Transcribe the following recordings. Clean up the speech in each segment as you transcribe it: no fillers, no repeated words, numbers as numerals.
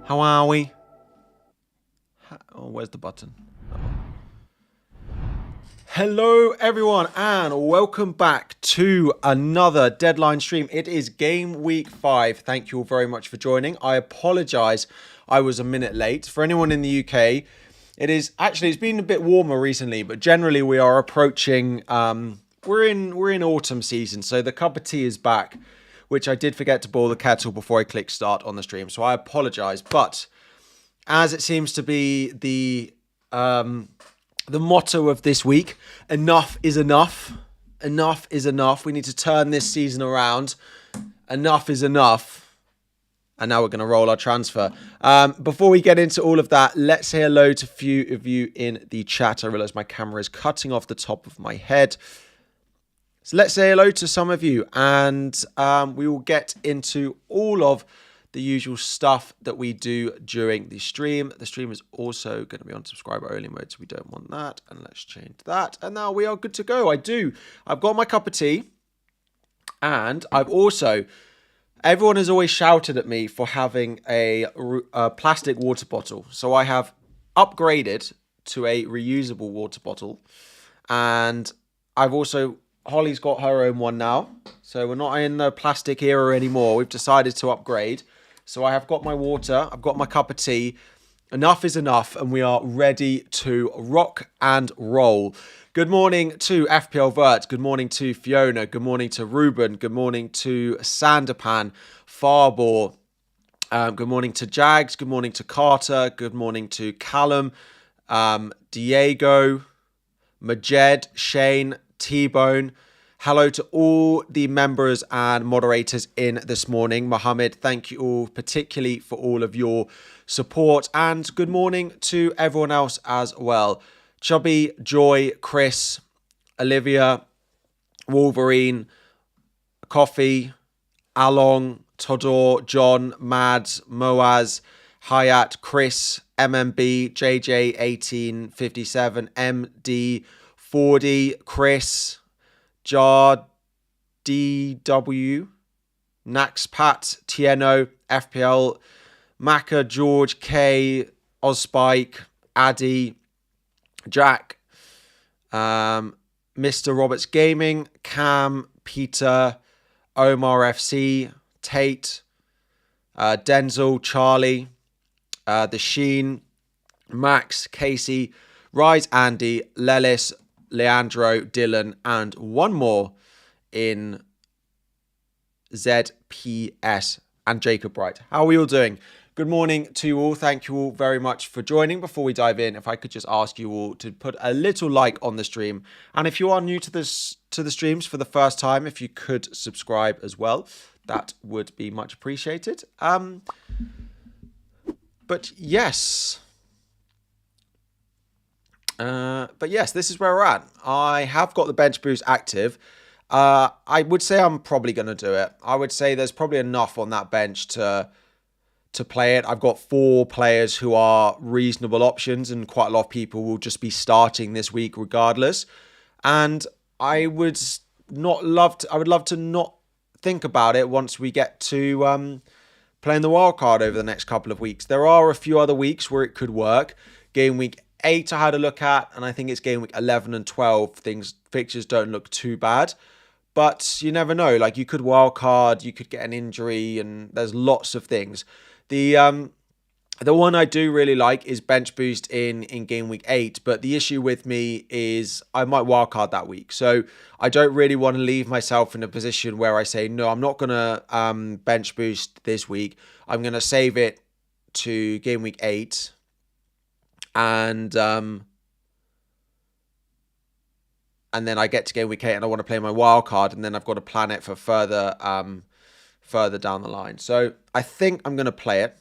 How are we? Oh, where's the button? Hello, everyone, and welcome back to another deadline stream. It is game week 5. Thank you all very much for joining. I apologise, I was a minute late. For anyone in the UK, it's been a bit warmer recently, but generally we are approaching. We're in autumn season, so the cup of tea is back, which I did forget to boil the kettle before I clicked start on the stream. So I apologise, but as it seems to be the motto of this week, enough is enough. Enough is enough. We need to turn this season around. Enough is enough. And now we're going to roll our transfer. Before we get into all of that, let's say hello to a few of you in the chat. I realise my camera is cutting off the top of my head. So let's say hello to some of you. And we will get into all of the usual stuff that we do during the stream. The stream is also going to be on subscriber only mode, so we don't want that. And let's change that. And now we are good to go. I've got my cup of tea. And everyone has always shouted at me for having a plastic water bottle. So I have upgraded to a reusable water bottle. And Holly's got her own one now. So we're not in the plastic era anymore. We've decided to upgrade. So I have got my water, I've got my cup of tea. Enough is enough, and we are ready to rock and roll. Good morning to FPL Vert. Good morning to Fiona. Good morning to Ruben. Good morning to Sanderpan, Farbor. Good morning to Jags. Good morning to Carter. Good morning to Callum, Diego, Majed, Shane, T-Bone. Hello to all the members and moderators in this morning. Mohammed, thank you all, particularly for all of your support. And good morning to everyone else as well. Chubby, Joy, Chris, Olivia, Wolverine, Coffee, Along, Todor, John, Mads, Moaz, Hayat, Chris, MMB, JJ1857, MD40, Chris, Jar, DW, Naxpat, Tieno, FPL, Maka, George, K, Ozspike, Addy, Jack, Mr. Roberts Gaming, Cam, Peter, Omar FC, Tate, Denzel, Charlie, The Sheen, Max, Casey, Rise, Andy, Lelis, Leandro, Dylan, and one more in ZPS and Jacob Bright. How are we all doing? Good morning to you all. Thank you all very much for joining. Before we dive in, if I could just ask you all to put a little like on the stream. And if you are new to the streams for the first time, if you could subscribe as well, that would be much appreciated. But yes, this is where we're at. I have got the bench boost active. I would say I'm probably going to do it. I would say there's probably enough on that bench to play it. I've got 4 players who are reasonable options, and quite a lot of people will just be starting this week regardless. And I would love to not think about it once we get to playing the wild card over the next couple of weeks. There are a few other weeks where it could work. Game week 8 I had a look at, and I think it's game week 11 and 12. Fixtures don't look too bad, but you never know. Like, you could wild card, you could get an injury, and there's lots of things. The one I do really like is bench boost in game week 8, but the issue with me is I might wild card that week. So I don't really want to leave myself in a position where I say, no, I'm not going to bench boost this week. I'm going to save it to game week 8. And then I get to game week 8 and I want to play my wild card, and then I've got to plan it for further down the line. So I think I'm going to play it.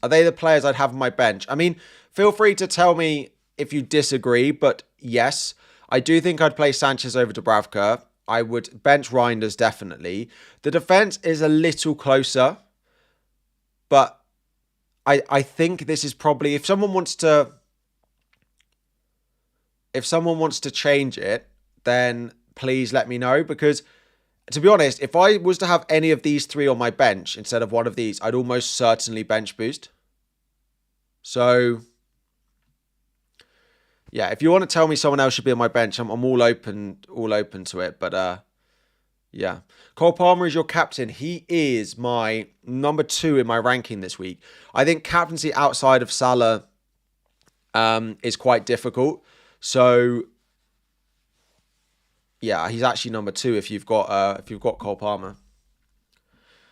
Are they the players I'd have on my bench? I mean, feel free to tell me if you disagree, but yes, I do think I'd play Sanchez over Dubravka. I would bench Reinders definitely. The defense is a little closer, but I think this is probably, if someone wants to change it, then please let me know, because To be honest, if I was to have any of these three on my bench instead of one of these, I'd almost certainly bench boost. So, yeah, if you want to tell me someone else should be on my bench, I'm all open to it. But yeah, Cole Palmer is your captain. He is my number 2 in my ranking this week. I think captaincy outside of Salah is quite difficult. So yeah, he's actually number 2 if you've got Cole Palmer.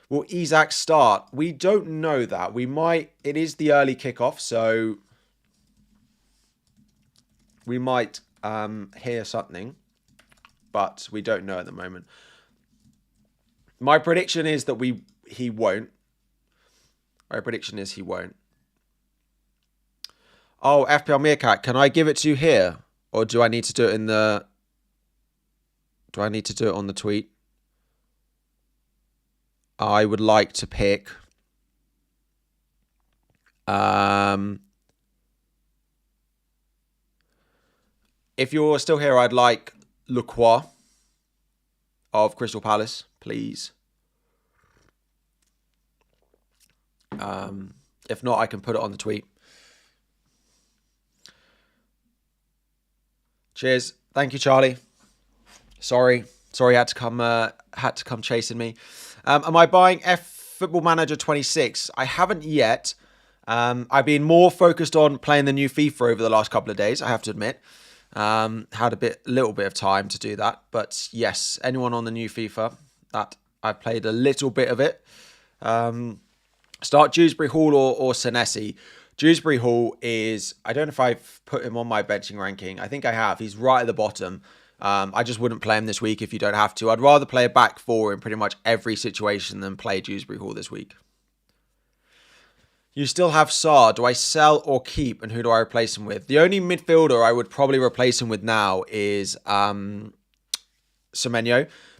Will Isak start? We don't know that. We might. It is the early kickoff, so we might hear something, but we don't know at the moment. My prediction is that he won't. My prediction is he won't. Oh, FPL Meerkat, can I give it to you here, or do I need to do it in the? Do I need to do it on the tweet? I would like to pick. If you're still here, I'd like Lacroix of Crystal Palace, please. If not, I can put it on the tweet. Cheers. Thank you, Charlie. Sorry, had to come chasing me. Am I buying Football Manager 26? I haven't yet. I've been more focused on playing the new FIFA over the last couple of days, I have to admit. Had a little bit of time to do that. But yes, anyone on the new FIFA, that I've played a little bit of it. Start Dewsbury Hall or Senesi. Dewsbury Hall is, I don't know if I've put him on my benching ranking. I think I have. He's right at the bottom. I just wouldn't play him this week if you don't have to. I'd rather play a back four in pretty much every situation than play Dewsbury Hall this week. You still have Sarr. Do I sell or keep, and who do I replace him with? The only midfielder I would probably replace him with now is Semenyo,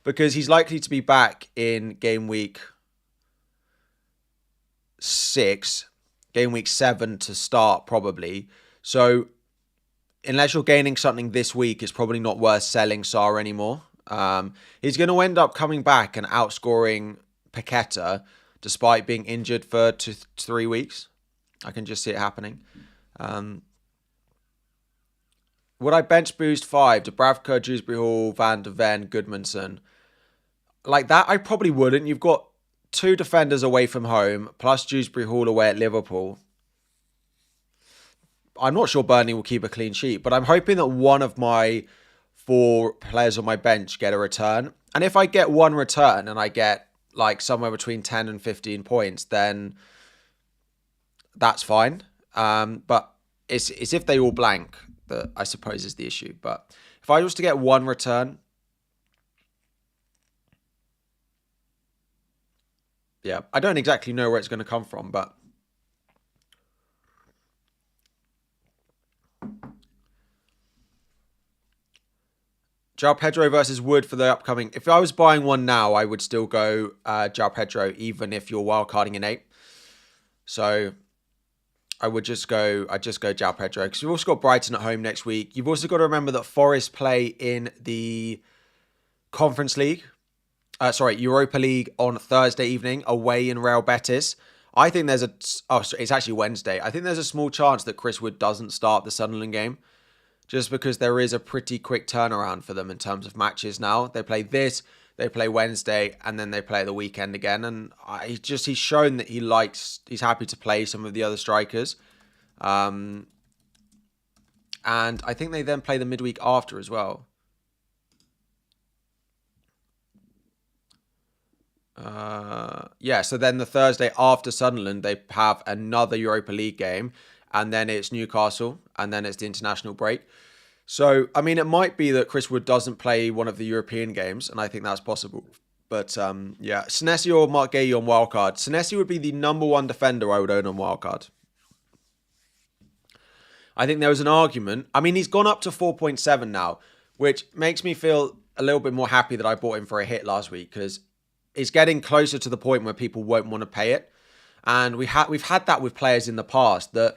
because he's likely to be back in game week 6, game week 7 to start probably. So unless you're gaining something this week, it's probably not worth selling Sarr anymore. He's going to end up coming back and outscoring Paqueta despite being injured for 2 to 3 weeks. I can just see it happening. Would I bench boost 5? Dubravka, Dewsbury Hall, Van de Ven, Goodmanson? Like that, I probably wouldn't. You've got 2 defenders away from home, plus Dewsbury Hall away at Liverpool. I'm not sure Burnley will keep a clean sheet, but I'm hoping that one of my 4 players on my bench get a return. And if I get one return and I get like somewhere between 10 and 15 points, then that's fine. But it's if they all blank that I suppose is the issue. But if I was to get one return, yeah, I don't exactly know where it's going to come from, but João Pedro versus Wood for the upcoming. If I was buying one now, I would still go João Pedro, even if you're wildcarding an 8. So I'd just go João Pedro, because you've also got Brighton at home next week. You've also got to remember that Forest play in the Conference League. Europa League on Thursday evening away in Real Betis. I think there's it's actually Wednesday. I think there's a small chance that Chris Wood doesn't start the Sunderland game, just because there is a pretty quick turnaround for them in terms of matches now. They play this, they play Wednesday, and then they play the weekend again. And he's shown that he's happy to play some of the other strikers. And I think they then play the midweek after as well. So then the Thursday after Sunderland, they have another Europa League game, and then it's Newcastle, and then it's the international break. So, I mean, it might be that Chris Wood doesn't play one of the European games, and I think that's possible. But, Senesi or Mark Guehi on wildcard. Senesi would be the number 1 defender I would own on wildcard. I think there was an argument. I mean, he's gone up to 4.7 now, which makes me feel a little bit more happy that I bought him for a hit last week, because it's getting closer to the point where people won't want to pay it. And we've had that with players in the past, that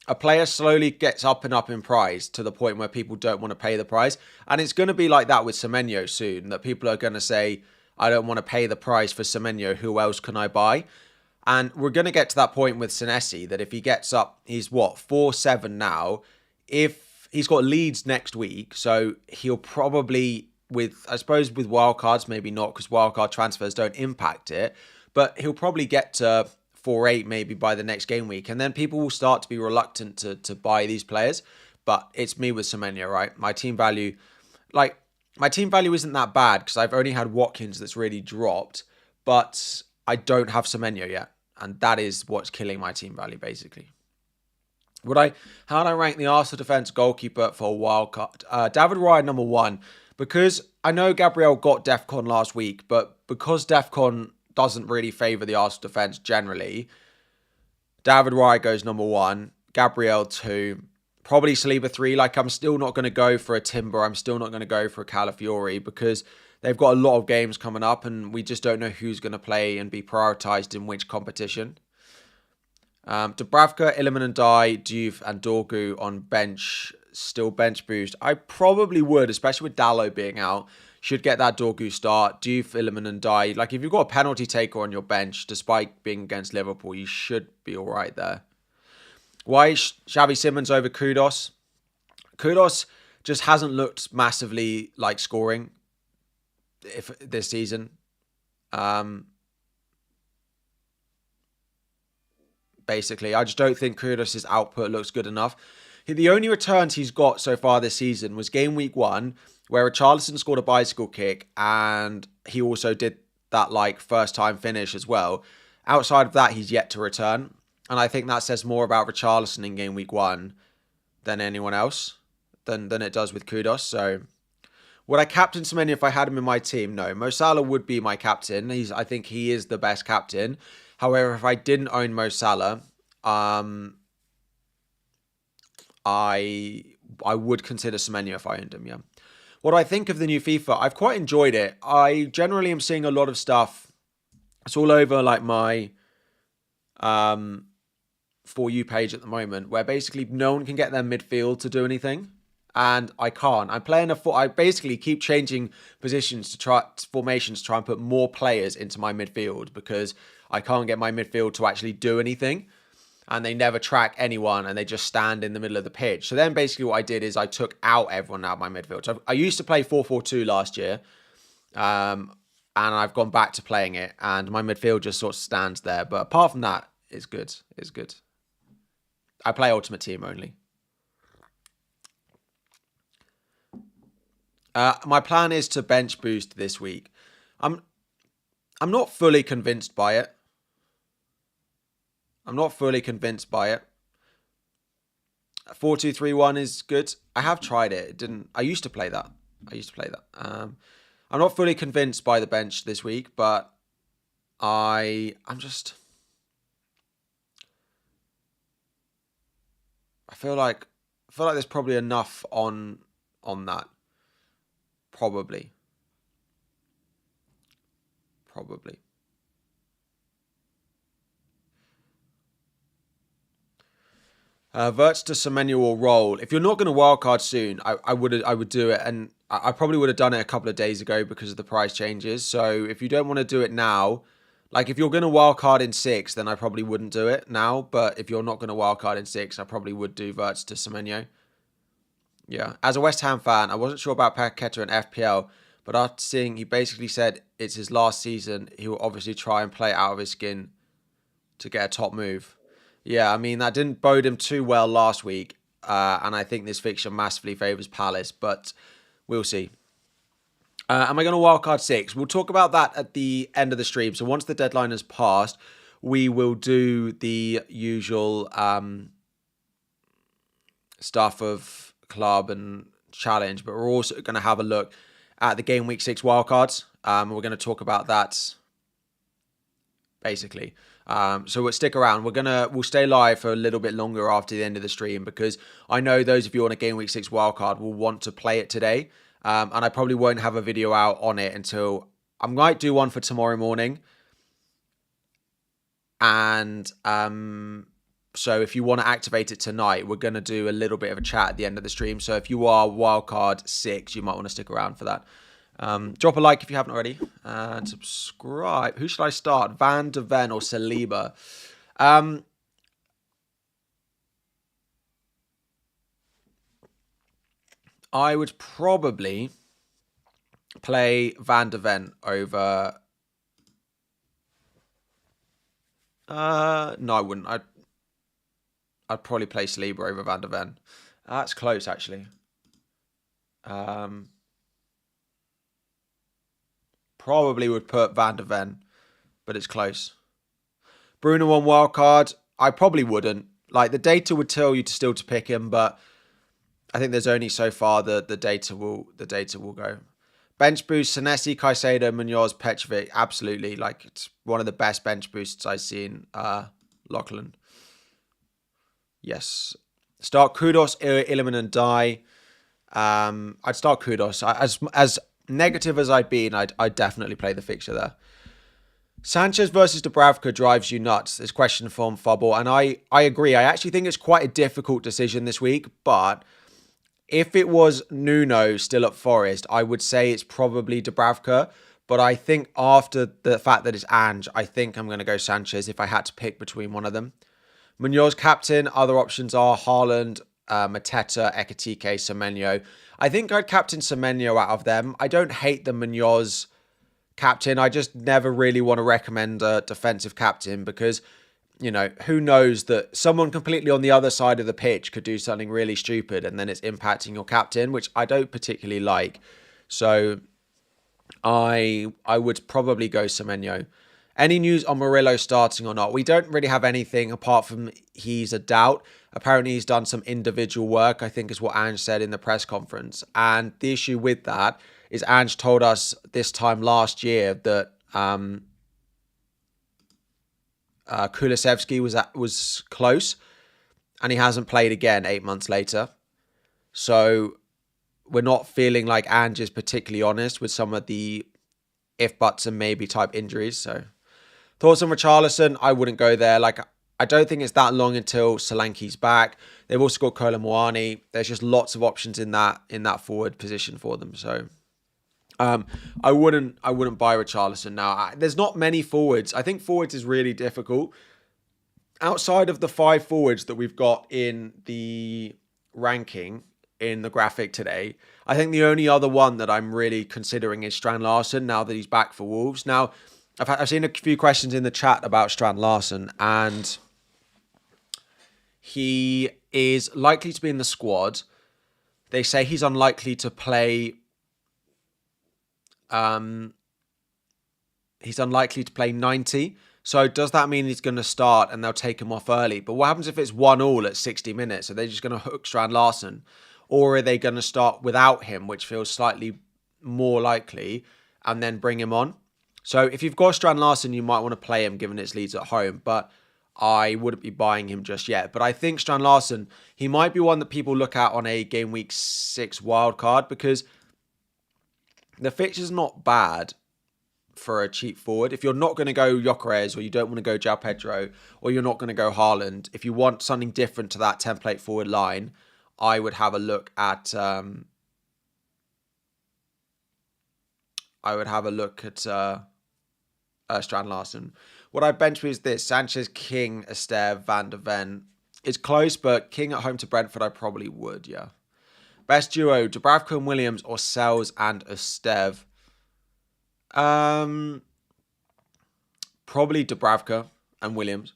a player slowly gets up and up in price to the point where people don't want to pay the price. And it's going to be like that with Semenyo soon, that people are going to say, I don't want to pay the price for Semenyo. Who else can I buy? And we're going to get to that point with Senesi that if he gets up, he's what, 4-7 now. If he's got Leeds next week, so he'll probably, I suppose with wildcards, maybe not because wildcard transfers don't impact it, but he'll probably get to 4-8 maybe by the next game week. And then people will start to be reluctant to buy these players. But it's me with Semenyo, right? My team value isn't that bad because I've only had Watkins that's really dropped, but I don't have Semenyo yet. And that is what's killing my team value, basically. How would I rank the Arsenal defence goalkeeper for a wild card? David Raya, number 1. Because I know Gabriel got DEFCON last week, but because DEFCON doesn't really favour the Arsenal defence generally, David Raya goes number 1. Gabriel 2. Probably Saliba 3. Like, I'm still not going to go for a Timber. I'm still not going to go for a Calafiori because they've got a lot of games coming up and we just don't know who's going to play and be prioritised in which competition. Dubravka, Illiman and Diouf and Dorgu on bench. Still bench boost. I probably would, especially with Dallo being out. Should get that Dorgu start. Diouf, Illiman and Diouf. Like, if you've got a penalty taker on your bench, despite being against Liverpool, you should be all right there. Why is Xavi Simons over Kudos? Kudos just hasn't looked massively like scoring this season. Basically, I just don't think Kudos' output looks good enough. The only returns he's got so far this season was game week 1, where Richarlison scored a bicycle kick, and he also did that like first time finish as well. Outside of that, he's yet to return. And I think that says more about Richarlison in game week 1 than anyone else, than it does with Kudos. So, would I captain Semenyo if I had him in my team? No. Mo Salah would be my captain. I think he is the best captain. However, if I didn't own Mo Salah, I would consider Semenyo if I owned him, yeah. What do I think of the new FIFA? I've quite enjoyed it. I generally am seeing a lot of stuff. It's all over like my For You page at the moment, where basically no one can get their midfield to do anything. And I can't. I basically keep changing positions formations to try and put more players into my midfield because I can't get my midfield to actually do anything. And they never track anyone and they just stand in the middle of the pitch. So then basically what I did is I took out everyone out of my midfield. So I used to play 4-4-2 last year. And I've gone back to playing it. And my midfield just sort of stands there. But apart from that, it's good. It's good. I play Ultimate Team only. My plan is to bench boost this week. I'm not fully convinced by it. 4-2-3-1 is good. I have tried it. I used to play that. I'm not fully convinced by the bench this week, but I feel like there's probably enough on that. Probably. Verts to Semenyo or roll. If you're not going to wildcard soon, I would do it, and I probably would have done it a couple of days ago because of the price changes. So if you don't want to do it now, like if you're going to wildcard in 6, then I probably wouldn't do it now. But if you're not going to wildcard in 6, I probably would do Verts to Semenyo. Yeah, as a West Ham fan, I wasn't sure about Paqueta and FPL, but after seeing, he basically said it's his last season. He will obviously try and play out of his skin to get a top move. Yeah, I mean, that didn't bode him too well last week. And I think this fixture massively favours Palace, but we'll see. Am I going to wildcard 6? We'll talk about that at the end of the stream. So once the deadline has passed, we will do the usual stuff of club and challenge. But we're also going to have a look at the Game Week 6 wildcards. We're going to talk about that, basically. So we'll stick around. We'll stay live for a little bit longer after the end of the stream because I know those of you on a Game Week 6 wildcard will want to play it today. And I probably won't have a video out on it until I might do one for tomorrow morning. And so if you want to activate it tonight, we're going to do a little bit of a chat at the end of the stream. So if you are wildcard 6, you might want to stick around for that. Drop a like if you haven't already. And subscribe. Who should I start? Van de Ven or Saliba? I would probably play Van de Ven over... no, I wouldn't. I'd probably play Saliba over Van de Ven. That's close, actually. Probably would put Van de Ven, but it's close. Bruno on wildcard, I probably wouldn't. Like, the data would tell you to pick him, but I think there's only so far the data will go. Bench boost, Senesi, Caicedo, Munoz, Petrovic, absolutely. Like, it's one of the best bench boosts I've seen. Lachlan. Yes. Start Kudos, Illiman and Dye. I'd start Kudos. As negative as I've been, I'd definitely play the fixture there. Sanchez versus Dubravka drives you nuts. This question from Fubble, and I agree. I actually think it's quite a difficult decision this week, but if it was Nuno still at Forest, I would say it's probably Dubravka. But I think after the fact that it's Ange, I think I'm going to go Sanchez if I had to pick between one of them. Munoz captain. Other options are Haaland, Mateta, Ekitike, Semenyo. I think I'd captain Semenyo out of them. I don't hate the Munoz captain. I just never really want to recommend a defensive captain because, you know, who knows that someone completely on the other side of the pitch could do something really stupid and then it's impacting your captain, which I don't particularly like. So I would probably go Semenyo. Any news on Murillo starting or not? We don't really have anything apart from he's a doubt. Apparently he's done some individual work, I think is what Ange said in the press conference. And the issue with that is Ange told us this time last year that Kulusevski was close and he hasn't played again 8 months later. So we're not feeling like Ange is particularly honest with some of the if, buts and maybe type injuries. So thoughts on Richarlison? I wouldn't go there. Like, I don't think it's that long until Solanke's back. They've also got Kolo Muani. There's just lots of options in that forward position for them. So I wouldn't buy Richarlison now. There's not many forwards. I think forwards is really difficult. Outside of the 5 forwards that we've got in the ranking in the graphic today, I think the only other one that I'm really considering is Strand Larsen now that he's back for Wolves. Now, I've seen a few questions in the chat about Strand Larsen, and he is likely to be in the squad. They say he's unlikely to play. He's unlikely to play 90. So does that mean he's going to start and they'll take him off early? But what happens if it's 1-1 at 60 minutes? Are they just going to hook Strand Larsen? Or are they going to start without him, which feels slightly more likely, and then bring him on? So if you've got Strand Larsen, you might want to play him given it's Leeds at home. But I wouldn't be buying him just yet. But I think Strand Larsen, he might be one that people look at on a Game Week 6 wildcard because the fixture's not bad for a cheap forward. If you're not going to go Gyökeres or you don't want to go João Pedro or you're not going to go Haaland, if you want something different to that template forward line, I would have a look at Strand Larsen. What I bench is this: Sanchez, King, Esteve, Van de Ven. It's close, but King at home to Brentford, I probably would, yeah. Best duo, Dubravka and Williams or Sells and Esteve? Probably Dubravka and Williams.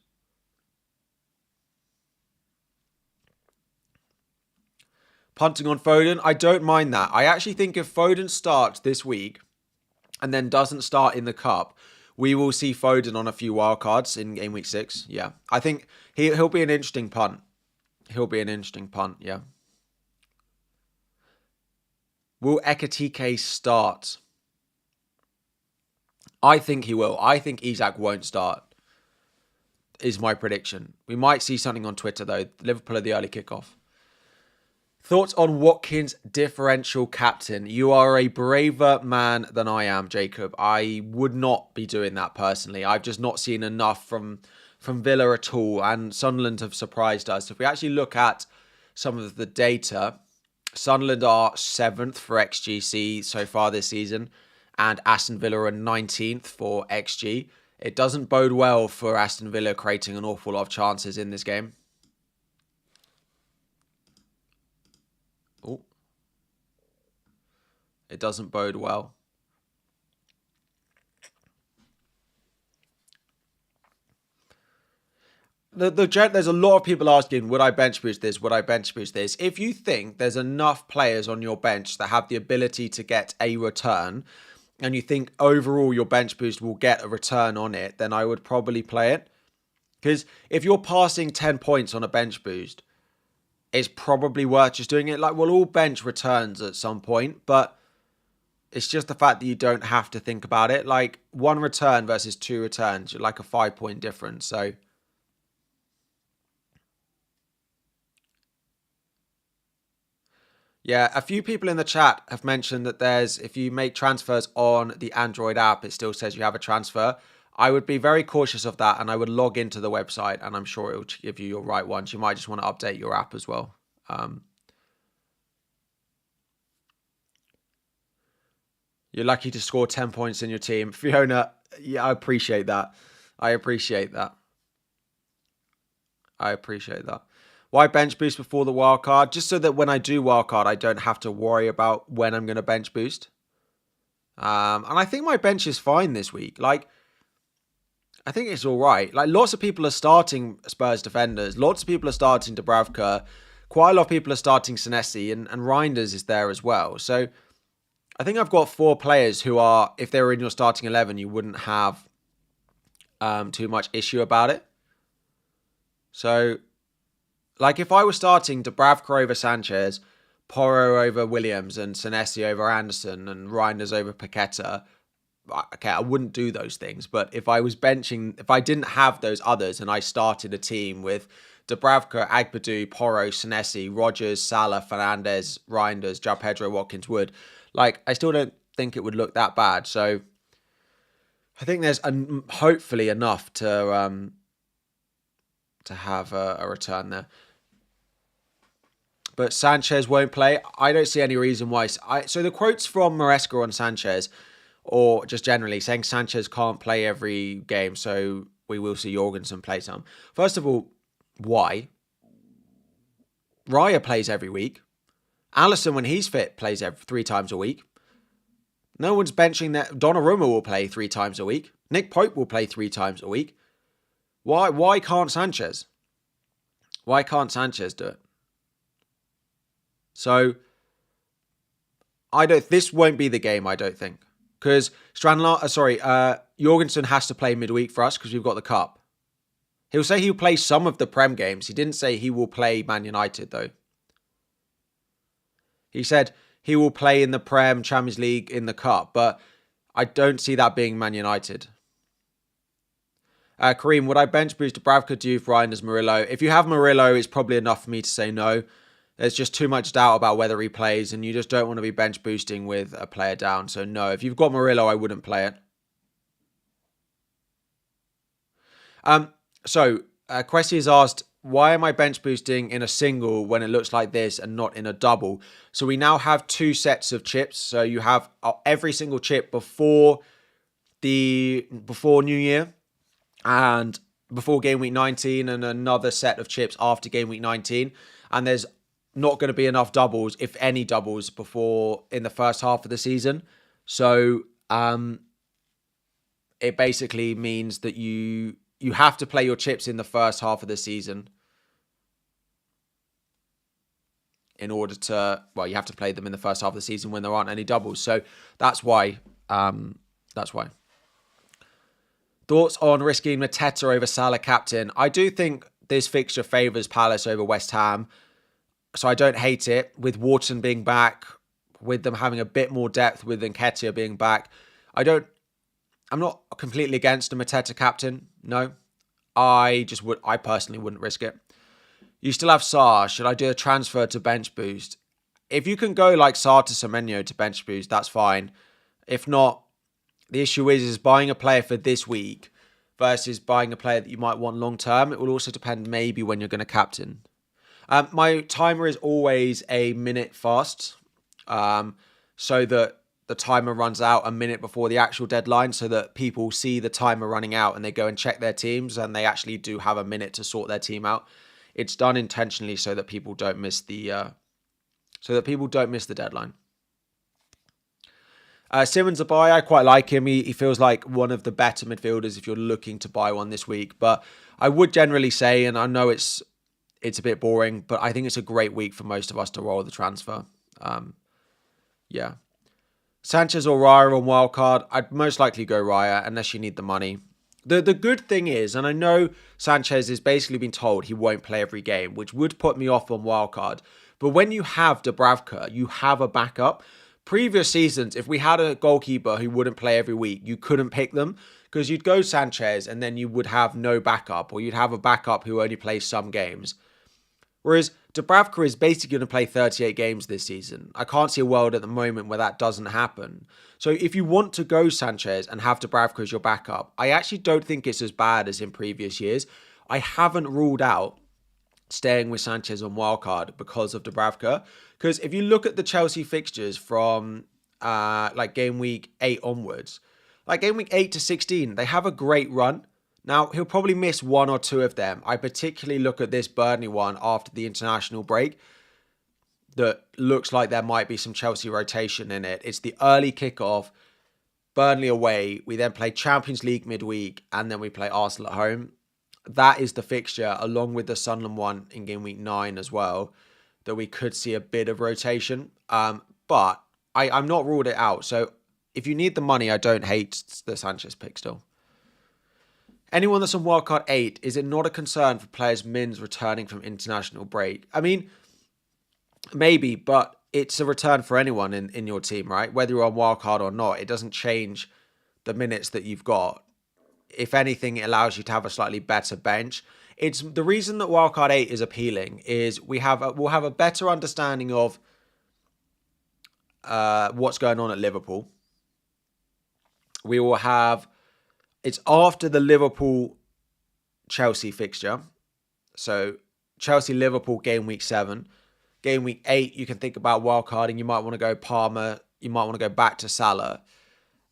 Punting on Foden, I don't mind that. I actually think if Foden starts this week and then doesn't start in the Cup, we will see Foden on a few wildcards in Game Week 6. Yeah, I think he'll be an interesting punt. Yeah. Will Ekitike start? I think he will. I think Isak won't start, is my prediction. We might see something on Twitter, though. Liverpool at the early kickoff. Thoughts on Watkins differential captain? You are a braver man than I am, Jacob. I would not be doing that personally. I've just not seen enough from Villa at all, and Sunderland have surprised us. If we actually look at some of the data, Sunderland are 7th for XGC so far this season, and Aston Villa are 19th for XG. It doesn't bode well for Aston Villa creating an awful lot of chances in this game. Oh, it doesn't bode well. There's a lot of people asking, would I bench boost this? Would I bench boost this? If you think there's enough players on your bench that have the ability to get a return, and you think overall your bench boost will get a return on it, then I would probably play it. Because if you're passing 10 points on a bench boost, it's probably worth just doing it. Like, we'll all bench returns at some point, but it's just the fact that you don't have to think about it. Like, 1 return versus 2 returns, you're like a 5-point difference. So yeah, a few people in the chat have mentioned that if you make transfers on the Android app, it still says you have a transfer. I would be very cautious of that, and I would log into the website, and I'm sure it will give you your right ones. You might just want to update your app as well. You're lucky to score 10 points in your team. Fiona, yeah, I appreciate that. I appreciate that. Why bench boost before the wildcard? Just so that when I do wildcard, I don't have to worry about when I'm going to bench boost. And I think my bench is fine this week. Like, I think it's all right. Like, lots of people are starting Spurs defenders. Lots of people are starting Dubravka. Quite a lot of people are starting Senesi, and Reinders is there as well. So I think I've got 4 players who are, if they were in your starting 11, you wouldn't have too much issue about it. So, like, if I was starting Dubravka over Sanchez, Porro over Williams, and Senesi over Anderson, and Reinders over Paqueta, okay, I wouldn't do those things. But if I was benching, if I didn't have those others and I started a team with Dubravka, Agbedu, Porro, Senesi, Rogers, Salah, Fernandes, Reinders, João Pedro, Watkins, Wood, like, I still don't think it would look that bad. So I think there's hopefully enough to have a return there. But Sanchez won't play. I don't see any reason why. So the quotes from Maresca on Sanchez, or just generally saying Sanchez can't play every game, so we will see Jorgensen play some. First of all, why? Raya plays every week. Alisson, when he's fit, plays 3 times a week. No one's benching that. Donnarumma will play 3 times a week. Nick Pope will play 3 times a week. Why can't Sanchez? Why can't Sanchez do it? So this won't be the game, I don't think. Because Jorgensen has to play midweek for us because we've got the cup. He'll say he'll play some of the Prem games. He didn't say he will play Man United, though. He said he will play in the Prem, Champions League, in the cup, but I don't see that being Man United. Kareem, would I bench boost Dubravka, Diouf, Reinders, Murillo? If you have Murillo, it's probably enough for me to say no. There's just too much doubt about whether he plays, and you just don't want to be bench boosting with a player down. So no, if you've got Murillo, I wouldn't play it. Questy has asked, why am I bench boosting in a single when it looks like this and not in a double? So we now have 2 sets of chips. So you have every single chip before New Year and before game week 19, and another set of chips after game week 19. And there's not going to be enough doubles, if any doubles, before in the first half of the season. So it basically means that you have to play your chips in the first half of the season in order to, you have to play them in the first half of the season when there aren't any doubles. So that's why. Thoughts on risking Mateta over Salah captain? I do think this fixture favours Palace over West Ham. So I don't hate it. With Wharton being back, with them having a bit more depth, with Nketiah being back, I'm not completely against a Mateta captain. No. I personally wouldn't risk it. You still have Sarr. Should I do a transfer to bench boost? If you can go like Sarr to Semenyo to bench boost, that's fine. If not, the issue is buying a player for this week versus buying a player that you might want long term. It will also depend maybe when you're going to captain. My timer is always a minute fast, so that the timer runs out a minute before the actual deadline, so that people see the timer running out and they go and check their teams and they actually do have a minute to sort their team out. It's done intentionally so that people don't miss the deadline. Simmons a buy. I quite like him. He feels like one of the better midfielders if you're looking to buy one this week. But I would generally say, and I know it's a bit boring, but I think it's a great week for most of us to roll the transfer. Yeah. Sanchez or Raya on wildcard. I'd most likely go Raya unless you need the money. The good thing is, and I know Sanchez has basically been told he won't play every game, which would put me off on wildcard. But when you have Dubravka, you have a backup. Previous seasons, if we had a goalkeeper who wouldn't play every week, you couldn't pick them because you'd go Sanchez and then you would have no backup, or you'd have a backup who only plays some games. Whereas Dubravka is basically going to play 38 games this season. I can't see a world at the moment where that doesn't happen. So if you want to go Sanchez and have Dubravka as your backup, I actually don't think it's as bad as in previous years. I haven't ruled out staying with Sanchez on wildcard because of Dubravka. Because if you look at the Chelsea fixtures from like game week 8 onwards, like game week 8 to 16, they have a great run. Now, he'll probably miss one or two of them. I particularly look at this Burnley one after the international break that looks like there might be some Chelsea rotation in it. It's the early kickoff, Burnley away. We then play Champions League midweek, and then we play Arsenal at home. That is the fixture, along with the Sunderland one in game week 9 as well, that we could see a bit of rotation. But I'm not ruled it out. So if you need the money, I don't hate the Sanchez pick still. Anyone that's on wildcard 8, is it not a concern for players Mins returning from international break? I mean, maybe, but it's a return for anyone in your team, right? Whether you're on wildcard or not, it doesn't change the minutes that you've got. If anything, it allows you to have a slightly better bench. It's the reason that wildcard 8 is appealing is we'll have a better understanding of what's going on at Liverpool. We will have. It's after the Liverpool-Chelsea fixture. So, Chelsea-Liverpool game week 7. Game week 8, you can think about wildcarding. You might want to go Palmer. You might want to go back to Salah.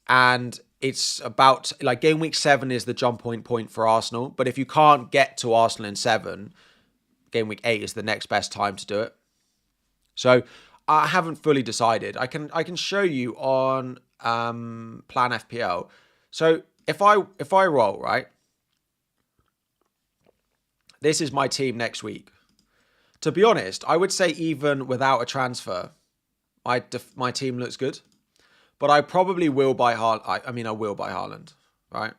And it's about, like, game week 7 is the jump point for Arsenal. But if you can't get to Arsenal in 7, game week 8 is the next best time to do it. So, I haven't fully decided. I can show you on Plan FPL. So, If I roll, right, this is my team next week. To be honest, I would say even without a transfer, my team looks good. But I probably will buy Haaland. I will buy Haaland, right?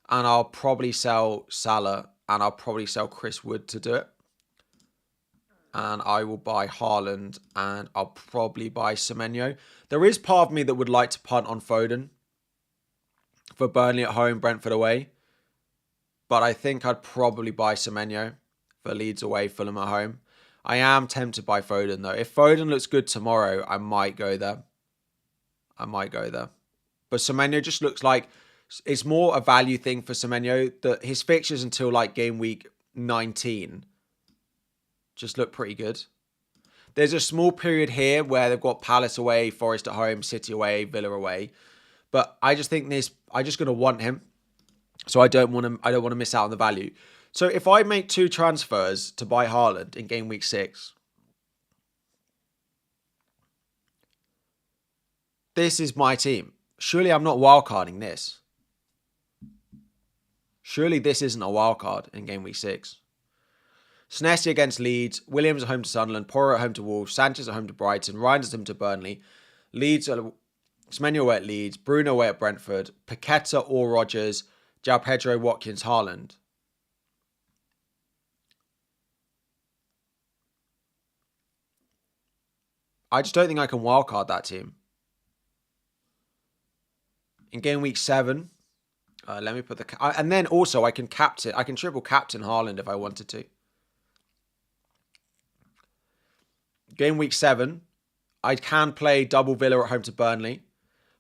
And I'll probably sell Salah and I'll probably sell Chris Wood to do it. And I will buy Haaland and I'll probably buy Semenyo. There is part of me that would like to punt on Foden for Burnley at home, Brentford away. But I think I'd probably buy Semenyo for Leeds away, Fulham at home. I am tempted by Foden though. If Foden looks good tomorrow, I might go there. But Semenyo just looks like it's more a value thing for Semenyo. His fixtures until like game week 19 just look pretty good. There's a small period here where they've got Palace away, Forest at home, City away, Villa away. But I just think I'm just going to want him. So I don't want to miss out on the value. So if I make 2 transfers to buy Haaland in game week 6, this is my team. Surely I'm not wildcarding this. Surely this isn't a wildcard in game week 6. Senesi against Leeds, Williams at home to Sunderland, Porro at home to Wolves, Sanchez at home to Brighton, Reinders at home to Burnley, Semenyo away at Leeds, Bruno away at Brentford, Paqueta or Rodgers, João Pedro, Watkins, Haaland. I just don't think I can wildcard that team. In game week 7, let me put and then also I can triple captain Haaland if I wanted to. Game week 7, I can play double Villa at home to Burnley.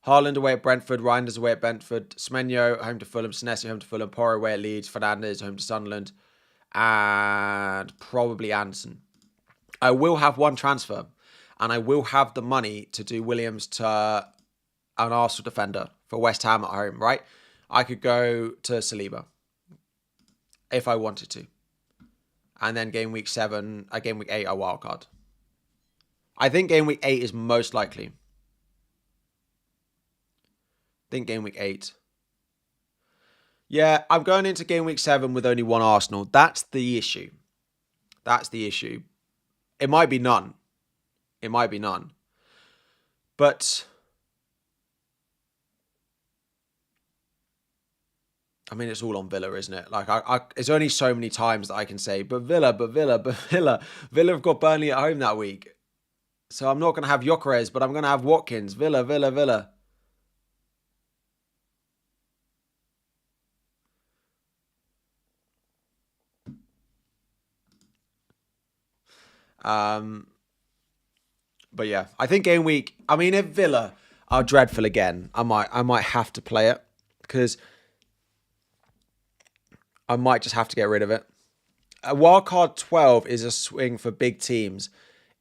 Haaland away at Brentford, Reinders away at Brentford, Semenyo home to Fulham, Senesi home to Fulham, Porro away at Leeds, Fernandes home to Sunderland, and probably Anderson. I will have one transfer, and I will have the money to do Williams to an Arsenal defender for West Ham at home, right? I could go to Saliba if I wanted to. And then game week 8, a wildcard. I think game week 8 is most likely. Think game week 8. Yeah, I'm going into game week 7 with only one Arsenal. That's the issue. It might be none. But I mean, it's all on Villa, isn't it? Like, it's only so many times that I can say, but Villa. Villa have got Burnley at home that week. So I'm not going to have Gyökeres, but I'm going to have Watkins. Villa. But yeah, I think game week, I mean, if Villa are dreadful again, I might have to play it because I might just have to get rid of it. A wildcard 12 is a swing for big teams.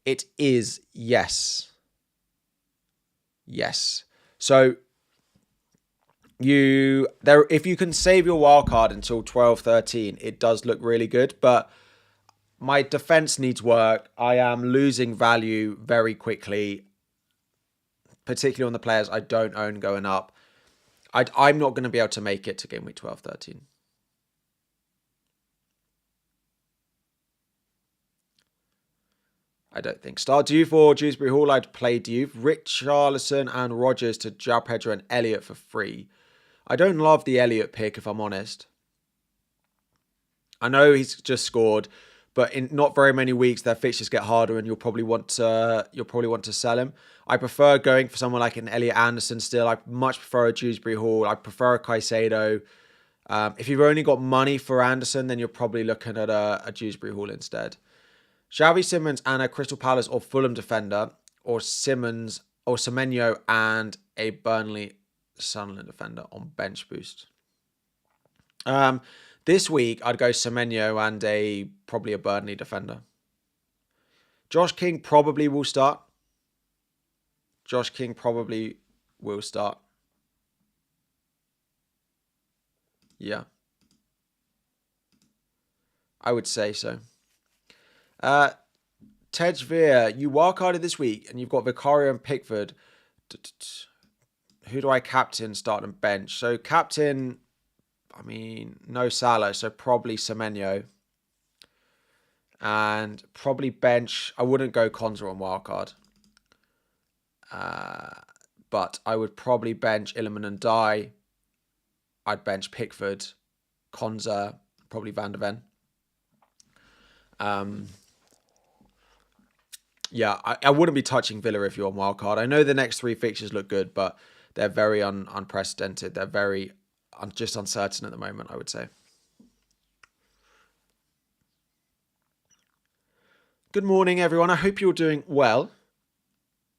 It is, yes. So if you can save your wildcard until 12-13, it does look really good, but my defense needs work. I am losing value very quickly, particularly on the players I don't own going up. I'm not going to be able to make it to game week 12-13. I don't think. Start Diouf or Dewsbury Hall. I'd play Diouf. Richarlison and Rodgers to João Pedro and Elliott for free. I don't love the Elliott pick, if I'm honest. I know he's just scored, but in not very many weeks, their fixtures get harder, and you'll probably want to sell him. I prefer going for someone like an Elliot Anderson still. I much prefer a Dewsbury Hall. I prefer a Caicedo. If you've only got money for Anderson, then you're probably looking at a Dewsbury Hall instead. Xavi Simons and a Crystal Palace or Fulham defender, or Simons or Semenyo and a Burnley Sunderland defender on bench boost. This week, I'd go Semenyo and probably a Burnley defender. Josh King probably will start. Yeah. I would say so. Tej Veer, you wildcarded this week and you've got Vicario and Pickford. Who do I captain, start and bench? So captain, I mean, no Salah, so probably Semenyo. And probably bench, I wouldn't go Konza on wildcard. But I would probably bench Illiman and Dye. I'd bench Pickford, Konza, probably Van de Ven. Yeah, I wouldn't be touching Villa if you're on wildcard. I know the next 3 fixtures look good, but they're very unprecedented. They're very just uncertain at the moment, I would say. Good morning, everyone. I hope you're doing well.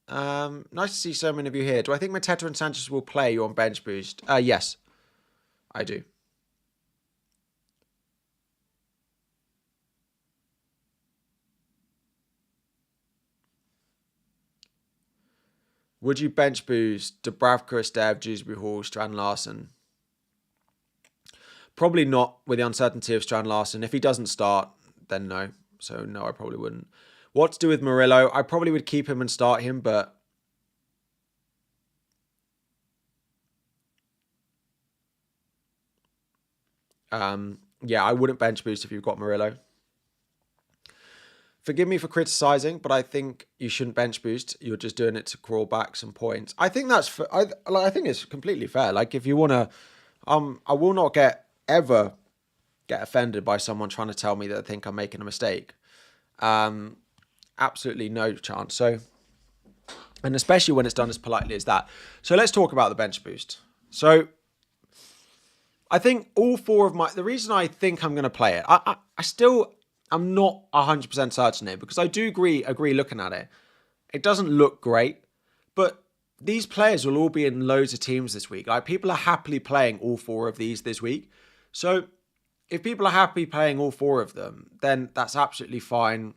Nice to see so many of you here. Do I think Mateta and Sanchez will play you on bench boost? Yes, I do. Would you bench boost Dubravka, Estev, Dewsbury Hall, Strand Larson? Probably not with the uncertainty of Strand Larson. If he doesn't start, then no. So no, I probably wouldn't. What to do with Murillo? I probably would keep him and start him, but yeah, I wouldn't bench boost if you've got Murillo. Forgive me for criticising, but I think you shouldn't bench boost. You're just doing it to crawl back some points. I think that's I think it's completely fair. Like if you want to, I will not ever get offended by someone trying to tell me that they think I'm making a mistake. Absolutely no chance. So, and especially when it's done as politely as that. So let's talk about the bench boost. So I think all 4 of the reason I think I'm going to play it, I'm not 100% certain here because I do agree looking at it. It doesn't look great, but these players will all be in loads of teams this week. Like people are happily playing all 4 of these this week. So if people are happy playing all 4 of them, then that's absolutely fine.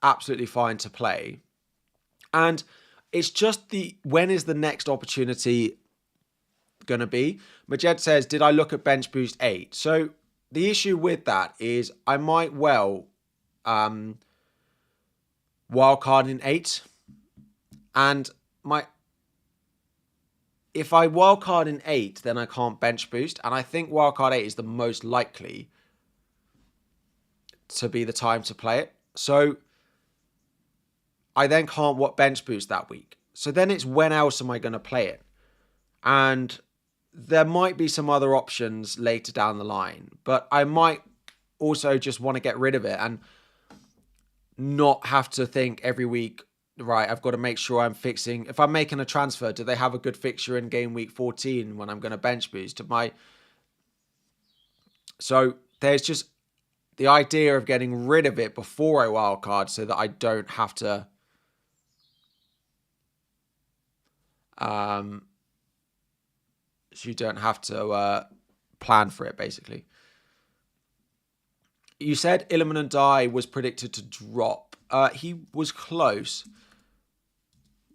Absolutely fine to play. And it's just when is the next opportunity going to be? Majed says, did I look at bench boost 8? So the issue with that is I might well wildcard in 8. And if I wildcard in 8, then I can't bench boost. And I think wildcard 8 is the most likely to be the time to play it. So I then can't bench boost that week. So then it's when else am I going to play it? And there might be some other options later down the line. But I might also just want to get rid of it and not have to think every week, right, I've got to make sure I'm fixing. If I'm making a transfer, do they have a good fixture in game week 14 when I'm going to bench boost? So there's just the idea of getting rid of it before I wildcard so that I don't have to plan for it, basically. You said Illiman and Die was predicted to drop. He was close.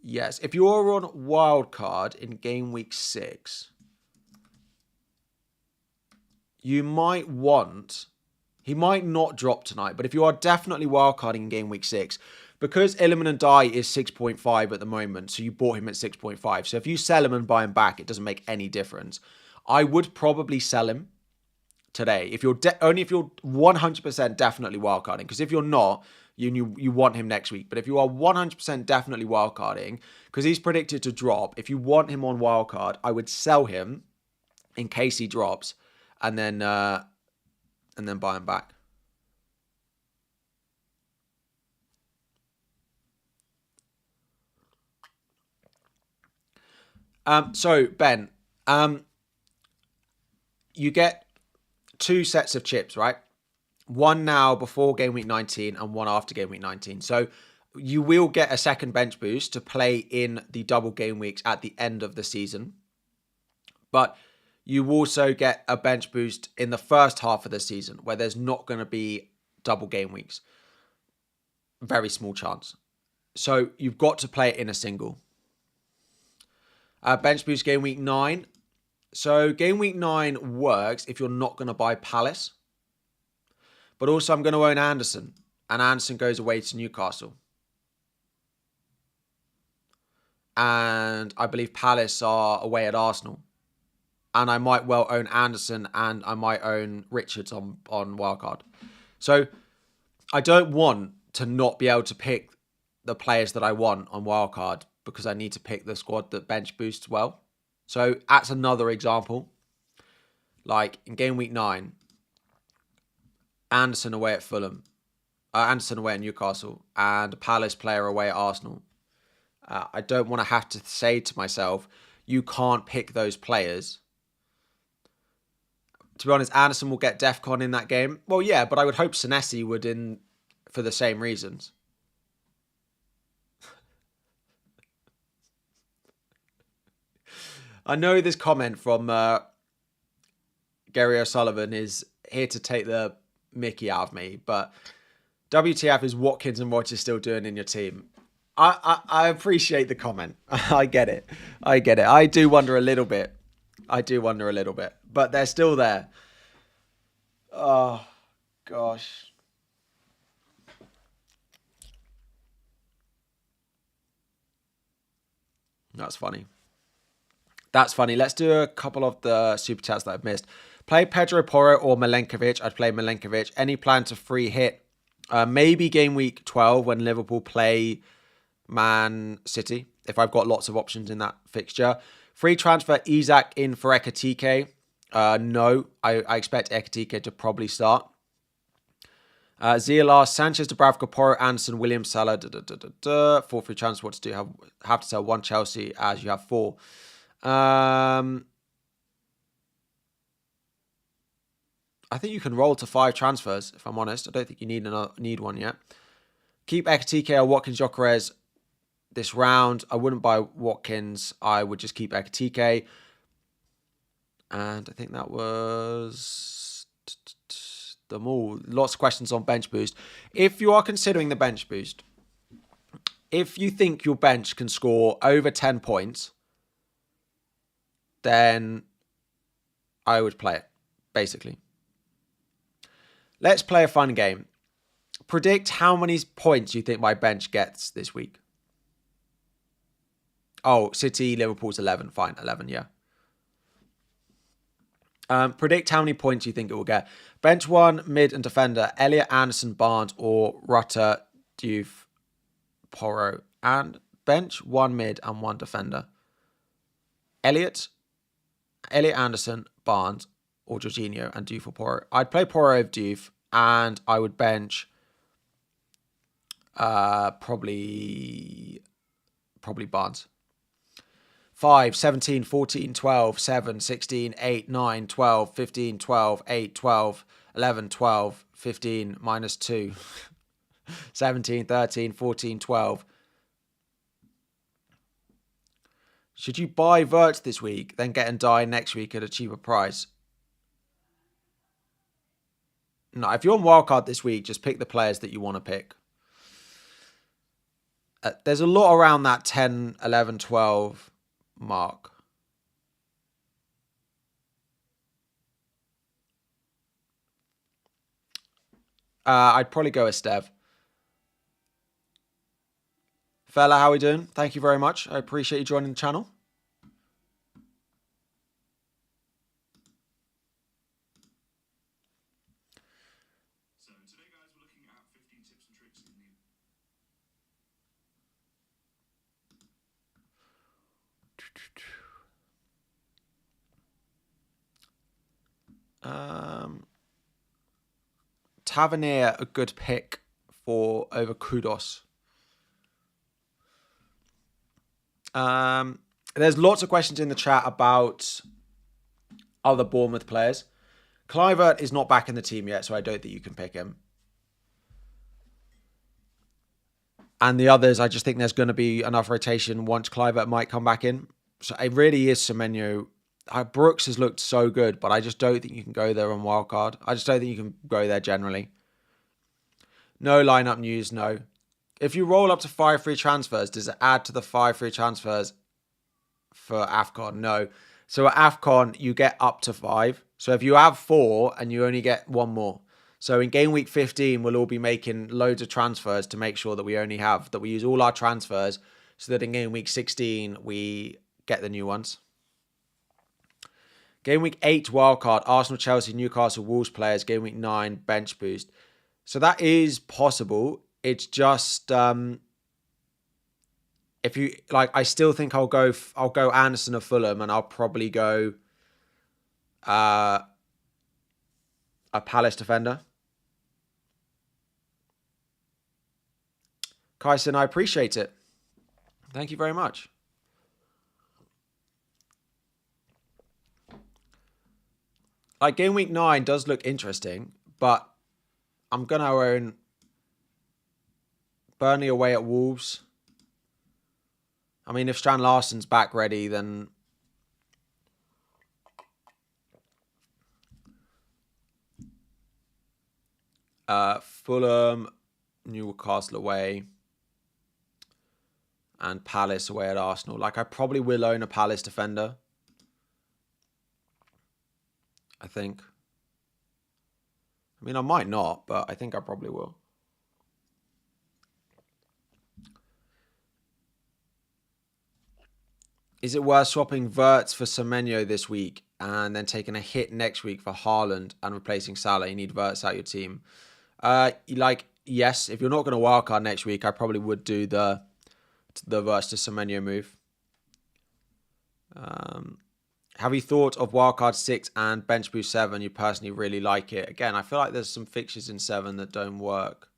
Yes. If you're on wildcard in game week 6, you might want... He might not drop tonight, but if you are definitely wildcarding in game week 6, because Illiman and Die is 6.5 at the moment, so you bought him at 6.5. So if you sell him and buy him back, it doesn't make any difference. I would probably sell him today if you're only if you're 100% definitely wildcarding. Because if you're not, you want him next week. But if you are 100% definitely wildcarding, because he's predicted to drop, if you want him on wildcard, I would sell him in case he drops, and then buy him back. So Ben, you get 2 sets of chips, right? One now before game week 19 and one after game week 19. So you will get a second bench boost to play in the double game weeks at the end of the season. But you also get a bench boost in the first half of the season where there's not going to be double game weeks. Very small chance. So you've got to play it in a single. Bench boost game week 9. So game week 9 works if you're not going to buy Palace. But also I'm going to own Anderson. And Anderson goes away to Newcastle. And I believe Palace are away at Arsenal. And I might well own Anderson and I might own Richards on wildcard. So I don't want to not be able to pick the players that I want on wildcard because I need to pick the squad that bench boosts well. So that's another example. Like in game week 9, Anderson away at Fulham, Anderson away at Newcastle, and a Palace player away at Arsenal. I don't want to have to say to myself, you can't pick those players. To be honest, Anderson will get DEFCON in that game. Well, yeah, but I would hope Senesi would for the same reasons. I know this comment from Gary O'Sullivan is here to take the mickey out of me, but WTF is Watkins and Rodgers still doing in your team? I appreciate the comment. I get it. I do wonder a little bit. But they're still there. Oh, gosh. That's funny. Let's do a couple of the super chats that I've missed. Play Pedro Porro or Milenkovic. I'd play Milenkovic. Any plan to free hit? Maybe game week 12 when Liverpool play Man City, if I've got lots of options in that fixture. Free transfer Isak in for Ekatike. No, I expect Ekatike to probably start. Zia Sanchez, Dubravka, Porro, Anderson, Williams, Salah. 4 free transfer. What to do? Have to sell 1 Chelsea as you have 4. I think you can roll to 5 transfers, if I'm honest. I don't think you need one yet. Keep Ekatike or Watkins Gyökeres this round. I wouldn't buy Watkins. I would just keep Ekatike. And I think that was them all. Lots of questions on bench boost. If you are considering the bench boost, if you think your bench can score over 10 points, then I would play it, basically. Let's play a fun game. Predict how many points you think my bench gets this week. Oh, City, Liverpool's 11. Fine, 11, yeah. Predict how many points you think it will get. Bench 1, mid and defender. Elliot, Anderson, Barnes, or Rutter, Diouf, Porro. And bench 1 mid and 1 defender. Elliot, Anderson, Barnes, or Jorginho, and Diouf or Porro. I'd play Porro over Diouf, and I would bench probably Barnes. 5, 17, 14, 12, 7, 16, 8, 9, 12, 15, 12, 8, 12, 11, 12, 15, minus 2, 17, 13, 14, 12. Should you buy Vert this week, then get and die next week at a cheaper price? No, if you're on wildcard this week, just pick the players that you want to pick. There's a lot around that 10, 11, 12 mark. I'd probably go Estev. Fella, how are we doing? Thank you very much. I appreciate you joining the channel. So today, guys, we're looking at 15 tips and tricks in the Tavernier, a good pick for over Kudos. There's lots of questions in the chat about other Bournemouth players. Kluivert is not back in the team yet, so I don't think you can pick him. And the others, I just think there's going to be enough rotation once Kluivert might come back in. So it really is Semenyo. Brooks has looked so good, but I just don't think you can go there on wildcard. I just don't think you can go there generally. No lineup news, no. If you roll up to 5 free transfers, does it add to the 5 free transfers for AFCON? No. So at AFCON, you get up to 5. So if you have 4 and you only get 1 more. So in game week 15, we'll all be making loads of transfers to make sure that we use all our transfers so that in game week 16, we get the new ones. Game week 8 wildcard, Arsenal, Chelsea, Newcastle, Wolves players. Game week 9 bench boost. So that is possible. It's just if you like, I still think I'll go Anderson of Fulham, and I'll probably go a Palace defender. Kyson, I appreciate it. Thank you very much. Like game week 9 does look interesting, but I'm gonna own Burnley away at Wolves. I mean, if Strand Larsen's back ready, then Fulham, Newcastle away, and Palace away at Arsenal. Like, I probably will own a Palace defender. I think. I mean, I might not, but I think I probably will. Is it worth swapping Wirtz for Semenyo this week and then taking a hit next week for Haaland and replacing Salah? You need Wirtz out your team. Yes, if you're not going to wildcard next week, I probably would do the Wirtz to Semenyo move. Have you thought of wildcard 6 and bench boost 7? You personally really like it. Again, I feel like there's some fixtures in 7 that don't work.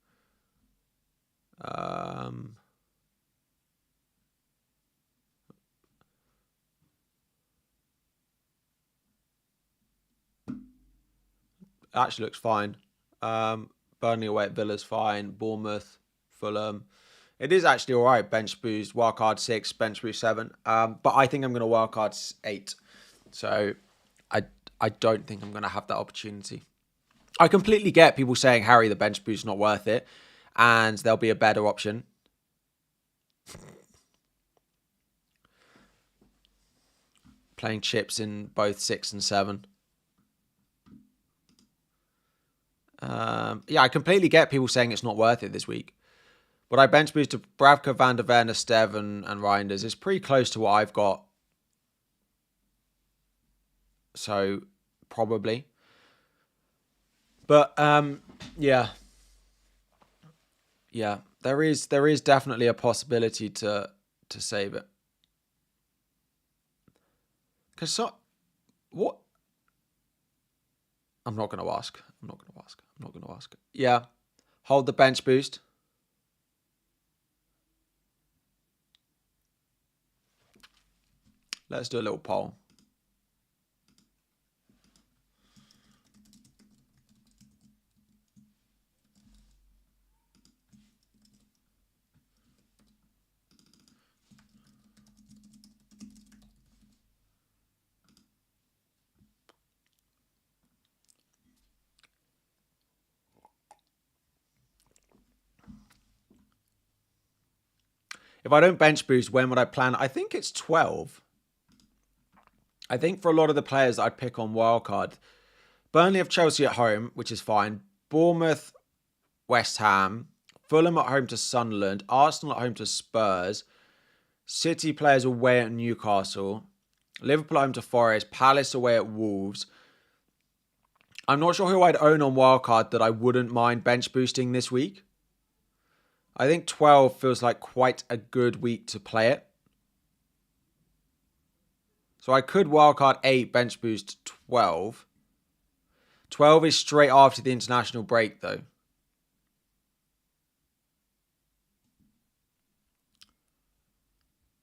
Actually looks fine. Burnley away at Villa's fine. Bournemouth, Fulham. It is actually all right. Bench boost, wildcard 6, bench boost 7. But I think I'm going to wildcard 8. So I don't think I'm going to have that opportunity. I completely get people saying, Harry, the bench boost's not worth it, and there'll be a better option. Playing chips in both 6 and 7. Yeah, I completely get people saying it's not worth it this week. But I bench boosted Bravka, Van der Ven, Stev, and Reinders. It's pretty close to what I've got. So, probably. But, yeah. Yeah, there is definitely a possibility to save it. Because what? I'm not going to ask. Yeah. Hold the bench boost. Let's do a little poll. If I don't bench boost, when would I plan? I think it's 12. I think for a lot of the players I'd pick on wildcard, Burnley have Chelsea at home, which is fine. Bournemouth, West Ham, Fulham at home to Sunderland, Arsenal at home to Spurs, City players away at Newcastle, Liverpool at home to Forest, Palace away at Wolves. I'm not sure who I'd own on wildcard that I wouldn't mind bench boosting this week. I think 12 feels like quite a good week to play it. So I could wildcard 8, bench boost 12. 12 is straight after the international break, though.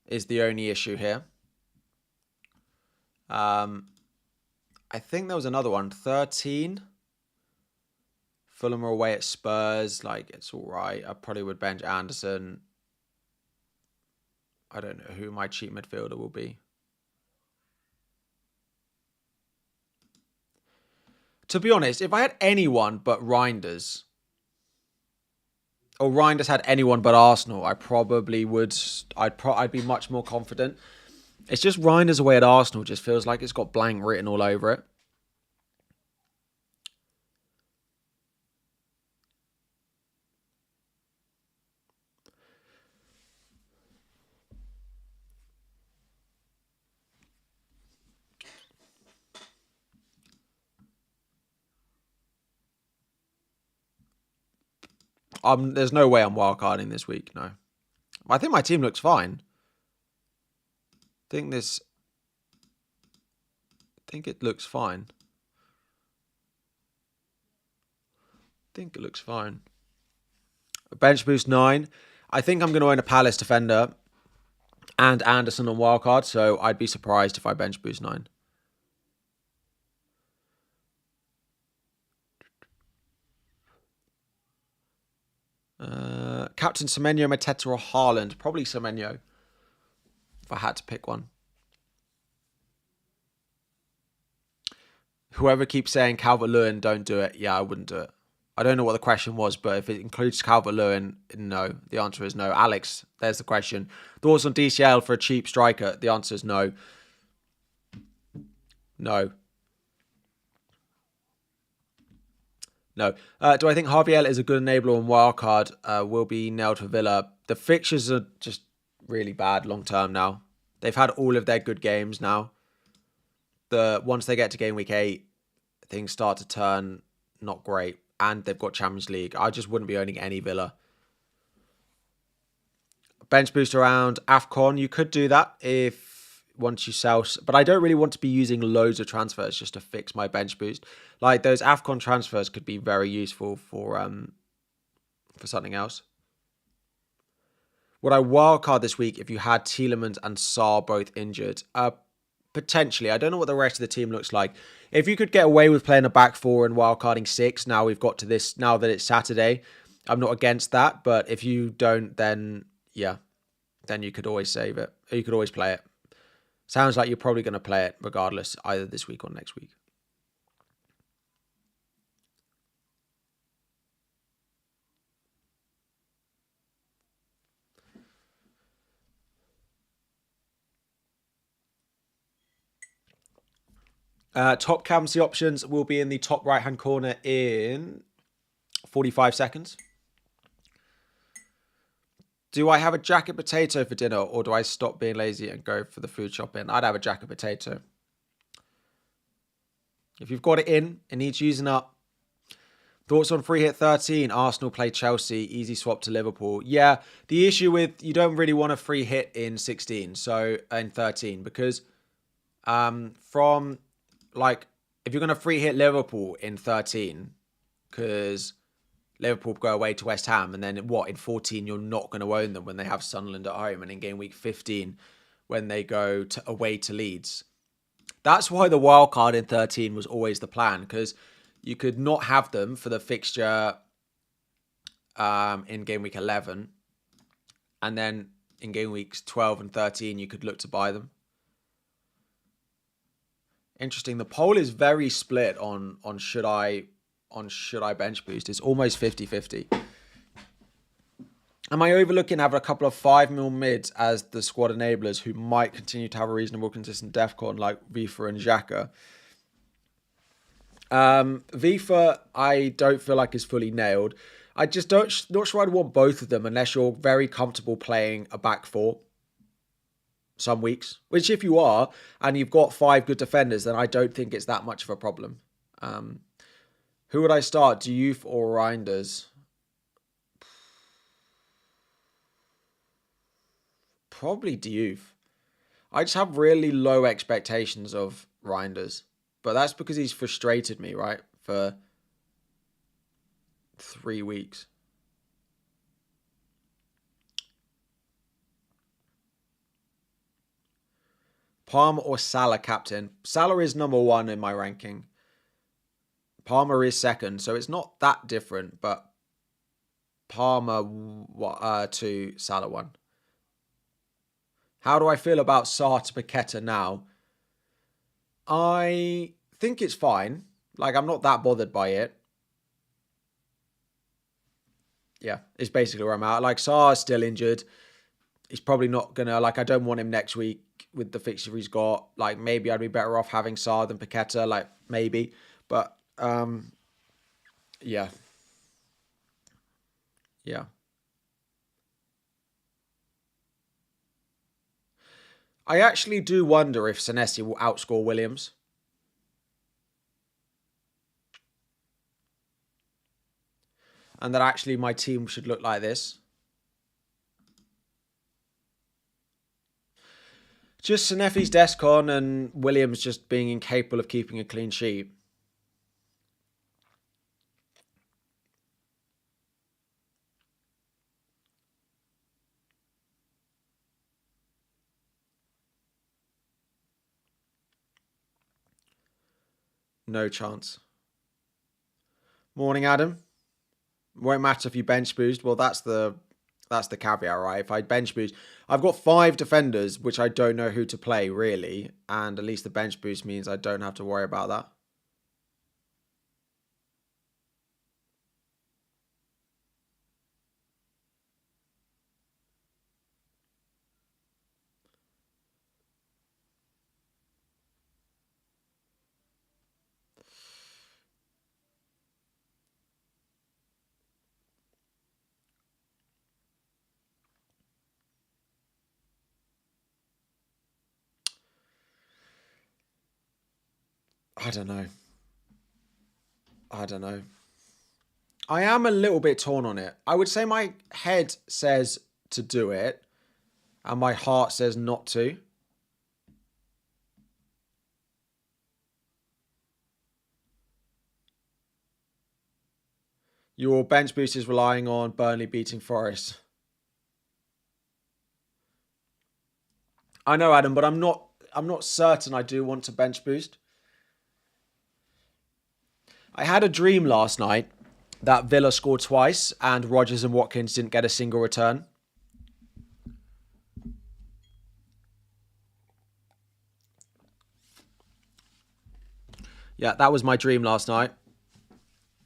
Is the only issue here. I think there was another one. 13. Fulham are away at Spurs. Like, it's all right. I probably would bench Anderson. I don't know who my cheap midfielder will be. To be honest, if I had anyone but Reinders, or Reinders had anyone but Arsenal, I probably would. I'd be much more confident. It's just Reinders away at Arsenal just feels like it's got blank written all over it. There's no way I'm wildcarding this week, no. I think my team looks fine. I think it looks fine. Bench boost 9. I think I'm going to own a Palace defender and Anderson on wildcard, so I'd be surprised if I bench boost 9. Captain Semenyo, Mateta or Haaland? Probably Semenyo, if I had to pick one. Whoever keeps saying Calvert-Lewin, don't do it. Yeah, I wouldn't do it. I don't know what the question was, but if it includes Calvert-Lewin, no. The answer is no. Alex, there's the question. Thoughts on DCL for a cheap striker? The answer is no. No. No. Do I think Javier is a good enabler on wildcard? Will be nailed for Villa. The fixtures are just really bad long term now. They've had all of their good games now. Once they get to game week 8, things start to turn not great. And they've got Champions League. I just wouldn't be owning any Villa. Bench boost around AFCON. You could do that once you sell. But I don't really want to be using loads of transfers just to fix my bench boost. Like, those AFCON transfers could be very useful for something else. Would I wildcard this week if you had Tielemans and Sarr both injured? Potentially. I don't know what the rest of the team looks like. If you could get away with playing a back 4 and wildcarding 6, now we've got to this, now that it's Saturday, I'm not against that. But if you don't, then yeah, then you could always save it. You could always play it. Sounds like you're probably going to play it regardless, either this week or next week. Top captaincy options will be in the top right-hand corner in 45 seconds. Do I have a jacket potato for dinner, or do I stop being lazy and go for the food shopping? I'd have a jacket potato. If you've got it in, it needs using up. Thoughts on free hit 13? Arsenal play Chelsea, easy swap to Liverpool. Yeah, the issue with you don't really want a free hit in 16, so in 13, because from like if you're gonna free hit Liverpool in 13, because Liverpool go away to West Ham, and then what in 14 you're not going to own them when they have Sunderland at home, and in game week 15 when they go away to Leeds. That's why the wild card in 13 was always the plan, because you could not have them for the fixture in game week 11, and then in game weeks 12 and 13 you could look to buy them. Interesting. The poll is very split on should I bench boost. It's almost 50-50. Am I overlooking having a couple of 5 mil mids as the squad enablers who might continue to have a reasonable consistent defcon like Vifa and Xhaka? Vifa, I don't feel like is fully nailed. I just not sure I'd want both of them unless you're very comfortable playing a back four some weeks, which if you are, and you've got 5 good defenders, then I don't think it's that much of a problem. Who would I start? Diouf or Reinders? Probably Diouf. I just have really low expectations of Reinders, but that's because he's frustrated me, right, for 3 weeks. Palmer or Salah captain? Salah is number 1 in my ranking. Palmer is second, so it's not that different, but Palmer 2, Salah 1. How do I feel about Sarr to Paqueta now? I think it's fine. Like, I'm not that bothered by it. Yeah, it's basically where I'm at. Like, Sarr's still injured. He's probably not going to, like, I don't want him next week with the fixture he's got. Like, maybe I'd be better off having Sarr than Paqueta. Like, maybe. But, yeah. Yeah. I actually do wonder if Senesi will outscore Williams. And that actually my team should look like this. Just Senefi's desk on and Williams just being incapable of keeping a clean sheet. No chance. Morning, Adam. Won't matter if you bench boost. Well, that's the caveat, right? If I bench boost, I've got 5 defenders, which I don't know who to play, really. And at least the bench boost means I don't have to worry about that. I don't know. I am a little bit torn on it. I would say my head says to do it, and my heart says not to. Your bench boost is relying on Burnley beating Forest. I know, Adam, but I'm not certain I do want to bench boost. I had a dream last night that Villa scored twice and Rodgers and Watkins didn't get a single return. Yeah, that was my dream last night.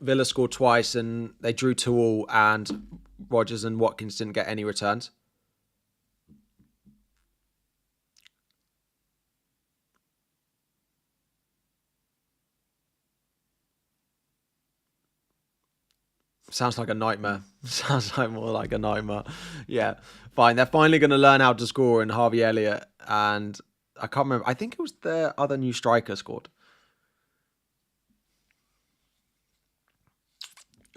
Villa scored twice and they drew 2-2, and Rodgers and Watkins didn't get any returns. Sounds like a nightmare. Sounds like more like a nightmare. Yeah, fine. They're finally going to learn how to score, and Harvey Elliott and I can't remember. I think it was the other new striker scored.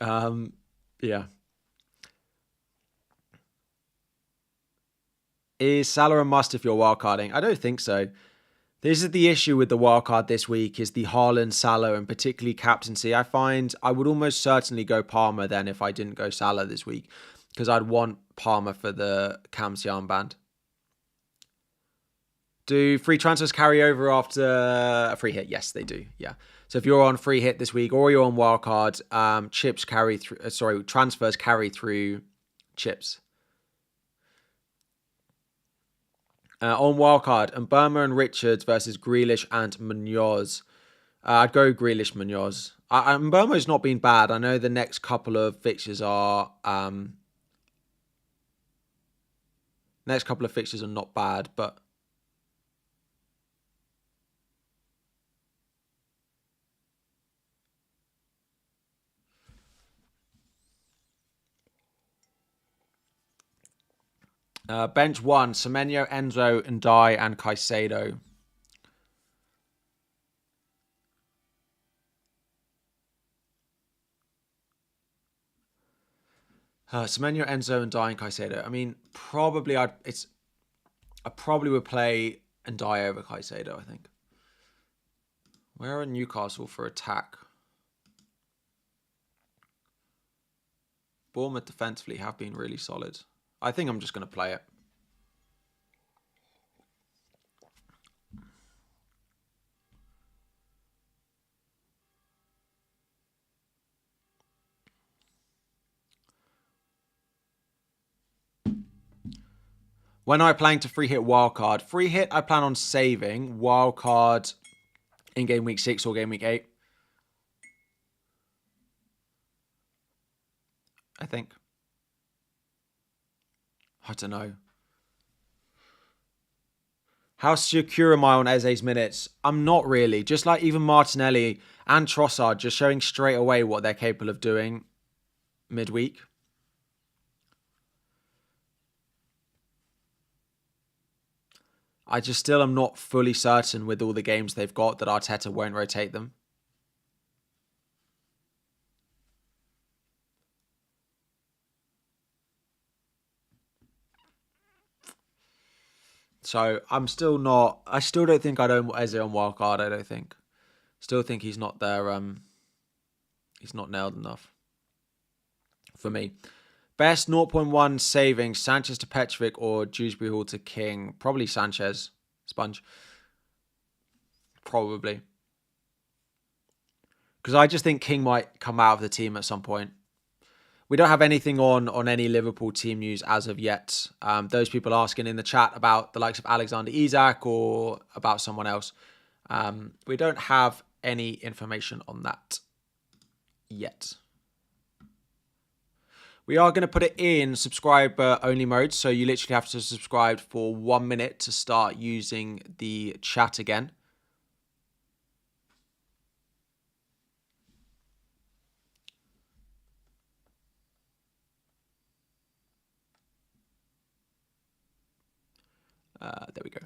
Yeah. Is Salah a must if you're wildcarding? I don't think so. This is the issue with the wildcard this week is the Haaland, Salah, and particularly captaincy. I find I would almost certainly go Palmer then if I didn't go Salah this week, because I'd want Palmer for the Cam's armband. Do free transfers carry over after a free hit? Yes, they do. Yeah. So if you're on free hit this week or you're on wildcard, chips carry through. Transfers carry through chips. On wildcard, and Burma and Richards versus Grealish and Munoz. I'd go Grealish, Munoz. Burma's not been bad. I know the next couple of fixtures are not bad, but bench one: Semenyo, Enzo, Ndai, and Caicedo. Semenyo, Enzo, Ndai, and Caicedo. I mean, probably I probably would play Ndai over Caicedo. I think. Where are Newcastle for attack? Bournemouth defensively have been really solid. I think I'm just going to play it. When I plan to free hit wildcard, free hit I plan on saving wildcard in game week 6 or game week 8. I think. I don't know. How secure am I on Eze's minutes? I'm not really. Just like even Martinelli and Trossard just showing straight away what they're capable of doing midweek. I just still am not fully certain with all the games they've got that Arteta won't rotate them. So I'm still not. I still don't think I'd own Eze on wildcard. I don't think. Still think he's not there. He's not nailed enough for me. Best 0.1 savings: Sanchez to Petrovic or Dewsbury Hall to King. Probably Sanchez. Sponge. Probably. Because I just think King might come out of the team at some point. We don't have anything on any Liverpool team news as of yet. Those people asking in the chat about the likes of Alexander Isak or about someone else. We don't have any information on that yet. We are going to put it in subscriber only mode. So you literally have to subscribe for 1 minute to start using the chat again. There we go.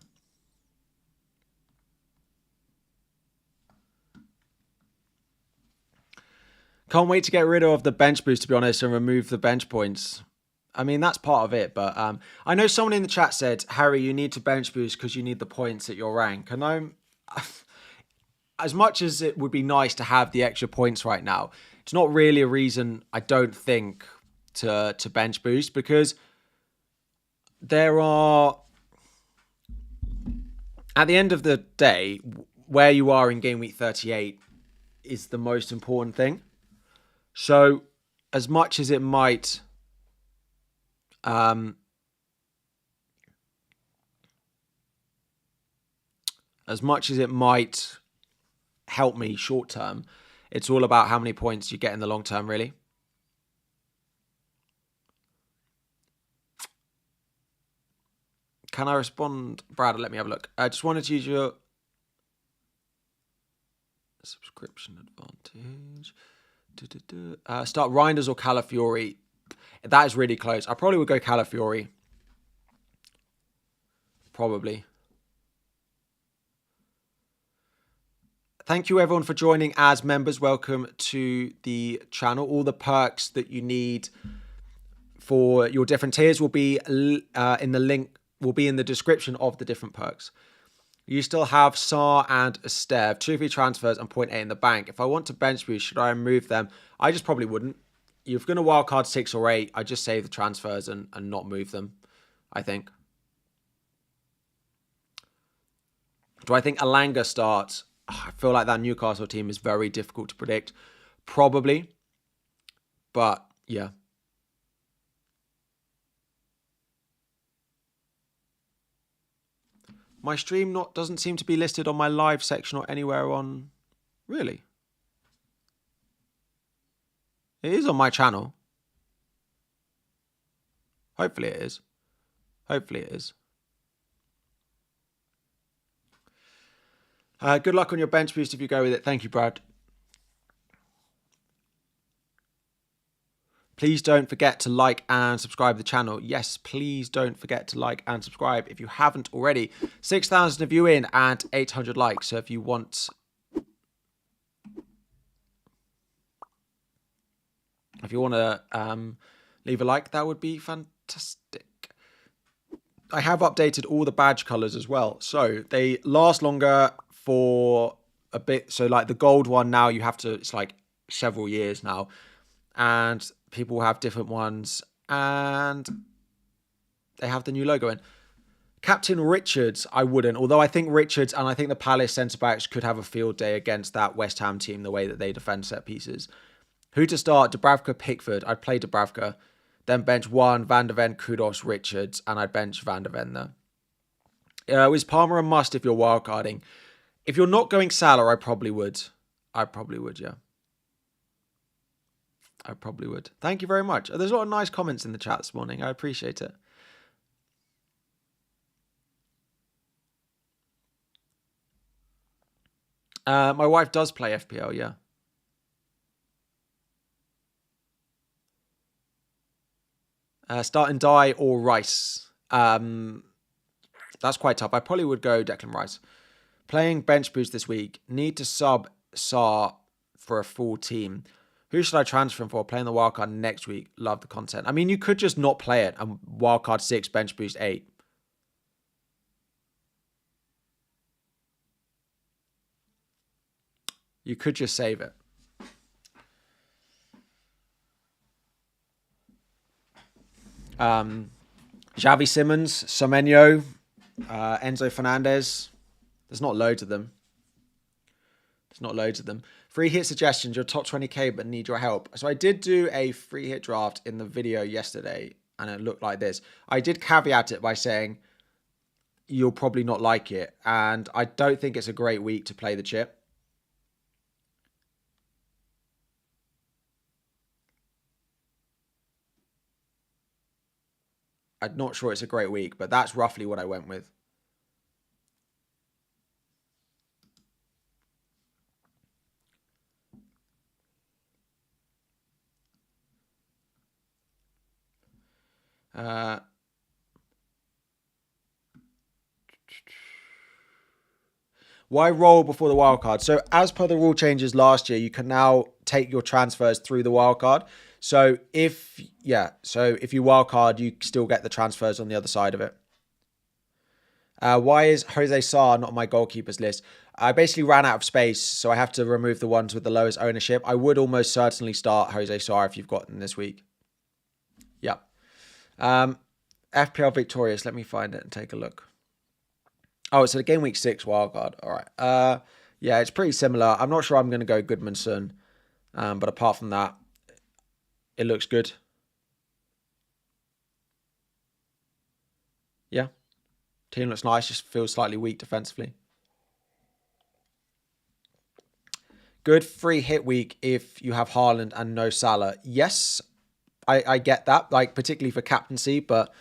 Can't wait to get rid of the bench boost, to be honest, and remove the bench points. I mean, that's part of it, but I know someone in the chat said, Harry, you need to bench boost because you need the points at your rank. And I'm, as much as it would be nice to have the extra points right now, it's not really a reason, I don't think, to bench boost, because there are, at the end of the day, where you are in game week 38 is the most important thing. So, as much as it might, as much as it might help me short term. It's all about how many points you get in the long term, really. Can I respond? Brad, let me have a look. I just wanted to use your subscription advantage. Start Reinders or Calafiori. That is really close. I probably would go Calafiori. Probably. Thank you everyone for joining as members. Welcome to the channel. All the perks that you need for your different tiers will be in the link, will be in the description of the different perks. You still have Sar and Estev, 2 free transfers and 0.8 in the bank. If I want to bench boost, should I remove them? I just probably wouldn't. You're going to wildcard 6 or 8. I just save the transfers and not move them, I think. Do I think Alanga starts? I feel like that Newcastle team is very difficult to predict. Probably. But, yeah. My stream doesn't seem to be listed on my live section or anywhere on... Really? It is on my channel. Hopefully it is. Hopefully it is. Good luck on your bench boost if you go with it. Thank you, Brad. Please don't forget to like and subscribe to the channel. Yes, please don't forget to like and subscribe if you haven't already. 6,000 of you in and 800 likes. So if you want... If you want to leave a like, that would be fantastic. I have updated all the badge colors as well. So they last longer for a bit. So like the gold one now, you have to, it's like several years now. And people have different ones. And they have the new logo in. Captain Richards, I wouldn't. Although I think Richards and I think the Palace centre-backs could have a field day against that West Ham team, the way that they defend set pieces. Who to start? Dubravka, Pickford. I'd play Dubravka. Then bench 1, Van der Ven, Kudos, Richards. And I'd bench Van der Ven there. Is Palmer a must if you're wildcarding? If you're not going Salah, I probably would. I probably would, yeah. I probably would. Thank you very much. There's a lot of nice comments in the chat this morning. I appreciate it. My wife does play FPL, yeah. Starting Die or Rice. That's quite tough. I probably would go Declan Rice. Playing bench boost this week. Need to sub Sar for a full team. Who should I transfer him for? Playing the wildcard next week. Love the content. I mean, you could just not play it and wildcard 6, bench boost 8. You could just save it. Xavi Simons, Semenyo, Enzo Fernandez. There's not loads of them. Free hit suggestions, your top 20k but need your help. So I did do a free hit draft in the video yesterday and it looked like this. I did caveat it by saying you'll probably not like it. And I don't think it's a great week to play the chip. I'm not sure it's a great week, but that's roughly what I went with. Why roll before the wildcard? So as per the rule changes last year, you can now take your transfers through the wildcard. So if you wildcard, you still get the transfers on the other side of it. Why is Jose Sarr not on my goalkeepers list? I basically ran out of space, so I have to remove the ones with the lowest ownership. I would almost certainly start Jose Sarr if you've got them this week. Yep. FPL Victorious. Let me find it and take a look. Oh, it's a game week 6 wildcard. All right. Yeah, it's pretty similar. I'm not sure I'm going to go Goodmanson. But apart from that, it looks good. Yeah. Team looks nice. Just feels slightly weak defensively. Good free hit week if you have Haaland and no Salah. Yes, I get that, like particularly for captaincy, but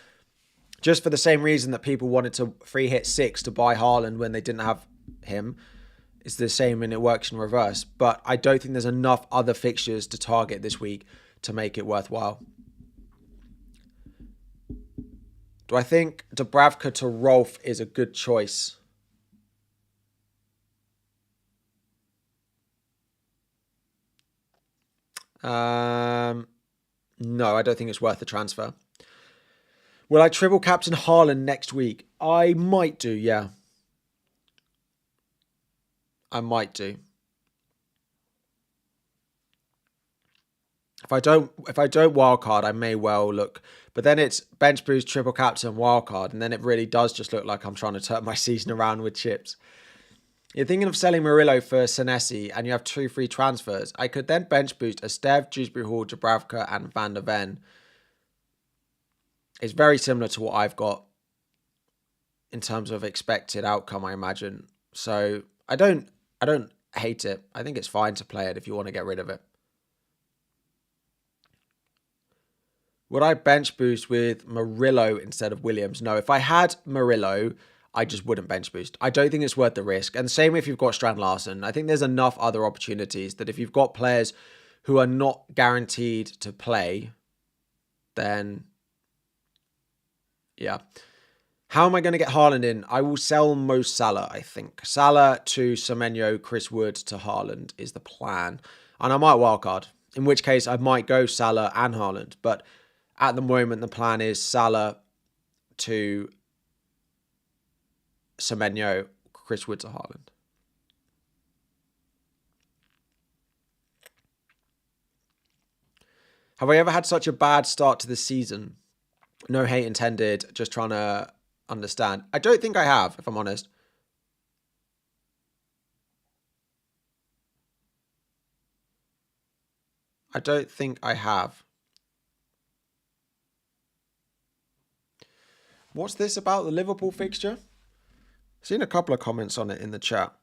just for the same reason that people wanted to free hit 6 to buy Haaland when they didn't have him, it's the same and it works in reverse. But I don't think there's enough other fixtures to target this week to make it worthwhile. Do I think Dubravka to Rolf is a good choice? No, I don't think it's worth the transfer. Will I triple captain Haaland next week? I might do, yeah. I might do. If I don't wildcard, I may well look. But then it's bench boost, triple captain, wildcard, and then it really does just look like I'm trying to turn my season around with chips. You're thinking of selling Murillo for Senesi, and you have 2 free transfers. I could then bench boost Estev, Dewsbury Hall, Dubravka, and Van der Ven. It's very similar to what I've got in terms of expected outcome, I imagine. So I don't hate it. I think it's fine to play it if you want to get rid of it. Would I bench boost with Murillo instead of Williams? No, if I had Murillo, I just wouldn't bench boost. I don't think it's worth the risk. And same if you've got Strand Larsen. I think there's enough other opportunities that if you've got players who are not guaranteed to play, then yeah. How am I going to get Haaland in? I will sell Mo Salah, I think. Salah to Semenyo, Chris Wood to Haaland is the plan. And I might wildcard, in which case I might go Salah and Haaland. But at the moment, the plan is Salah to Semenyo, Chris Wood to Haaland. Have I ever had such a bad start to the season? No hate intended, just trying to understand. I don't think I have, if I'm honest. I don't think I have. What's this about the Liverpool fixture? I've seen a couple of comments on it in the chat.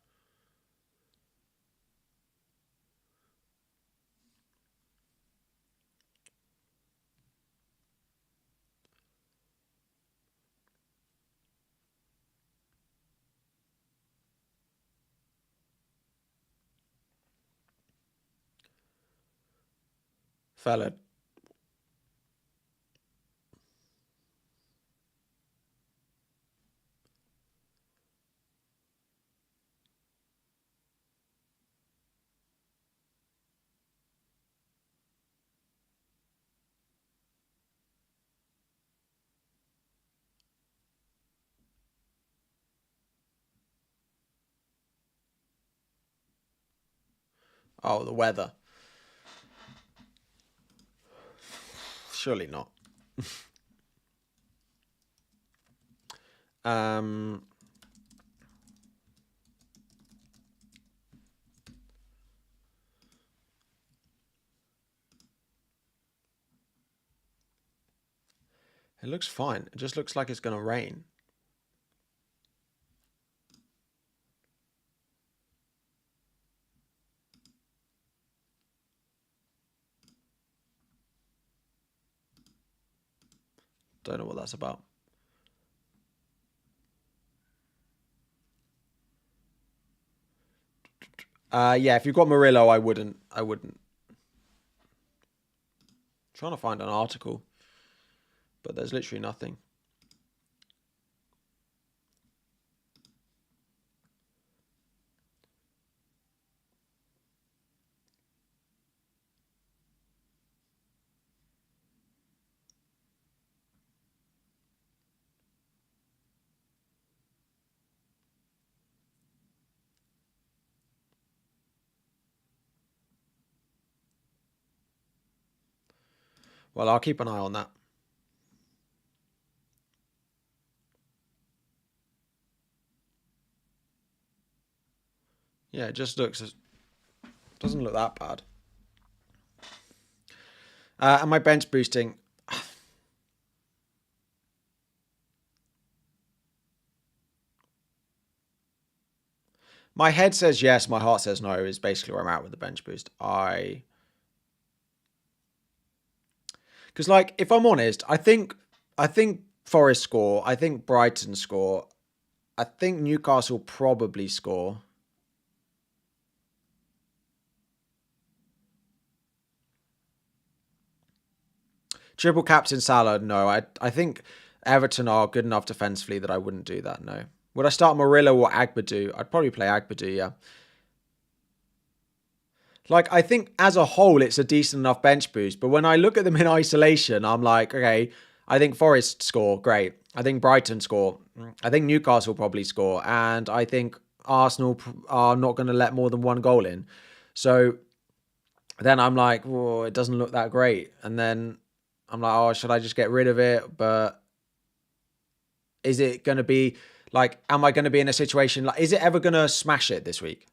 Fella. Oh, the weather. Surely not. It looks fine. It just looks like it's going to rain. Don't know what that's about. Yeah, if you've got Murillo, I wouldn't. Trying to find an article, but there's literally nothing. Well, I'll keep an eye on that. Yeah, it just doesn't look that bad. And my bench boosting. My head says yes, my heart says no, is basically where I'm at with the bench boost. Because, like, if I'm honest, I think Forest score. I think Brighton score. I think Newcastle probably score. Triple captain Salah, no. I think Everton are good enough defensively that I wouldn't do that, no. Would I start Murillo or Agbadu? I'd probably play Agbadu, yeah. Like, I think as a whole, it's a decent enough bench boost. But when I look at them in isolation, I'm like, okay, I think Forest score, great. I think Brighton score. I think Newcastle probably score. And I think Arsenal are not going to let more than one goal in. So then I'm like, oh, it doesn't look that great. And then I'm like, oh, should I just get rid of it? But is it going to be like, am I going to be in a situation like, is it ever going to smash it this week?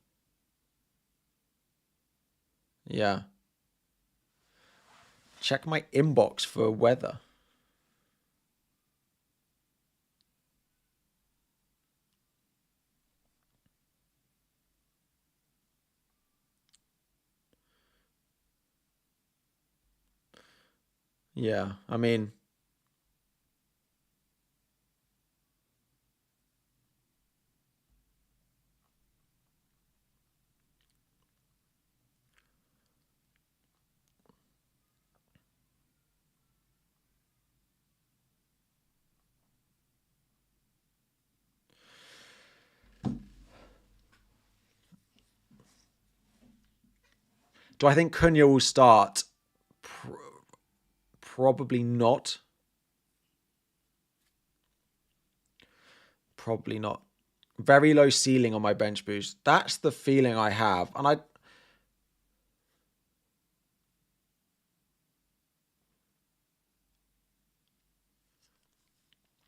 Yeah. Check my inbox for weather. Yeah, I mean, do I think Cunha will start? Probably not. Probably not. Very low ceiling on my bench boost. That's the feeling I have. And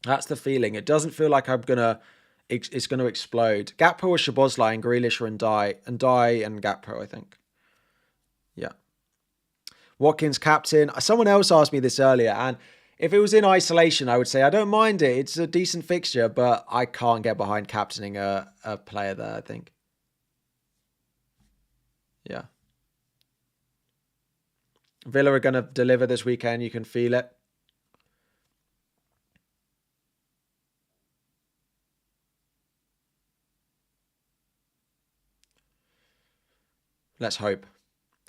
that's the feeling. It doesn't feel like it's gonna explode. Gakpo or Szoboszlai and Grealish or Ndai and Gakpo, I think. Yeah. Watkins captain. Someone else asked me this earlier, and if it was in isolation, I would say I don't mind it. It's a decent fixture, but I can't get behind captaining a player there, I think. Yeah. Villa are going to deliver this weekend. You can feel it. Let's hope.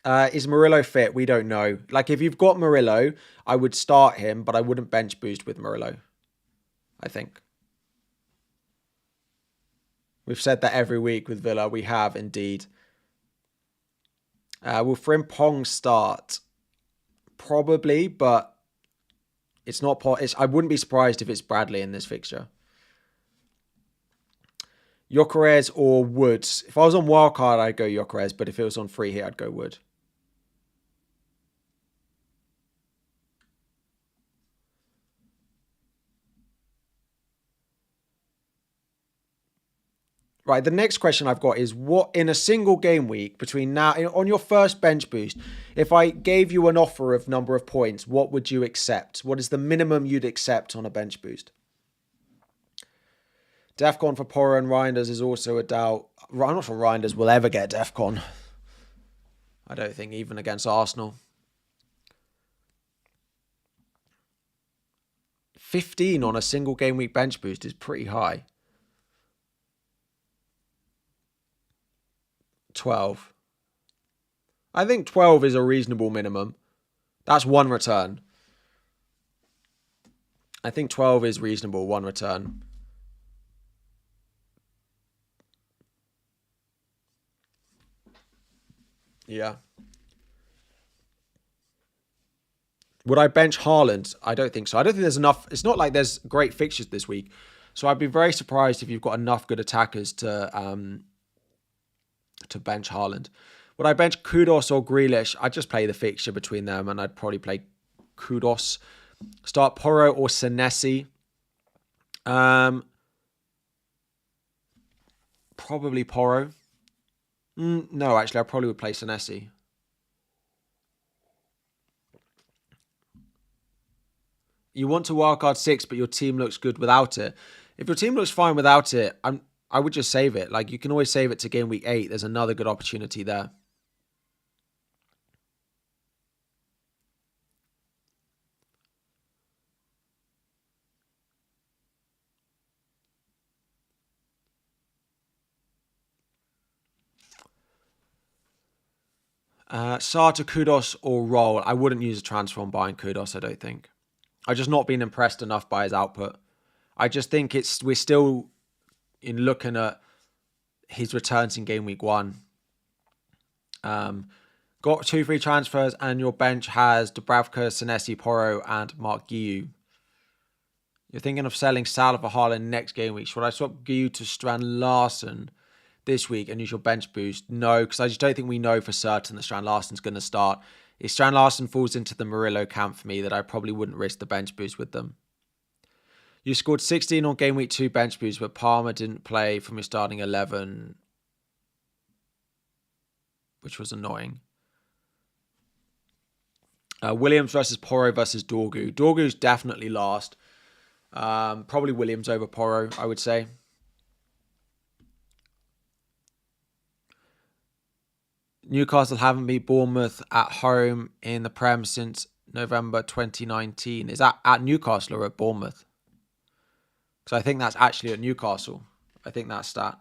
Is Murillo fit? We don't know. Like, if you've got Murillo, I would start him, but I wouldn't bench boost with Murillo, I think. We've said that every week with Villa. We have indeed. Will Frimpong start? Probably, but it's not. I wouldn't be surprised if it's Bradley in this fixture. Gyökeres or Woods. If I was on wildcard, I'd go Gyökeres, but if it was on free hit, I'd go Wood. Right, the next question I've got is, what in a single game week between now on your first bench boost, if I gave you an offer of number of points, what would you accept? What is the minimum you'd accept on a bench boost? Defcon for Porro and Reinders is also a doubt. I'm not sure Reinders will ever get Defcon. I don't think, even against Arsenal. 15 on a single game week bench boost is pretty high. 12. I think 12 is a reasonable minimum. That's one return. I think 12 is reasonable, one return. Yeah. Would I bench Haaland? I don't think so. I don't think there's enough. It's not like there's great fixtures this week. So I'd be very surprised if you've got enough good attackers to bench Haaland. Would I bench Kudos or Grealish? I'd just play the fixture between them, and I'd probably play Kudos. Start Porro or Senesi. Probably Porro. No, actually, I probably would play Senesi. You want to wildcard 6, but your team looks good without it. If your team looks fine without it, I would just save it. Like, you can always save it to game week 8. There's another good opportunity there. Sarta, Kudos, or Roll. I wouldn't use a transfer on buying Kudos, I don't think. I've just not been impressed enough by his output. I just think we're still in looking at his returns in game week 1. Got 2 free transfers, and your bench has Dubravka, Senesi, Porro, and Mark Guiu. You're thinking of selling Salah for Haaland next game week. Should I swap Guiu to Strand Larson this week and use your bench boost? No, because I just don't think we know for certain that Strand Larson's going to start. If Strand Larson falls into the Murillo camp for me, that I probably wouldn't risk the bench boost with them. You scored 16 on game week 2 bench boost, but Palmer didn't play from your starting 11, which was annoying. Williams versus Porro versus Dorgu. Dorgu's definitely last. Probably Williams over Porro, I would say. Newcastle haven't beat Bournemouth at home in the Prem since November 2019. Is that at Newcastle or at Bournemouth? Because I think that's actually at Newcastle. I think that stat.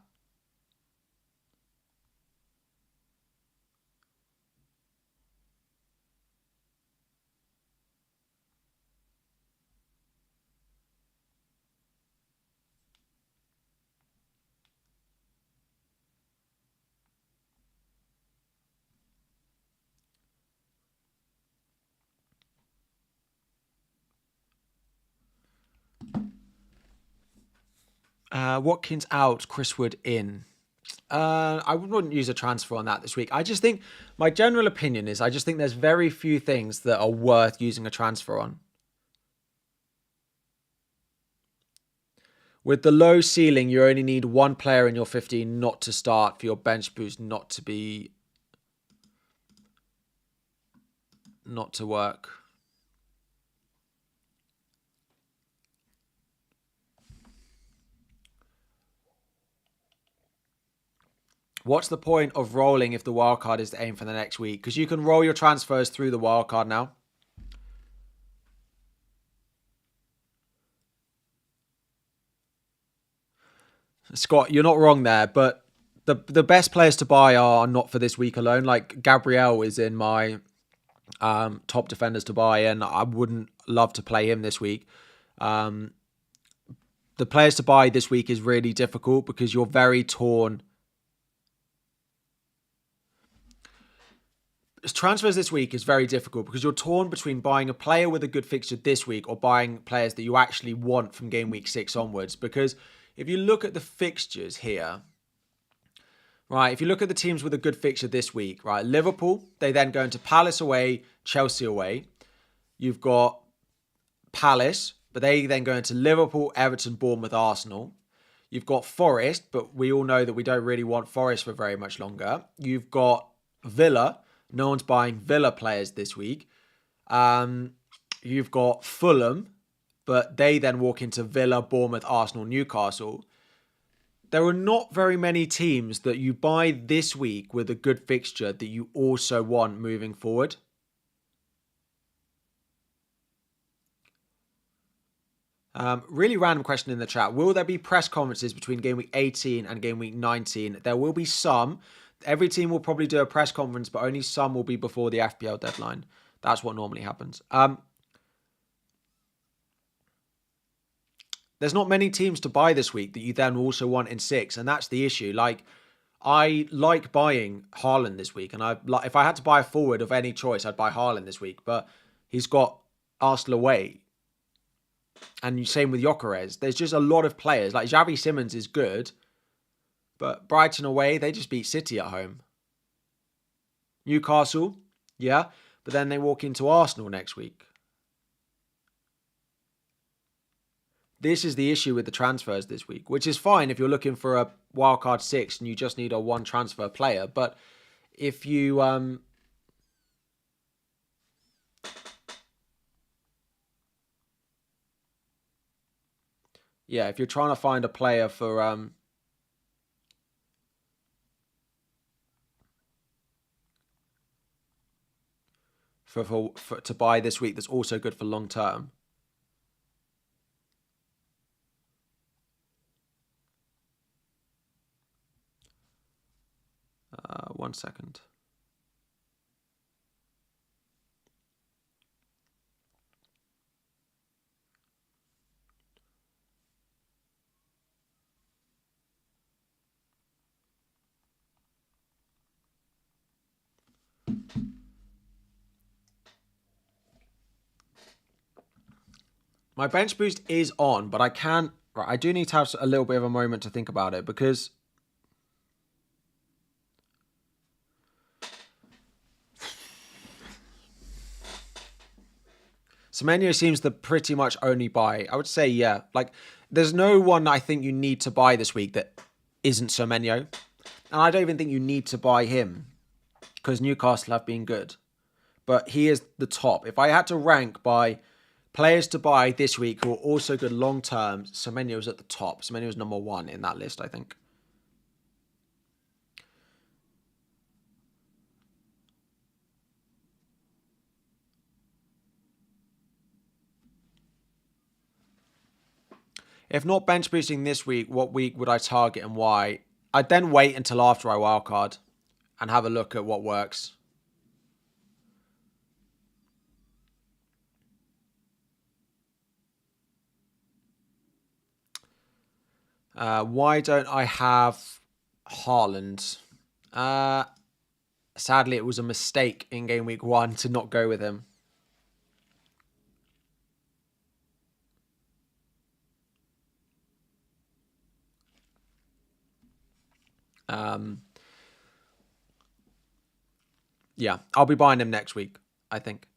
Watkins out, Chris Wood in. I wouldn't use a transfer on that this week. I just think, my general opinion is, I just think there's very few things that are worth using a transfer on. With the low ceiling, you only need one player in your 15 not to start for your bench boost not to work. What's the point of rolling if the wildcard is to aim for the next week? Because you can roll your transfers through the wildcard now. Scott, you're not wrong there, but the best players to buy are not for this week alone. Like, Gabriel is in my top defenders to buy, and I wouldn't love to play him this week. The players to buy this week is really difficult because you're very torn. Transfers this week is very difficult because you're torn between buying a player with a good fixture this week or buying players that you actually want from game week 6 onwards. Because if you look at the fixtures here, right, if you look at the teams with a good fixture this week, right, Liverpool, they then go into Palace away, Chelsea away. You've got Palace, but they then go into Liverpool, Everton, Bournemouth, Arsenal. You've got Forest, but we all know that we don't really want Forest for very much longer. You've got Villa. No one's buying Villa players this week. You've got Fulham, but they then walk into Villa, Bournemouth, Arsenal, Newcastle. There are not very many teams that you buy this week with a good fixture that you also want moving forward. Really random question in the chat. Will there be press conferences between game week 18 and game week 19? There will be some. Every team will probably do a press conference, but only some will be before the FPL deadline. That's what normally happens. There's not many teams to buy this week that you then also want in 6, and that's the issue. Like, I like buying Haaland this week, and if I had to buy a forward of any choice, I'd buy Haaland this week, but he's got Arsenal away. And same with Gyökeres. There's just a lot of players. Like, Xavi Simons is good, but Brighton away, they just beat City at home. Newcastle, yeah, but then they walk into Arsenal next week. This is the issue with the transfers this week, which is fine if you're looking for a wildcard 6 and you just need a one transfer player. But if you if you're trying to find a player for to buy this week that's also good for long term. One second. My bench boost is on, but I can't. Right, I do need to have a little bit of a moment to think about it because Semenyo seems to pretty much only buy. I would say, yeah. Like, there's no one I think you need to buy this week that isn't Semenyo. And I don't even think you need to buy him because Newcastle have been good. But he is the top. If I had to rank by players to buy this week who are also good long term, Semenyo is at the top. Semenyo is number 1 in that list, I think. If not bench boosting this week, what week would I target and why? I'd then wait until after I wildcard and have a look at what works. Why don't I have Haaland? Sadly, it was a mistake in game week 1 to not go with him. Yeah, I'll be buying him next week, I think.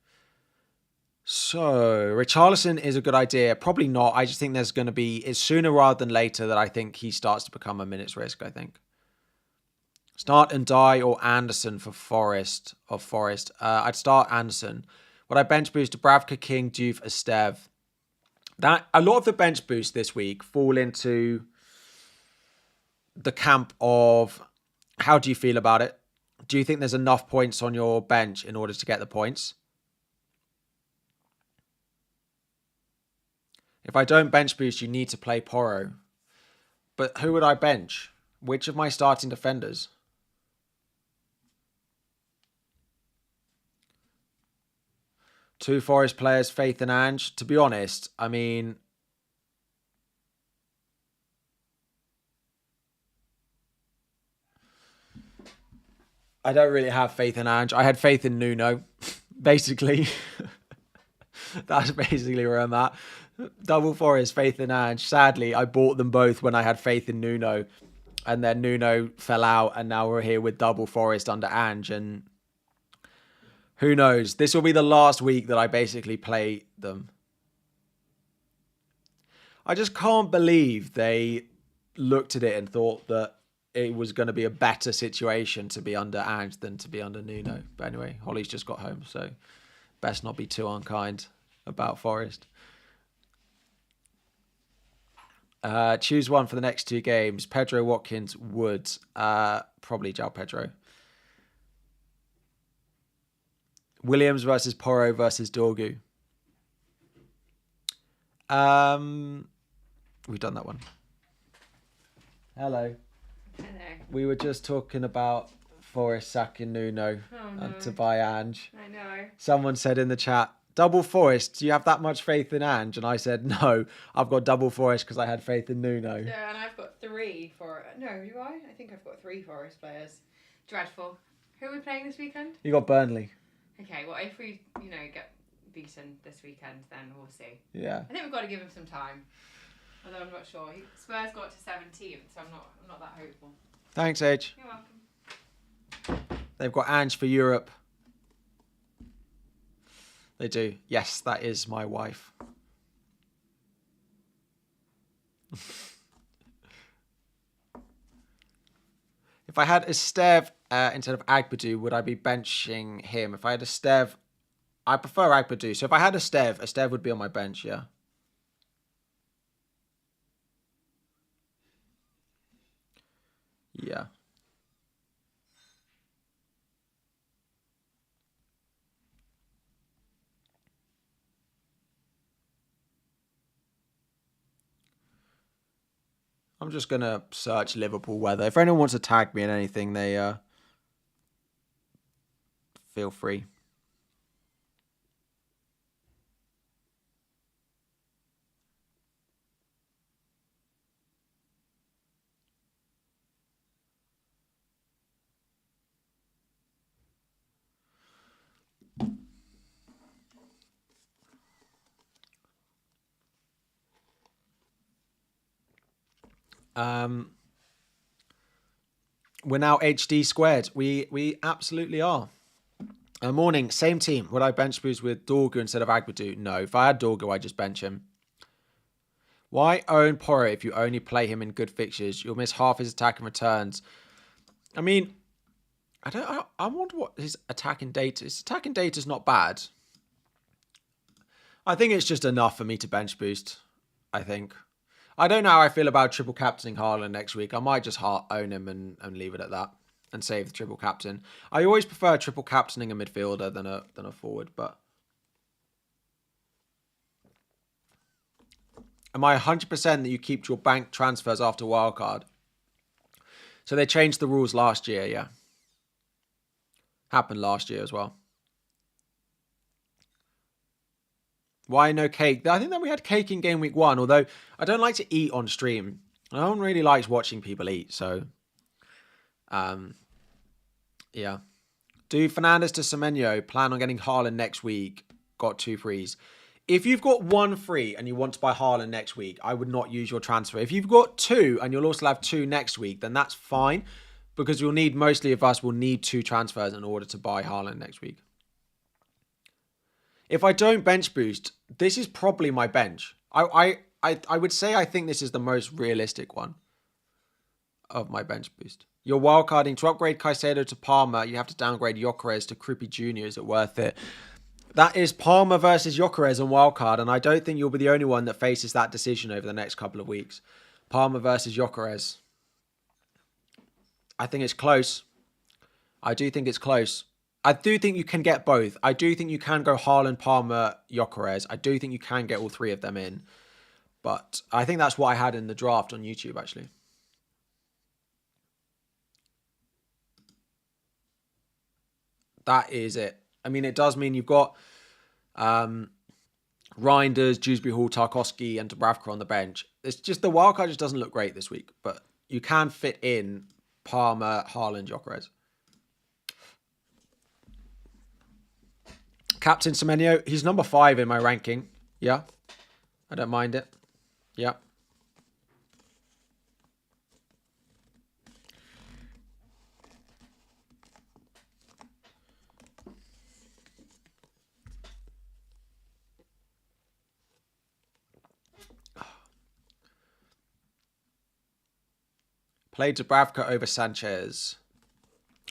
So, Richarlison is a good idea. Probably not. I just think there's going to be, it's sooner rather than later that I think he starts to become a minutes risk, I think. Start and die or Anderson for Forest. I'd start Anderson. Would I bench boost Dubravka, King, Diouf, Esteve? That a lot of the bench boosts this week fall into the camp of how do you feel about it? Do you think there's enough points on your bench in order to get the points? If I don't bench boost, you need to play Porro. But who would I bench? Which of my starting defenders? Two Forest players, Faith and Ange. To be honest, I mean, I don't really have faith in Ange. I had faith in Nuno, basically. That's basically where I'm at. Double Forest, faith in Ange. Sadly, I bought them both when I had faith in Nuno. And then Nuno fell out, and now we're here with Double Forest under Ange. And who knows? This will be the last week that I basically play them. I just can't believe they looked at it and thought that it was going to be a better situation to be under Ange than to be under Nuno. But anyway, Holly's just got home, so best not be too unkind about Forest. Choose one for the next 2 games. Pedro, Watkins, Woods. Probably João Pedro. Williams versus Porro versus Dorgu. We've done that one. Hello. Hello. We were just talking about Forest sacking Nuno and to buy Ange. I know. Someone said in the chat, Double Forest, do you have that much faith in Ange? And I said, no, I've got Double Forest because I had faith in Nuno. Yeah, and I've got 3 for... No, do I? I think I've got 3 Forest players. Dreadful. Who are we playing this weekend? You got Burnley. Okay, well, if we, get beaten this weekend, then we'll see. Yeah. I think we've got to give him some time. Although I'm not sure. Spurs got to 17th, so I'm not that hopeful. Thanks, Edge. You're welcome. They've got Ange for Europe. They do. Yes, that is my wife. If I had Esteve instead of Agbedu, would I be benching him? If I had Esteve, I prefer Agbedu. So if I had Esteve would be on my bench, yeah. Yeah. I'm just going to search Liverpool weather. If anyone wants to tag me in anything, they feel free. We're now HD squared. We absolutely are. Morning, same team. Would I bench boost with Dorgu instead of Agbadu? No. If I had Dorgu, I'd just bench him. Why own Porro if you only play him in good fixtures? You'll miss half his attack and returns. I mean, I wonder what his attacking data is. His attacking data is not bad. I think it's just enough for me to bench boost. I think. I don't know how I feel about triple captaining Haaland next week. I might just own him and leave it at that and save the triple captain. I always prefer triple captaining a midfielder than a forward, but am I 100% that you keep your bank transfers after wildcard? So they changed the rules last year, yeah. Happened last year as well. Why no cake? I think that we had cake in game week 1, although I don't like to eat on stream. No one really likes watching people eat, so yeah. Do Fernandes to Semenyo, plan on getting Haaland next week. Got 2 frees. If you've got 1 free and you want to buy Haaland next week, I would not use your transfer. If you've got 2 and you'll also have 2 next week, then that's fine. Because you'll need, mostly of us will need 2 transfers in order to buy Haaland next week. If I don't bench boost, this is probably my bench. I would say I think this is the most realistic one of my bench boost. You're wildcarding to upgrade Caicedo to Palmer. You have to downgrade Gyökeres to Kripke Jr. Is it worth it? That is Palmer versus Gyökeres on wildcard, and I don't think you'll be the only one that faces that decision over the next couple of weeks. Palmer versus Gyökeres. I think it's close. I do think it's close. I do think you can get both. I do think you can go Haaland, Palmer, Gyökeres. I do think you can get all 3 of them in. But I think that's what I had in the draft on YouTube, actually. That is it. I mean, it does mean you've got Reinders, Dewsbury Hall, Tarkowski, and Dubravka on the bench. It's just the wildcard just doesn't look great this week. But you can fit in Palmer, Haaland, Gyökeres. Captain Semenyo, he's number 5 in my ranking. Yeah, I don't mind it. Yeah. Play Dubravka over Sanchez.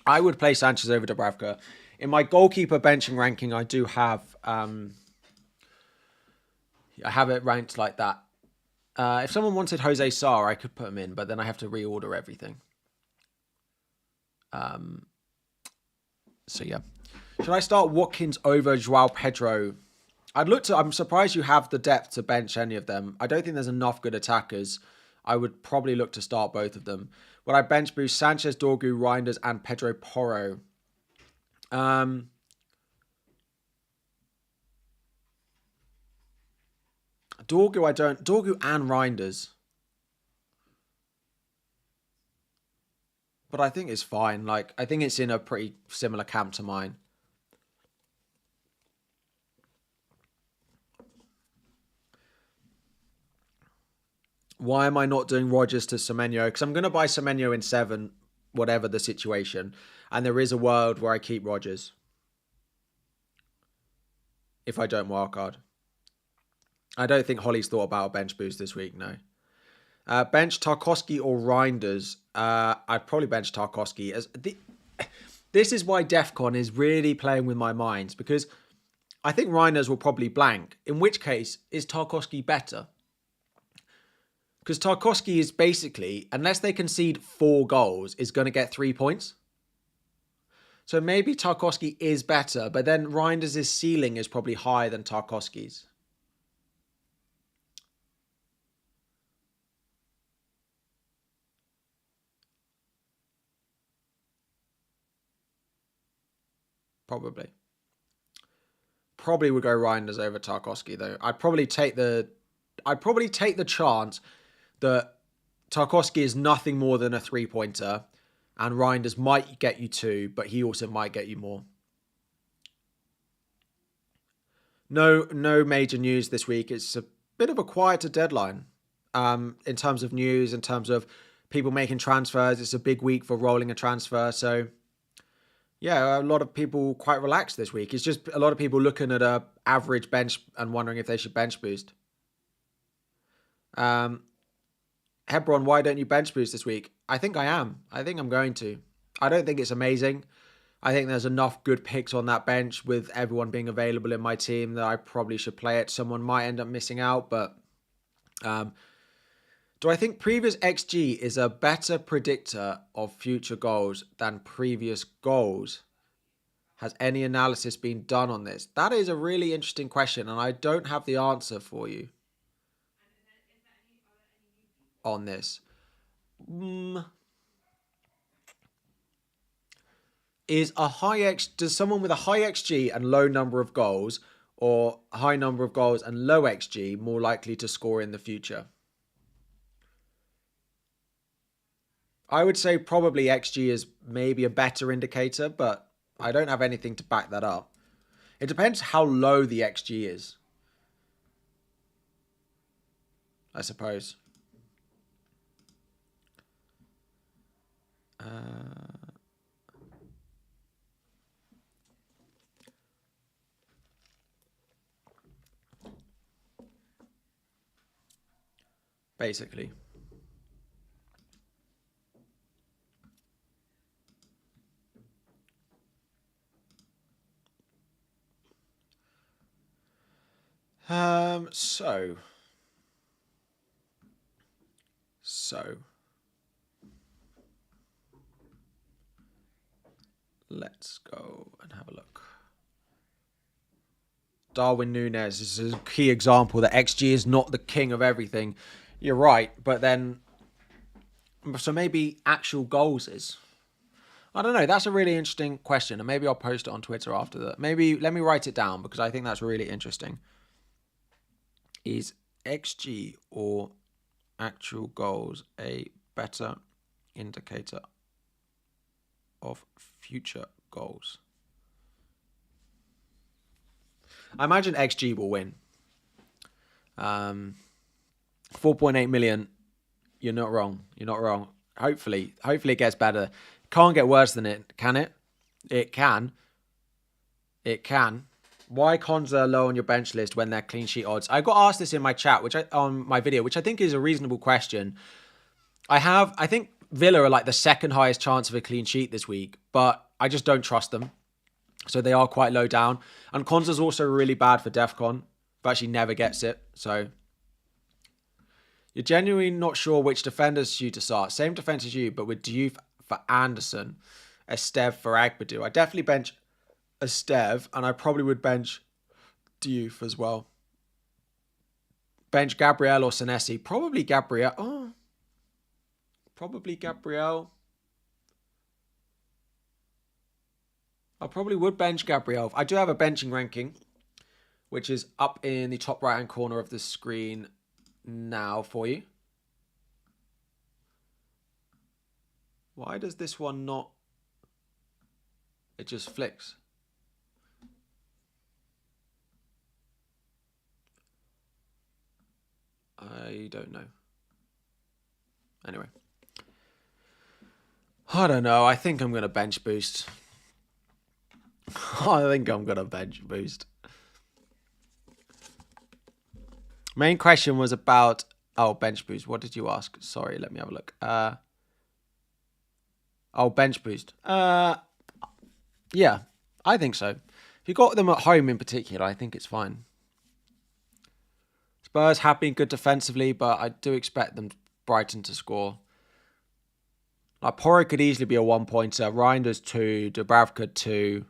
I would play Sanchez over Dubravka. In my goalkeeper benching ranking, I do have... I have it ranked like that. If someone wanted Jose Sarr, I could put him in, but then I have to reorder everything. So, yeah. Should I start Watkins over Joao Pedro? I'm surprised you have the depth to bench any of them. I don't think there's enough good attackers. I would probably look to start both of them. Would I bench boost Sanchez, Dorgu, Reinders, and Pedro Porro? Dorgu and Reinders. But I think it's fine. Like, I think it's in a pretty similar camp to mine. Why am I not doing Rodgers to Semenyo? Because I'm going to buy Semenyo in 7, whatever the situation. And there is a world where I keep Rodgers. If I don't wildcard. I don't think Holly's thought about a bench boost this week, no. Bench Tarkowski or Reinders. I'd probably bench Tarkowski. This is why DEFCON is really playing with my mind. Because I think Reinders will probably blank. In which case, is Tarkowski better? Because Tarkowski is basically, unless they concede 4 goals, is going to get 3 points. So maybe Tarkowski is better, but then Reinders' ceiling is probably higher than Tarkowski's. Probably would go Reinders over Tarkowski though. I'd probably take the chance that Tarkowski is nothing more than a 3-pointer, and Reinders might get you 2, but he also might get you more. No major news this week. It's a bit of a quieter deadline in terms of news, in terms of people making transfers. It's a big week for rolling a transfer. So, yeah, a lot of people quite relaxed this week. It's just a lot of people looking at a average bench and wondering if they should bench boost. Hebron, why don't you bench boost this week? I think I am. I think I'm going to. I don't think it's amazing. I think there's enough good picks on that bench with everyone being available in my team that I probably should play it. Someone might end up missing out, but do I think previous XG is a better predictor of future goals than previous goals? Has any analysis been done on this? That is a really interesting question, and I don't have the answer for you on this. Does someone with a high XG and low number of goals, or a high number of goals and low XG, more likely to score in the future? I would say probably XG is maybe a better indicator, but I don't have anything to back that up. It depends how low the XG is, I suppose. Basically. So let's go and have a look. Darwin Núñez is a key example that XG is not the king of everything. You're right, but then, so maybe actual goals is. I don't know. That's a really interesting question, and maybe I'll post it on Twitter after that. Maybe let me write it down because I think that's really interesting. Is XG or actual goals a better indicator of future goals? I imagine XG will win. 4.8 million. You're not wrong. You're not wrong. Hopefully it gets better. Can't get worse than it, can it? It can. It can. Why Konza low on your bench list when they're clean sheet odds? I got asked this in my chat, on my video, which I think is a reasonable question. I think Villa are like the second highest chance of a clean sheet this week, but I just don't trust them. So they are quite low down. And Konza's also really bad for DEFCON, but actually never gets it. So you're genuinely not sure which defenders you to start. Same defense as you, but with Diouf for Anderson, Esteve for Agbadou. I definitely bench Esteve, and I probably would bench Diouf as well. Bench Gabriel or Senesi. Probably Gabriel. Probably Gabriel. I probably would bench Gabriel. I do have a benching ranking, which is up in the top right-hand corner of the screen now for you. Why does this one not... It just flicks. I don't know. Anyway. I don't know. I think I'm going to bench boost. I think I'm going to bench boost. Main question was about... Oh, bench boost. What did you ask? Sorry, let me have a look. Bench boost. Yeah, I think so. If you got them at home in particular, I think it's fine. Spurs have been good defensively, but I do expect them, Brighton, to score. Like, Porro could easily be a 1-pointer. Reinders 2. Dubravka 2.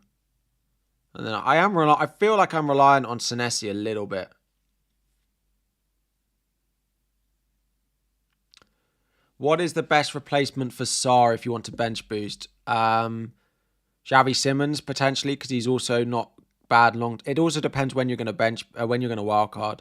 And then I feel like I'm reliant on Senesi a little bit. What is the best replacement for Sarr if you want to bench boost? Xavi Simons potentially, because he's also not bad long. It also depends when you're going to bench, when you're going to wildcard.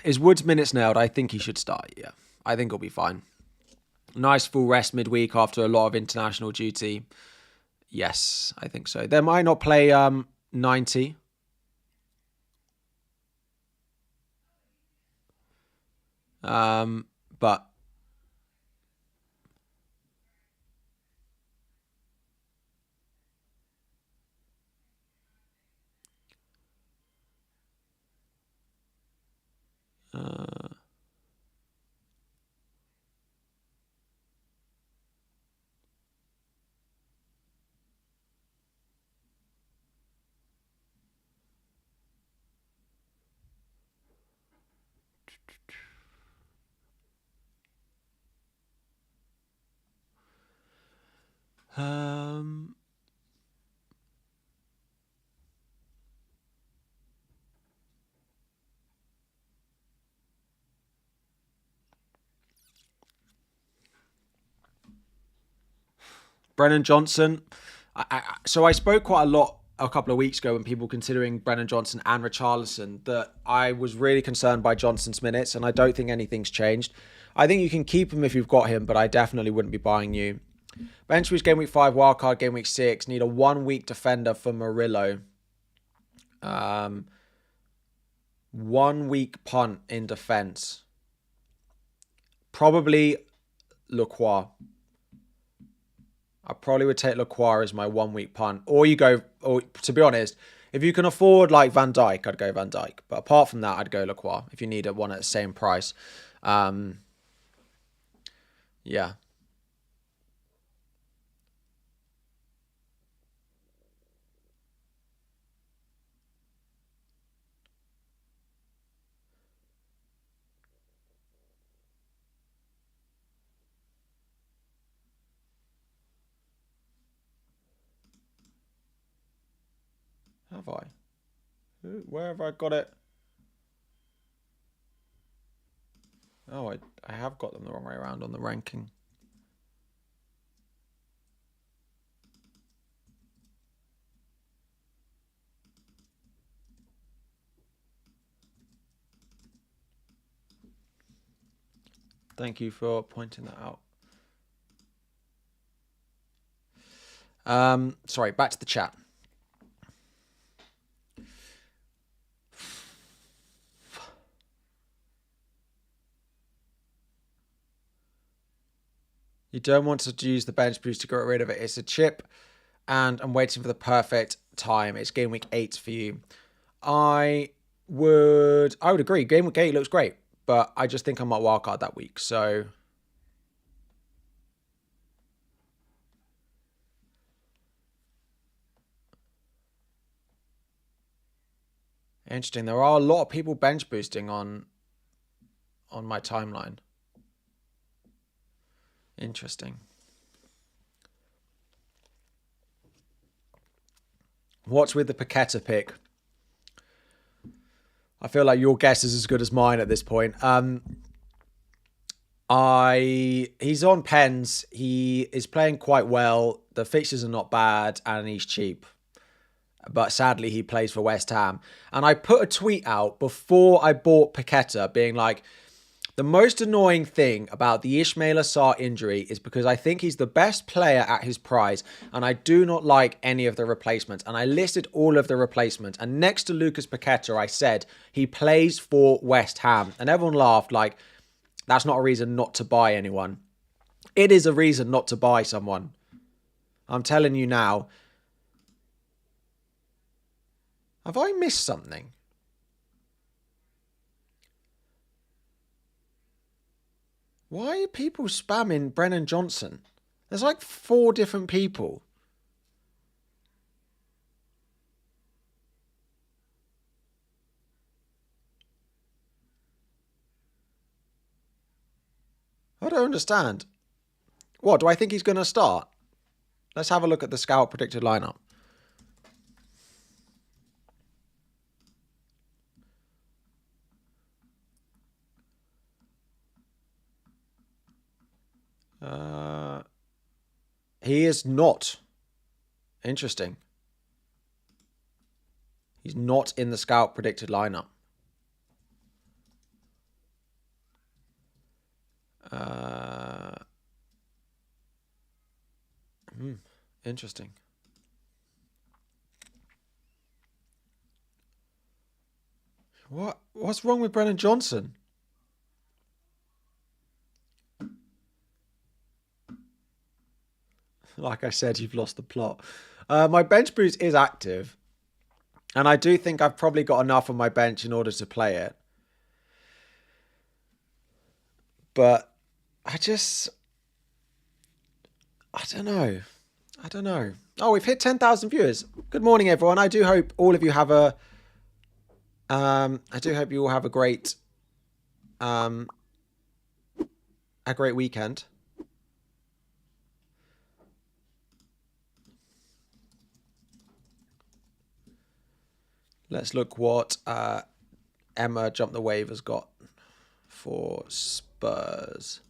Is Woods minutes nailed? I think he should start, yeah. I think he'll be fine. Nice full rest midweek after a lot of international duty. Yes, I think so. They might not play 90. But Brennan Johnson. So I spoke quite a lot a couple of weeks ago when people considering Brennan Johnson and Richarlison that I was really concerned by Johnson's minutes, and I don't think anything's changed. I think you can keep him if you've got him, but I definitely wouldn't be buying you. Bench boost game week 5, wildcard game week 6. Need a 1 week defender for Murillo. 1 week punt in defense. Probably Lacroix. I probably would take Lacroix as my 1 week punt. Or to be honest, if you can afford like Van Dijk, I'd go Van Dijk. But apart from that, I'd go Lacroix if you need one at the same price. Yeah. Have I? Where have I got it? Oh, I have got them the wrong way around on the ranking. Thank you for pointing that out. Sorry, back to the chat. You don't want to use the bench boost to get rid of it. It's a chip, and I'm waiting for the perfect time. It's game week 8 for you. I would agree. Game week 8 looks great, but I just think I might wildcard that week. So interesting. There are a lot of people bench boosting on my timeline. Interesting. What's with the Paqueta pick? I feel like your guess is as good as mine at this point. He's on pens. He is playing quite well. The fixtures are not bad, and he's cheap. But sadly, he plays for West Ham. And I put a tweet out before I bought Paqueta being like, the most annoying thing about the Ismail Assar injury is because I think he's the best player at his price, and I do not like any of the replacements. And I listed all of the replacements. And next to Lucas Paqueta, I said he plays for West Ham. And everyone laughed like, that's not a reason not to buy anyone. It is a reason not to buy someone. I'm telling you now. Have I missed something? Why are people spamming Brennan Johnson? There's like 4 different people. I don't understand. What, do I think he's going to start? Let's have a look at the scout predicted lineup. He is not. Interesting. He's not in the scout predicted lineup. Interesting. What's wrong with Brennan Johnson? Like I said, you've lost the plot. My bench boost is active. And I do think I've probably got enough on my bench in order to play it. But I don't know. Oh, we've hit 10,000 viewers. Good morning, everyone. I do hope all of you have a great weekend. Let's look what Emma Jump the Wave has got for Spurs.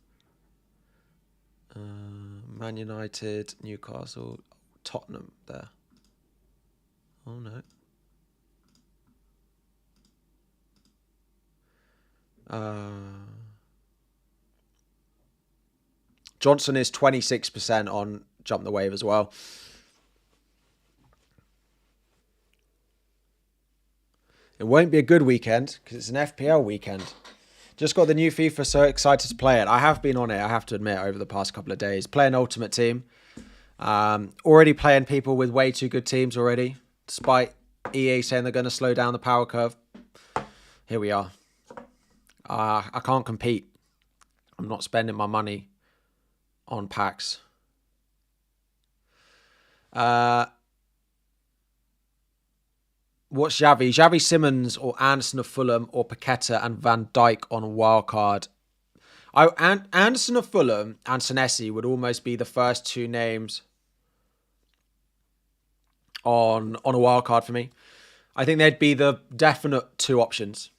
Man United, Newcastle, Tottenham there. Oh no. Johnson is 26% on Jump the Wave as well. It won't be a good weekend because it's an FPL weekend. Just got the new FIFA, so excited to play it. I have been on it, I have to admit, over the past couple of days. Playing Ultimate Team. Already playing people with way too good teams already. Despite EA saying they're going to slow down the power curve. Here we are. I can't compete. I'm not spending my money on packs. What's Xavi? Xavi Simmons or Anderson of Fulham or Paqueta and Van Dijk on a wild card. Anderson of Fulham and Senesi would almost be the first two names on a wild card for me. I think they'd be the definite two options.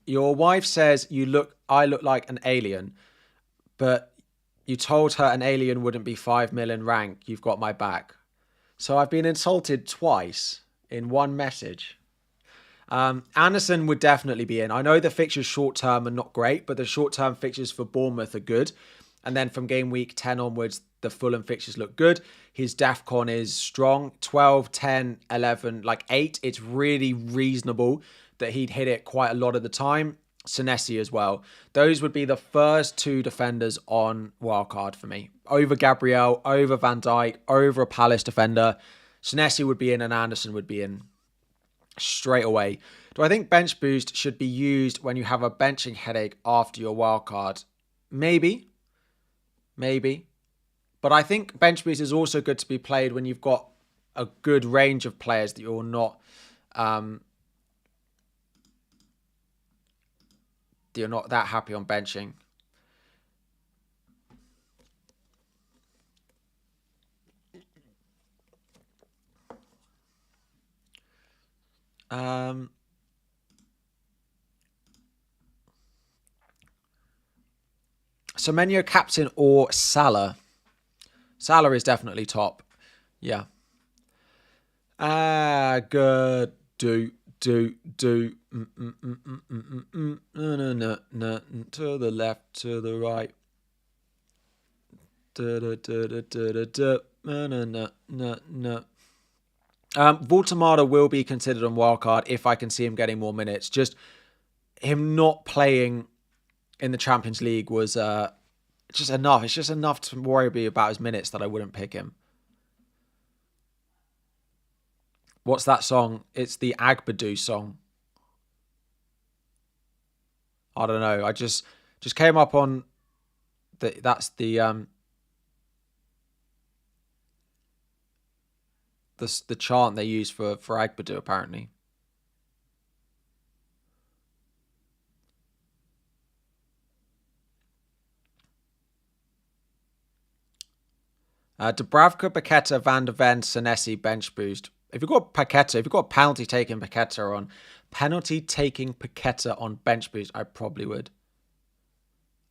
Your wife says I look like an alien, but you told her an alien wouldn't be 5 million rank. You've got my back. So I've been insulted twice in one message. Anderson would definitely be in. I know the fixtures short term are not great, but the short term fixtures for Bournemouth are good. And then from game week 10 onwards, the Fulham fixtures look good. His DAFCON is strong. 12, 10, 11, like 8. It's really reasonable that he'd hit it quite a lot of the time. Senesi as well. Those would be the first two defenders on wildcard for me. Over Gabriel, over Van Dijk, over a Palace defender. Senesi would be in and Anderson would be in straight away. Do I think bench boost should be used when you have a benching headache after your wildcard? Maybe. But I think bench boost is also good to be played when you've got a good range of players that you're not that happy on benching. Semenyo captain or Salah? Salah is definitely top. Yeah. Good. Do. No. To the left, to the right. No. Voltemada will be considered on wildcard if I can see him getting more minutes. Just him not playing in the Champions League was just enough. It's just enough to worry about his minutes that I wouldn't pick him. What's that song? It's the Agbadoo song. I don't know. I just came up on that's the chant they use for Agbadoo apparently. Dubravka, Paqueta, Van de Ven, Senesi, bench boost. If you've got Paqueta, if you've got penalty taking Paqueta on bench boost, I probably would.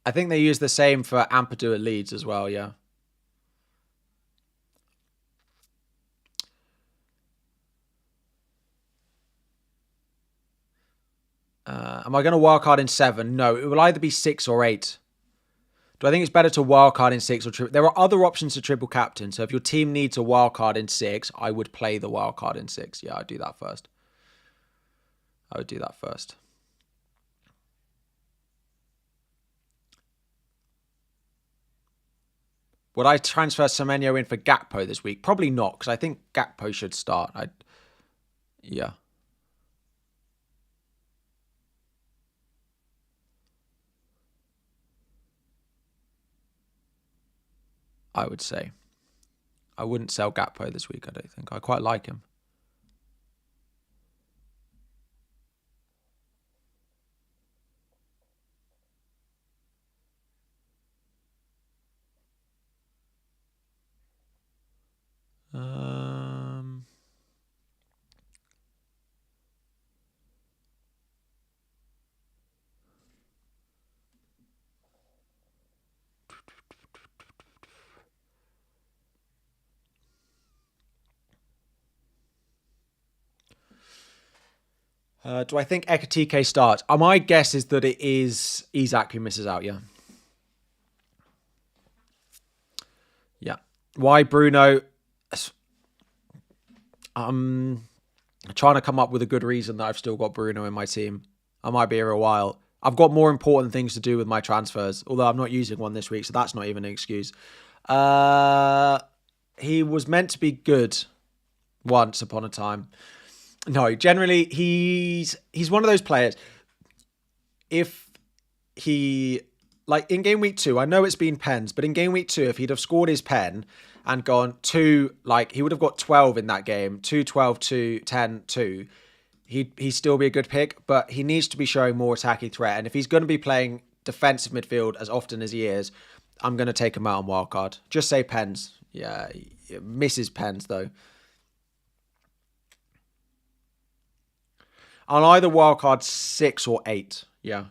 I think they use the same for Ampadu at Leeds as well, yeah. Am I going to wildcard in 7? No, it will either be 6 or 8. Do I think it's better to wildcard in 6 or triple? There are other options to triple captain. So if your team needs a wildcard in 6, I would play the wildcard in 6. Yeah, I'd do that first. Would I transfer Semenyo in for Gakpo this week? Probably not, because I think Gakpo should start. Yeah. I would say. I wouldn't sell Gakpo this week, I don't think. I quite like him. Do I think Ekatike starts? My guess is that it is Isak who misses out, yeah. Yeah. Why Bruno? I'm trying to come up with a good reason that I've still got Bruno in my team. I might be here a while. I've got more important things to do with my transfers, although I'm not using one this week, so that's not even an excuse. He was meant to be good once upon a time. No, generally, he's one of those players. If he, like in game week 2, I know it's been pens, but in game week 2, if he'd have scored his pen and gone 2, like he would have got 12 in that game, 2, 12, 2, 10, 2, he'd still be a good pick, but he needs to be showing more attacking threat. And if he's going to be playing defensive midfield as often as he is, I'm going to take him out on wildcard. Just say pens. Yeah, misses pens though. On either wildcard 6 or 8. Yeah.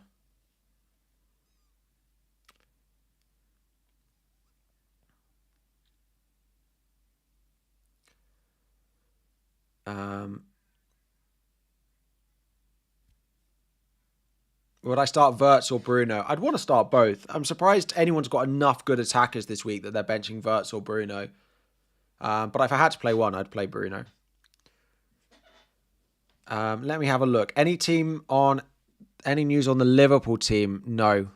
Would I start Wirtz or Bruno? I'd want to start both. I'm surprised anyone's got enough good attackers this week that they're benching Wirtz or Bruno. But if I had to play one, I'd play Bruno. Let me have a look. Any news on the Liverpool team? No,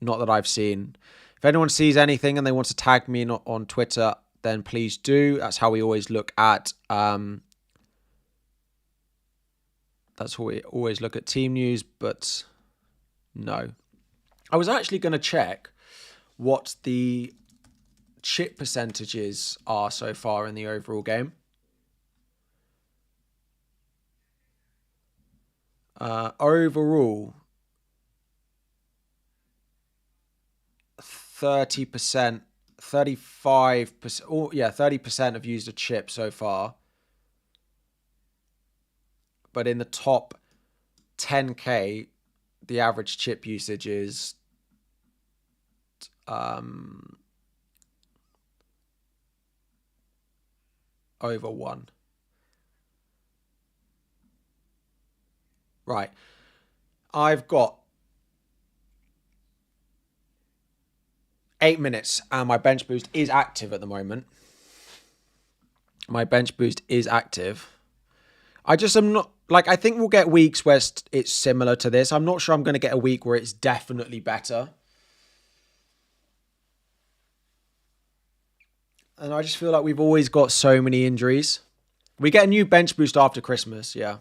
not that I've seen. If anyone sees anything and they want to tag me on Twitter, then please do. That's how we always look at. That's how we always look at team news. But no, I was actually going to check what the chip percentages are so far in the overall game. Overall, 30%, 35%, 30% have used a chip so far. But in the top 10K, the average chip usage is over 1. Right. I've got 8 minutes and my bench boost is active at the moment. My bench boost is active. I just am not, like, I think we'll get weeks where it's similar to this. I'm not sure I'm going to get a week where it's definitely better. And I just feel like we've always got so many injuries. We get a new bench boost after Christmas, yeah.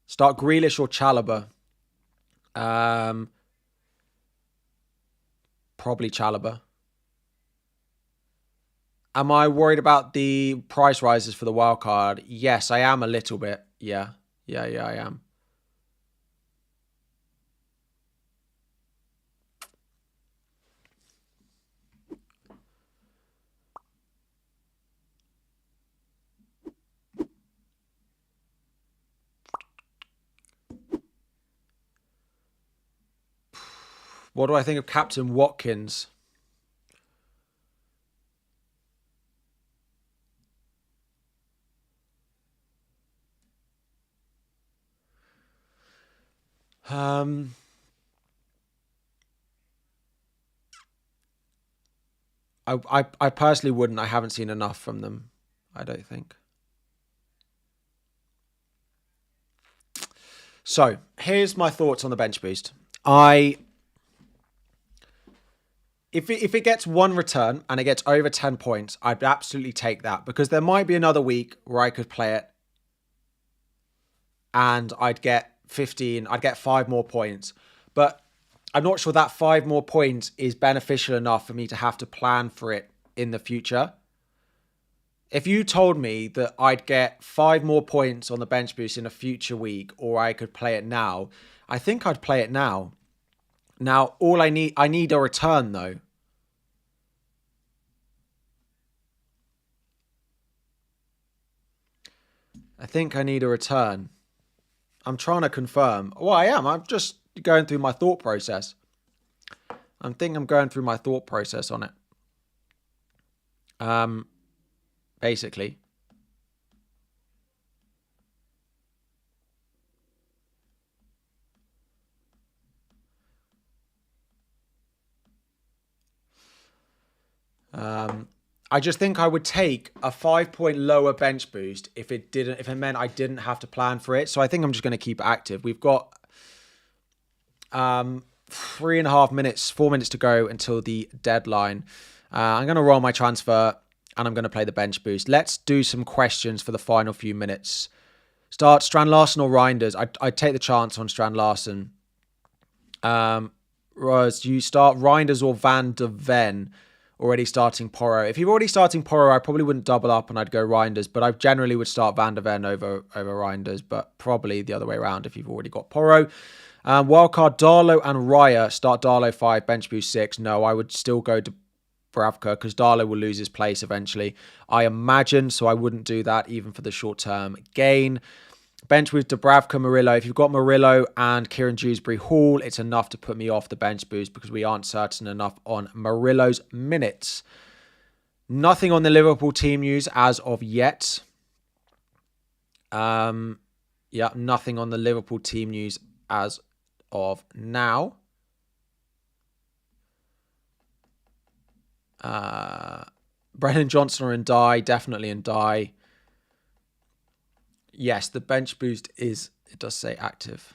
Start Grealish or Chalobah? Probably Chalobah. Am I worried about the price rises for the wild card? Yes, I am a little bit. Yeah, I am. What do I think of Captain Watkins? I personally wouldn't. I haven't seen enough from them, I don't think. So here's my thoughts on the bench boost. If it gets one return and it gets over 10 points, I'd absolutely take that, because there might be another week where I could play it and I'd get 15, I'd get 5 more points. But I'm not sure that 5 more points is beneficial enough for me to have to plan for it in the future. If you told me that I'd get 5 more points on the bench boost in a future week, or I could play it now, I think I'd play it now. Now, I need a return though. I think I need a return. I'm trying to confirm. Well, I am. I'm just going through my thought process. I'm going through my thought process on it. Basically. I just think I would take a 5-point lower bench boost if it meant I didn't have to plan for it. So I think I'm just going to keep it active. We've got 4 minutes to go until the deadline. I'm going to roll my transfer and I'm going to play the bench boost. Let's do some questions for the final few minutes. Start Strand Larsen or Reinders? I'd take the chance on Strand Larsen. You start Reinders or Van de Ven? Already starting Porro. If you're already starting Porro, I probably wouldn't double up and I'd go Reinders, but I generally would start Van de Ven over Reinders, but probably the other way around if you've already got Porro. Wildcard, Darlow and Raya. Start Darlow 5, bench boost 6. No, I would still go to Bravka because Darlow will lose his place eventually, I imagine, so I wouldn't do that even for the short-term gain. Bench with Dubravka, Murillo. If you've got Murillo and Kieran Dewsbury Hall, it's enough to put me off the bench boost because we aren't certain enough on Murillo's minutes. Nothing on the Liverpool team news as of yet. Nothing on the Liverpool team news as of now. Brennan Johnson or Ndai, definitely Ndai. Yes, the bench boost it does say active.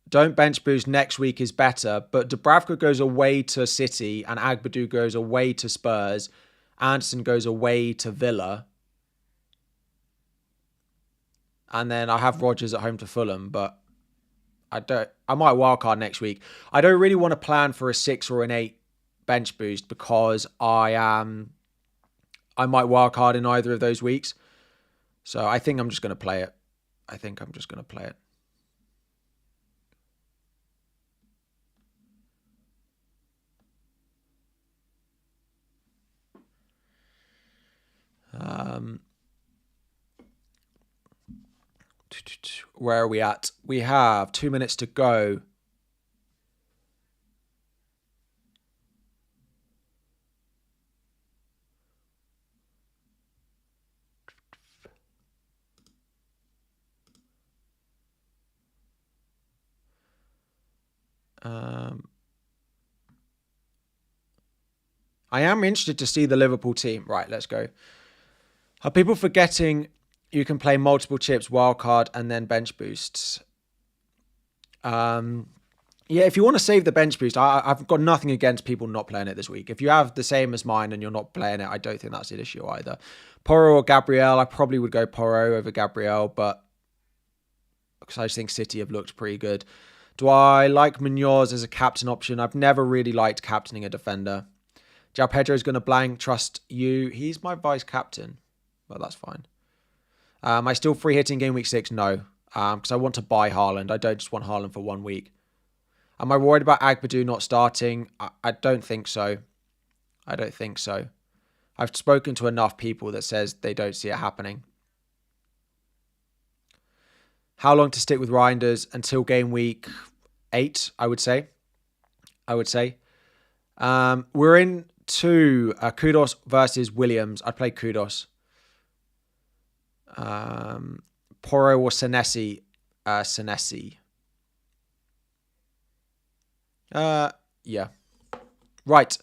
Don't bench boost, next week is better. But Dubravka goes away to City and Agbadou goes away to Spurs. Anderson goes away to Villa. And then I have Rodgers at home to Fulham, but I might wildcard next week. I don't really want to plan for a 6 or an 8 bench boost because I might wildcard in either of those weeks. So I think I'm just going to play it. Where are we at? We have 2 minutes to go. I am interested to see the Liverpool team. Right, let's go. Are people forgetting you can play multiple chips, wildcard, and then bench boosts? Yeah, if you want to save the bench boost, I've got nothing against people not playing it this week. If you have the same as mine and you're not playing it, I don't think that's an issue either. Porro or Gabriel, I probably would go Porro over Gabriel, but because I just think City have looked pretty good. Do I like Munoz as a captain option? I've never really liked captaining a defender. João Pedro's going to blank. Trust you. He's my vice captain, but that's fine. Am I still free hitting game week 6? No, because I want to buy Haaland. I don't just want Haaland for 1 week. Am I worried about Agbadou not starting? I don't think so. I've spoken to enough people that says they don't see it happening. How long to stick with Reinders until game week 8, I would say. We're into Kudos versus Williams. I'd play Kudos. Poro or Senesi? Senesi. Yeah. Right.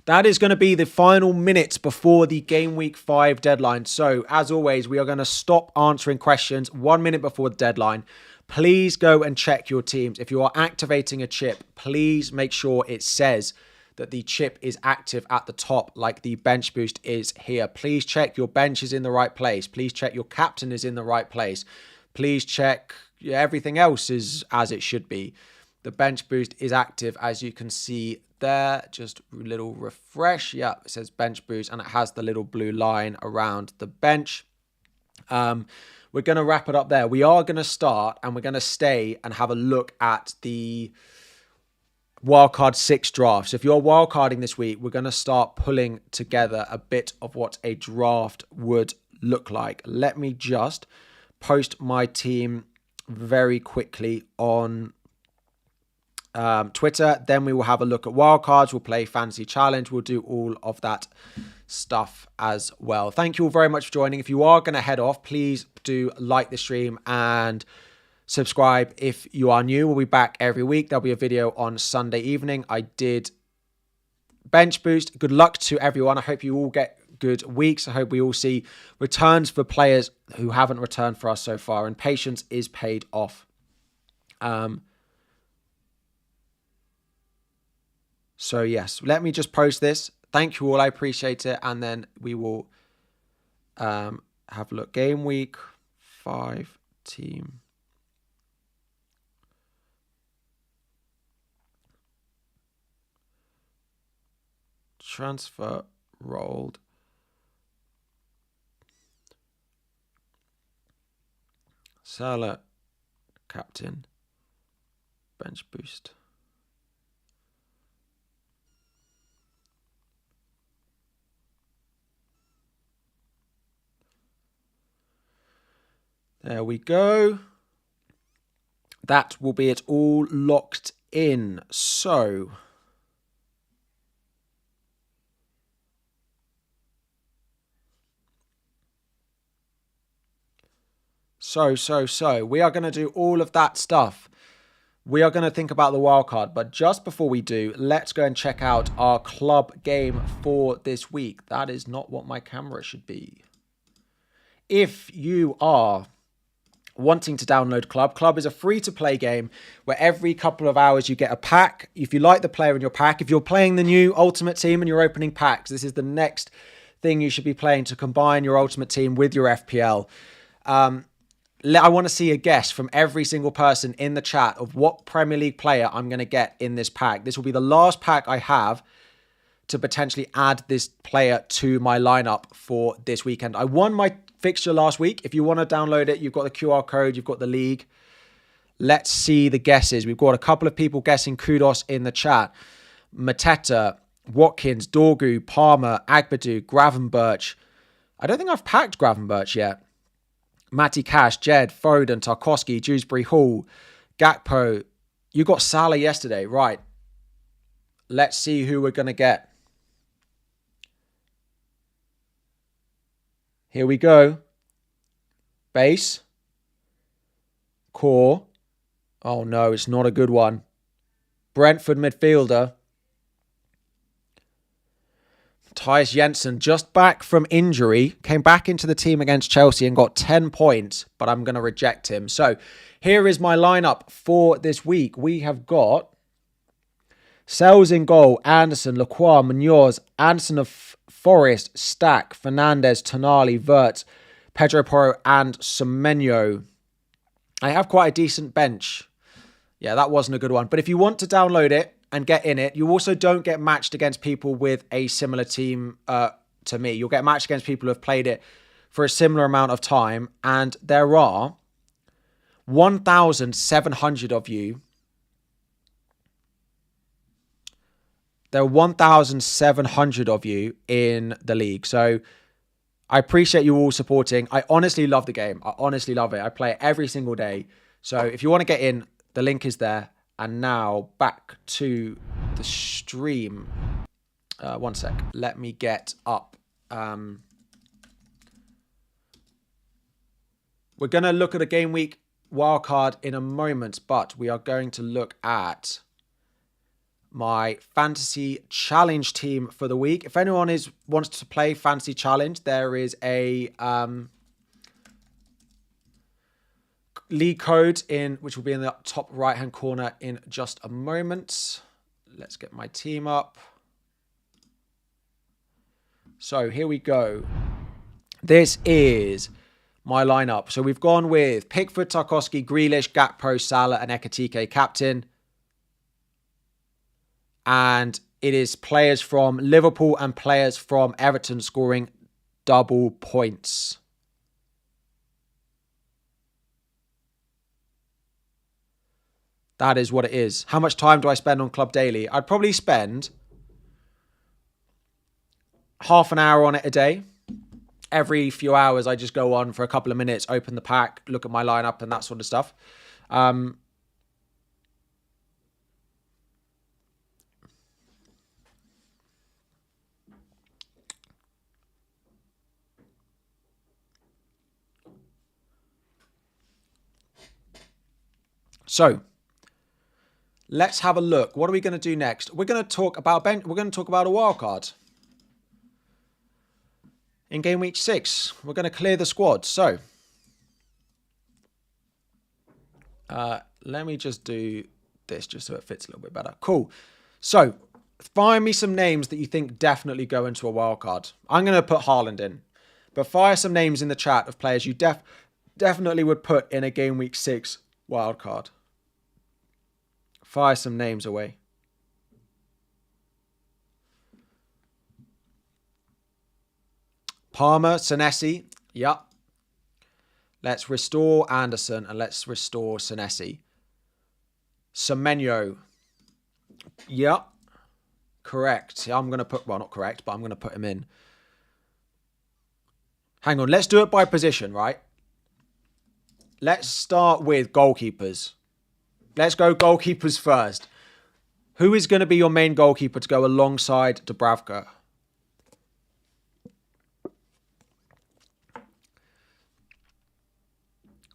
That is going to be the final minutes before the Game Week 5 deadline. So, as always, we are going to stop answering questions 1 minute before the deadline. Please go and check your teams. If you are activating a chip, please make sure it says that the chip is active at the top, like the bench boost is here. Please check your bench is in the right place. Please check your captain is in the right place. Please check everything else is as it should be. The bench boost is active, as you can see there. Just a little refresh. Yeah, it says bench boost, and it has the little blue line around the bench. We're going to wrap it up there. We are going to start, and we're going to stay and have a look at the wildcard 6 draft. So if you're wildcarding this week, we're going to start pulling together a bit of what a draft would look like. Let me just post my team very quickly on Twitter. Then we will have a look at wildcards. We'll play fantasy challenge. We'll do all of that stuff as well. Thank you all very much for joining. If you are going to head off, please do like the stream and subscribe if you are new. We'll be back every week. There'll be a video on Sunday evening. I did bench boost. Good luck to everyone. I hope you all get good weeks. I hope we all see returns for players who haven't returned for us so far, and patience is paid off. So yes, let me just post this. Thank you all. I appreciate it. And then we will have a look. Game week 5 team. Transfer rolled. Salah, captain, bench boost. There we go. That will be it all locked in. So we are going to do all of that stuff. We are going to think about the wildcard, but just before we do, let's go and check out our club game for this week. That is not what my camera should be. If you are wanting to download Club is a free-to-play game where every couple of hours you get a pack. If you like the player in your pack, if you're playing the new Ultimate Team and you're opening packs, this is the next thing you should be playing to combine your Ultimate Team with your FPL. I want to see a guess from every single person in the chat of what Premier League player I'm going to get in this pack. This will be the last pack I have to potentially add this player to my lineup for this weekend. I won my fixture last week. If you want to download it, you've got the QR code, you've got the league. Let's see the guesses. We've got a couple of people guessing Kudos in the chat. Mateta, Watkins, Dorgu, Palmer, Agbadu, Gravenberch. I don't think I've packed Gravenberch yet. Matty Cash, Jed, Foden, Tarkowski, Dewsbury Hall, Gakpo. You got Salah yesterday, right? Let's see who we're going to get. Here we go. Base. Core. Oh no, it's not a good one. Brentford midfielder. Thijs Jensen, just back from injury, came back into the team against Chelsea and got 10 points, but I'm going to reject him. So here is my lineup for this week. We have got Sells in goal, Anderson, Lacroix, Munoz, Anderson of Forest, Stack, Fernandez, Tonali, Vert, Pedro Porro, and Semenyo. I have quite a decent bench. Yeah, that wasn't a good one. But if you want to download it and get in it, you also don't get matched against people with a similar team to me. You'll get matched against people who have played it for a similar amount of time. And there are 1,700 of you. There are 1,700 of you in the league. So I appreciate you all supporting. I honestly love the game. I honestly love it. I play it every single day. So if you want to get in, the link is there. And now back to the stream. One sec. Let me get up. We're going to look at a game week wildcard in a moment, but we are going to look at my fantasy challenge team for the week. If anyone wants to play fantasy challenge, there is a league code which will be in the top right hand corner in just a moment. Let's get my team up. So here we go. This is my lineup. So we've gone with Pickford, Tarkowski, Grealish, Gakpo, Salah, and Ekitike captain. And it is players from Liverpool and players from Everton scoring double points. That is what it is. How much time do I spend on Club Daily? I'd probably spend half an hour on it a day. Every few hours, I just go on for a couple of minutes, open the pack, look at my lineup and that sort of stuff. So let's have a look. What are we going to do next? We're going to talk about a wildcard. In game week 6, we're going to clear the squad. So let me just do this just so it fits a little bit better. Cool. So find me some names that you think definitely go into a wildcard. I'm going to put Haaland in. But fire some names in the chat of players you definitely would put in a game week 6 wildcard. Fire some names away. Palmer, Senesi. Yep. Let's restore Anderson and let's restore Senesi. Semenyo. Yep. Correct. I'm going to put, well, not correct, but I'm going to put him in. Hang on. Let's do it by position, right? Let's start with goalkeepers. Let's go goalkeepers first. Who is going to be your main goalkeeper to go alongside Dubravka?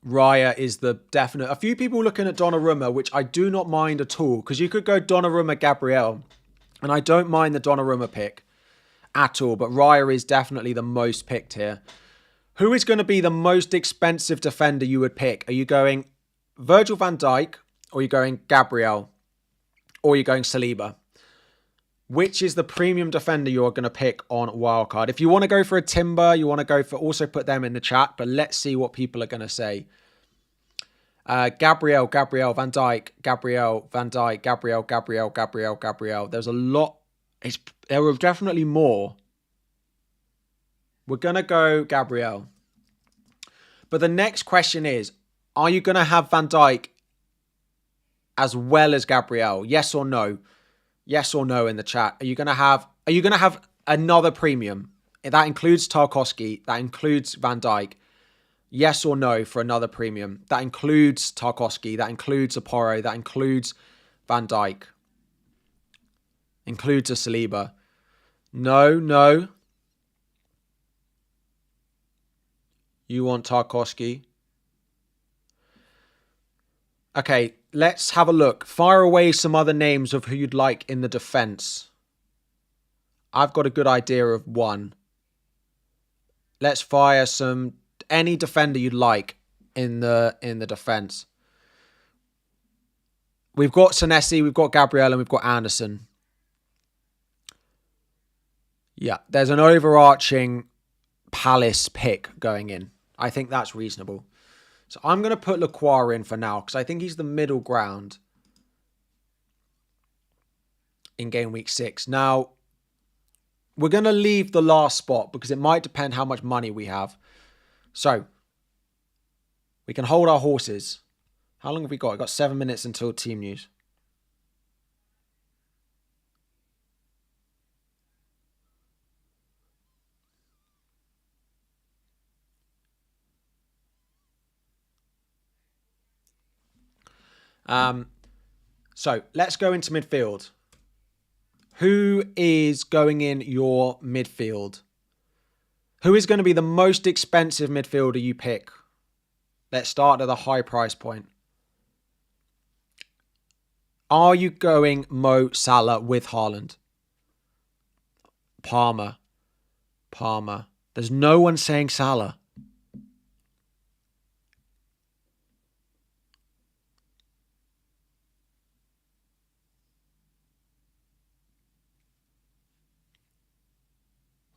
Raya is the definite. A few people looking at Donnarumma, which I do not mind at all, because you could go Donnarumma, Gabriel, and I don't mind the Donnarumma pick at all, but Raya is definitely the most picked here. Who is going to be the most expensive defender you would pick? Are you going Virgil van Dijk, or are you going Gabriel, or are you going Saliba? Which is the premium defender you're going to pick on wildcard? If you want to go for a Timber, you want to go for, also put them in the chat, but let's see what people are going to say. Gabriel, Van Dijk, Gabriel, Van Dijk, Gabriel. There's a lot. There were definitely more. We're going to go Gabriel. But the next question is, are you going to have Van Dijk as well as Gabriel? Yes or no? Yes or no in the chat. Are you going to have another premium? That includes Tarkowski. That includes Van Dijk. Yes or no for another premium? That includes Tarkowski. That includes Aporo. That includes Van Dijk. Includes a Saliba. No. You want Tarkowski? Okay, let's have a look. Fire away some other names of who you'd like in the defense. I've got a good idea of one. Let's fire any defender you'd like in the defense. We've got Senesi, we've got Gabriel, and we've got Anderson. Yeah, there's an overarching Palace pick going in. I think that's reasonable. So I'm going to put Lacroix in for now because I think he's the middle ground in game week 6. Now, we're going to leave the last spot because it might depend how much money we have. So, we can hold our horses. How long have we got? I've got 7 minutes until team news. So let's go into midfield. Who is going in your midfield? Who is going to be the most expensive midfielder you pick? Let's start at the high price point. Are you going Mo Salah with Haaland? Palmer. There's no one saying Salah.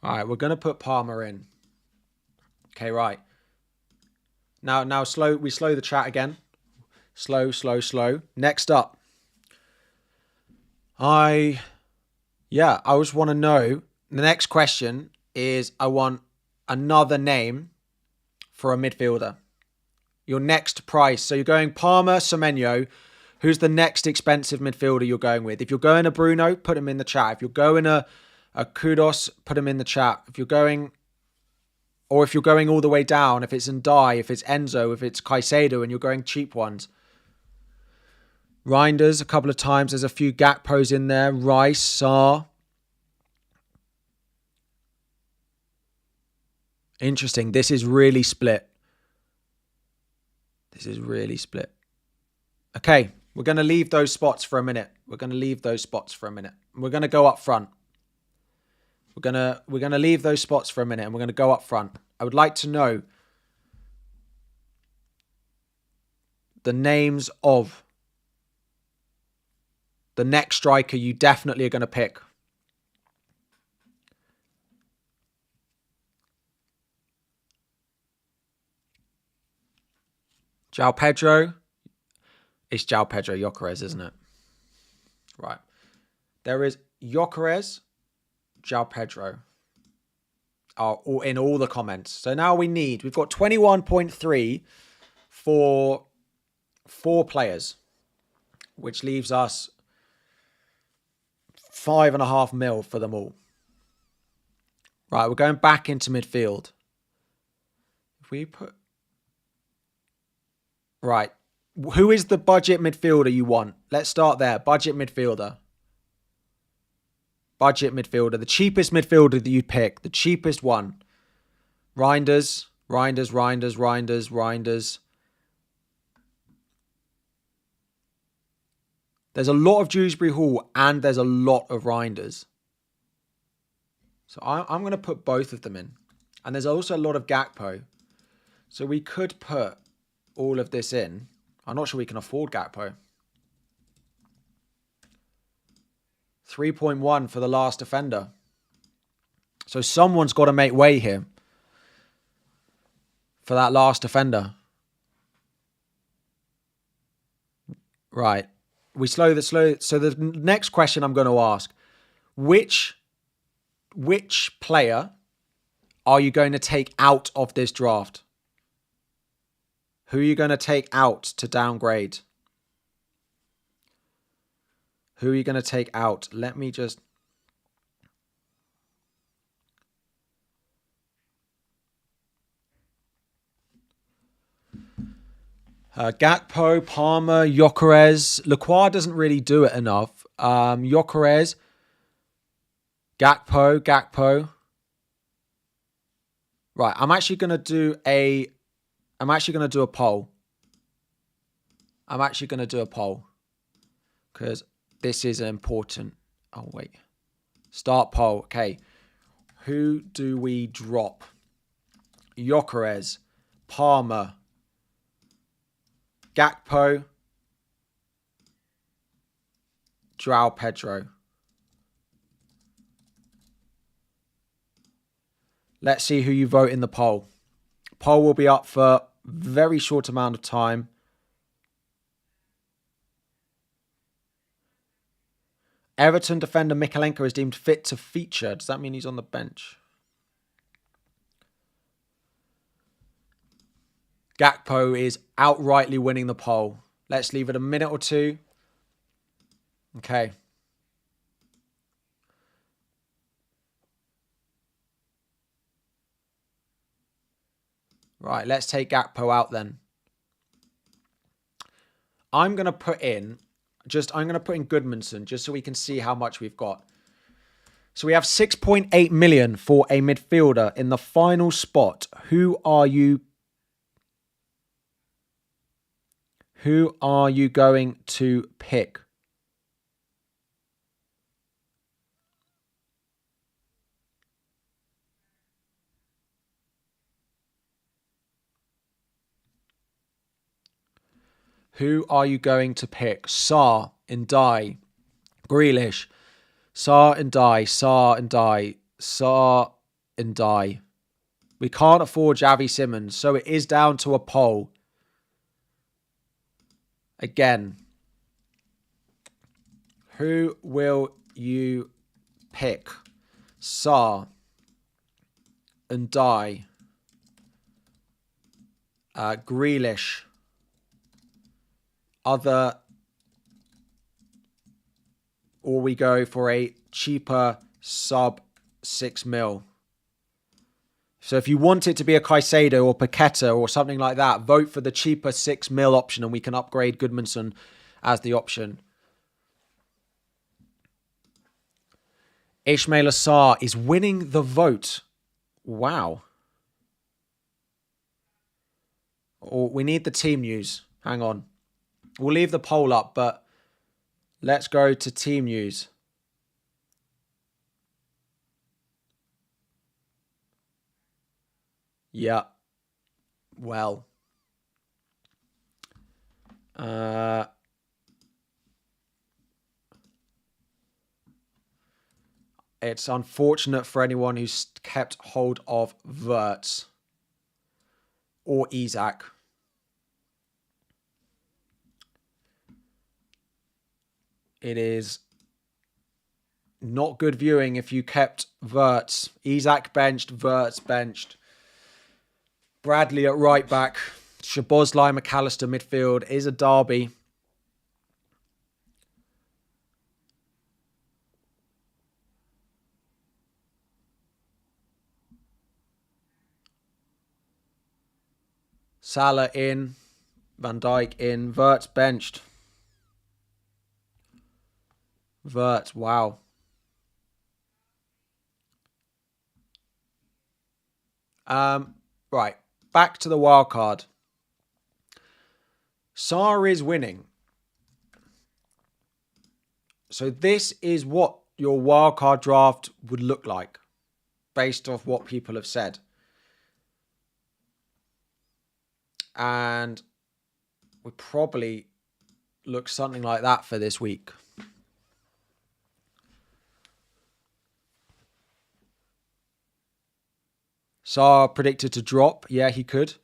All right, we're going to put Palmer in. Okay, right. Now we slow the chat again. Slow. Next up. I just want to know, the next question is, I want another name for a midfielder. Your next price. So you're going Palmer, Semenyo. Who's the next expensive midfielder you're going with? If you're going a Bruno, put him in the chat. If you're going a Kudos, put him in the chat. If you're going all the way down, if it's Ndai, if it's Enzo, if it's Caicedo, and you're going cheap ones. Reinders a couple of times. There's a few Gakpos in there. Rice, Sarr. Interesting. This is really split. Okay, we're going to leave those spots for a minute. We're going to go up front. We're going to leave those spots for a minute and we're going to go up front. I would like to know the names of the next striker you definitely are going to pick. João Pedro. It's João Pedro Gyökeres, isn't it? Right. There is Gyökeres, João Pedro. Are in all the comments. So now we've got 21.3 for 4 players, which leaves us 5.5 mil for them all. Right, we're going back into midfield. If we put... Right. Who is the budget midfielder you want? Let's start there. Budget midfielder. The cheapest midfielder that you'd pick. The cheapest one. Reinders. There's a lot of Dewsbury Hall and there's a lot of Reinders. So I'm going to put both of them in. And there's also a lot of Gakpo. So we could put all of this in. I'm not sure we can afford Gakpo. 3.1 for the last defender. So someone's got to make way here for that last defender. Right. We slow. So the next question I'm going to ask, which player are you going to take out of this draft? Who are you going to take out to downgrade? Who are you going to take out? Let me just... Gakpo, Palmer, Gyökeres. Lacroix doesn't really do it enough. Gyökeres, Gakpo. Right, I'm actually going to do a poll. Because this is important. Oh, wait. Start poll. Okay. Who do we drop? Gyökeres, Palmer, Gakpo, João Pedro. Let's see who you vote in the poll. Poll will be up for a very short amount of time. Everton defender Mikalenko is deemed fit to feature. Does that mean he's on the bench? Gakpo is outrightly winning the poll. Let's leave it a minute or two. Okay. Right, let's take Gakpo out then. I'm going to put in Goodmanson just so we can see how much we've got. So we have 6.8 million for a midfielder in the final spot. Who are you going to pick? Who are you going to pick? Sarr, Ndiaye, Grealish, Sarr, Ndiaye, Sarr, Ndiaye, Sarr, Ndiaye. We can't afford Xavi Simons, so it is down to a poll. Again, who will you pick? Sarr, Ndiaye, Grealish, other, or we go for a cheaper sub 6 mil. So if you want it to be a Caicedo or Paqueta or something like that, vote for the cheaper 6 mil option and we can upgrade Goodmanson as the option. Ismail Assar is winning the vote. Wow. Oh, we need the team news. Hang on. We'll leave the poll up, but let's go to team news. Yeah. Well. It's unfortunate for anyone who's kept hold of Wirtz or Isak. It is not good viewing if you kept Wirtz. Isak benched, Wirtz benched. Bradley at right back. Szoboszlai, McAllister midfield is a derby. Salah in. Van Dijk in. Wirtz benched. Wirtz, wow. Right. Back to the wild card. Sarr is winning. So this is what your wild card draft would look like based off what people have said. And we probably look something like that for this week. Sarr predicted to drop. Yeah, he could.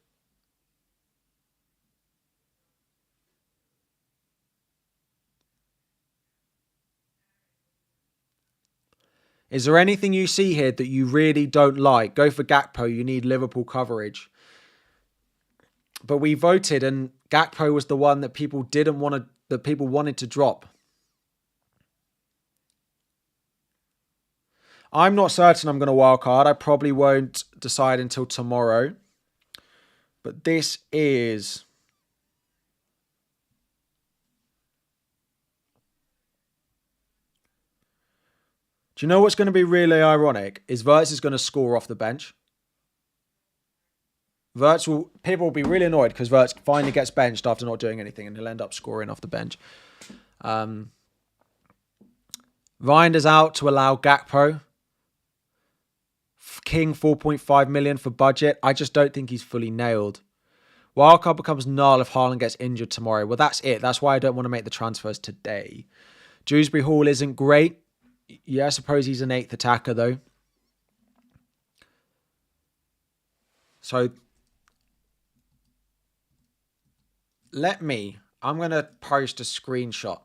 Is there anything you see here that you really don't like? Go for Gakpo. You need Liverpool coverage. But we voted and Gakpo was the one that people wanted to drop. I'm not certain I'm going to wildcard. I probably won't decide until tomorrow. But this is... Do you know what's going to be really ironic? Is Wirtz is going to score off the bench. People will be really annoyed because Wirtz finally gets benched after not doing anything and he'll end up scoring off the bench. Reinder's out to allow Gakpo. King 4.5 million for budget. I just don't think he's fully nailed. Wildcard becomes null if Haaland gets injured tomorrow. Well, that's it. That's why I don't want to make the transfers today. Dewsbury Hall isn't great. Yeah, I suppose he's an 8th attacker though. So I'm going to post a screenshot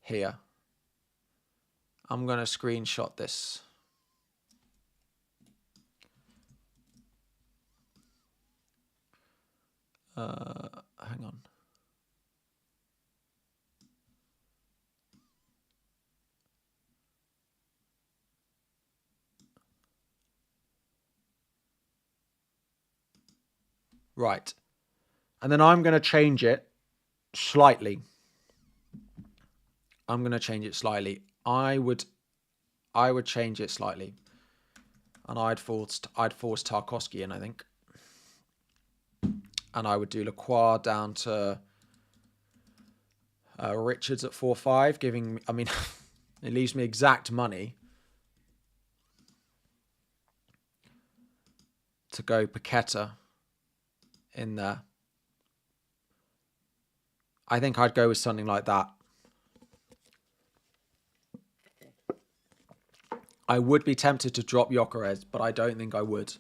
here. I'm going to screenshot this. Hang on. Right. And then I'm going to change it slightly. I would change it slightly. And I'd force Tarkowski in, I think. And I would do Lacroix down to Richards at 4-5, giving, I mean, it leaves me exact money to go Paqueta in there. I think I'd go with something like that. I would be tempted to drop Gyökeres, but I don't think I would.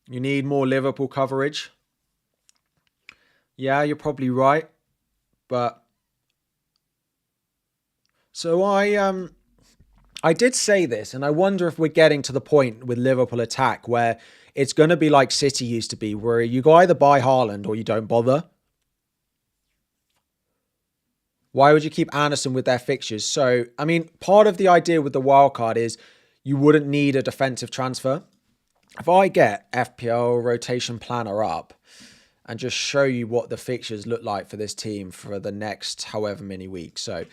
You need more Liverpool coverage. Yeah, you're probably right. But so I did say this, and I wonder if we're getting to the point with Liverpool attack where it's going to be like City used to be, where you either buy Haaland or you don't bother. Why would you keep Anderson with their fixtures? So, I mean, part of the idea with the wildcard is you wouldn't need a defensive transfer. If I get FPL rotation planner up and just show you what the fixtures look like for this team for the next however many weeks. So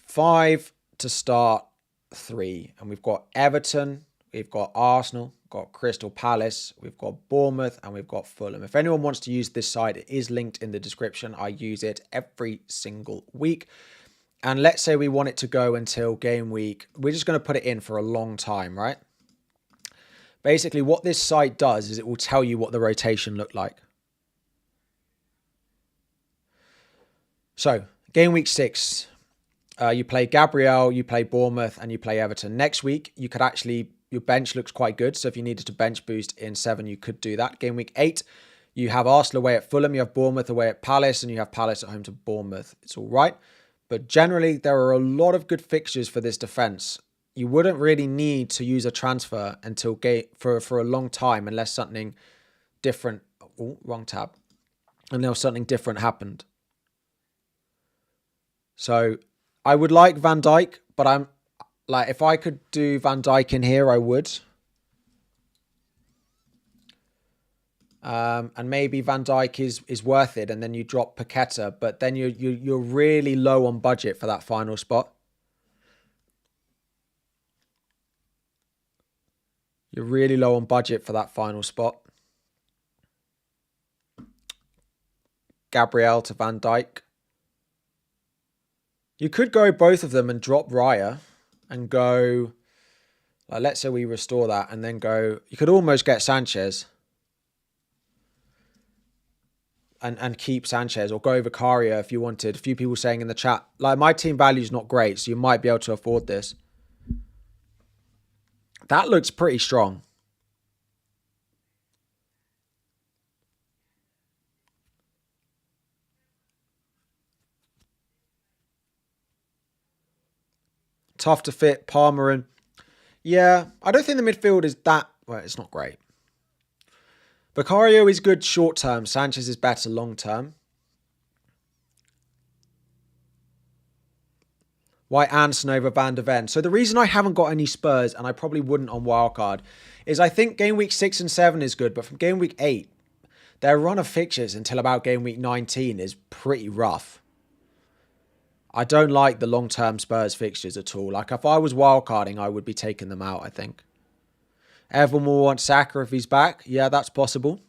5 to start 3. And we've got Everton, we've got Arsenal, got Crystal Palace, we've got Bournemouth, and we've got Fulham. If anyone wants to use this site, it is linked in the description. I use it every single week. And let's say we want it to go until game week. We're just going to put it in for a long time, right? Basically, what this site does is it will tell you what the rotation looked like. So, game week 6, you play Gabriel, you play Bournemouth, and you play Everton. Next week, you could actually, your bench looks quite good. So if you needed to bench boost in 7, you could do that. Game week 8, you have Arsenal away at Fulham, you have Bournemouth away at Palace, and you have Palace at home to Bournemouth. It's all right. But generally, there are a lot of good fixtures for this defense. You wouldn't really need to use a transfer until for a long time unless something different. Oh, wrong tab. Unless something different happened. So I would like Van Dijk, but I'm like, if I could do Van Dijk in here, I would. And maybe Van Dijk is worth it, and then you drop Paqueta, but then you're really low on budget for that final spot. You're really low on budget for that final spot. Gabriel to Van Dijk. You could go both of them and drop Raya and go, like, let's say we restore that and then go, you could almost get Sanchez and keep Sanchez, or go Vicario if you wanted. A few people saying in the chat, like, my team value is not great, so you might be able to afford this. That looks pretty strong. Tough to fit Palmer in. Yeah, I don't think the midfield is that, well, it's not great. Vicario is good short term. Sanchez is better long term. Why Anderson over Van de Ven? So the reason I haven't got any Spurs, and I probably wouldn't on wildcard, is I think game week 6 and 7 is good, but from game week 8, their run of fixtures until about game week 19 is pretty rough. I don't like the long-term Spurs fixtures at all. Like, if I was wildcarding, I would be taking them out, I think. Everyone will want Saka if he's back. Yeah, that's possible.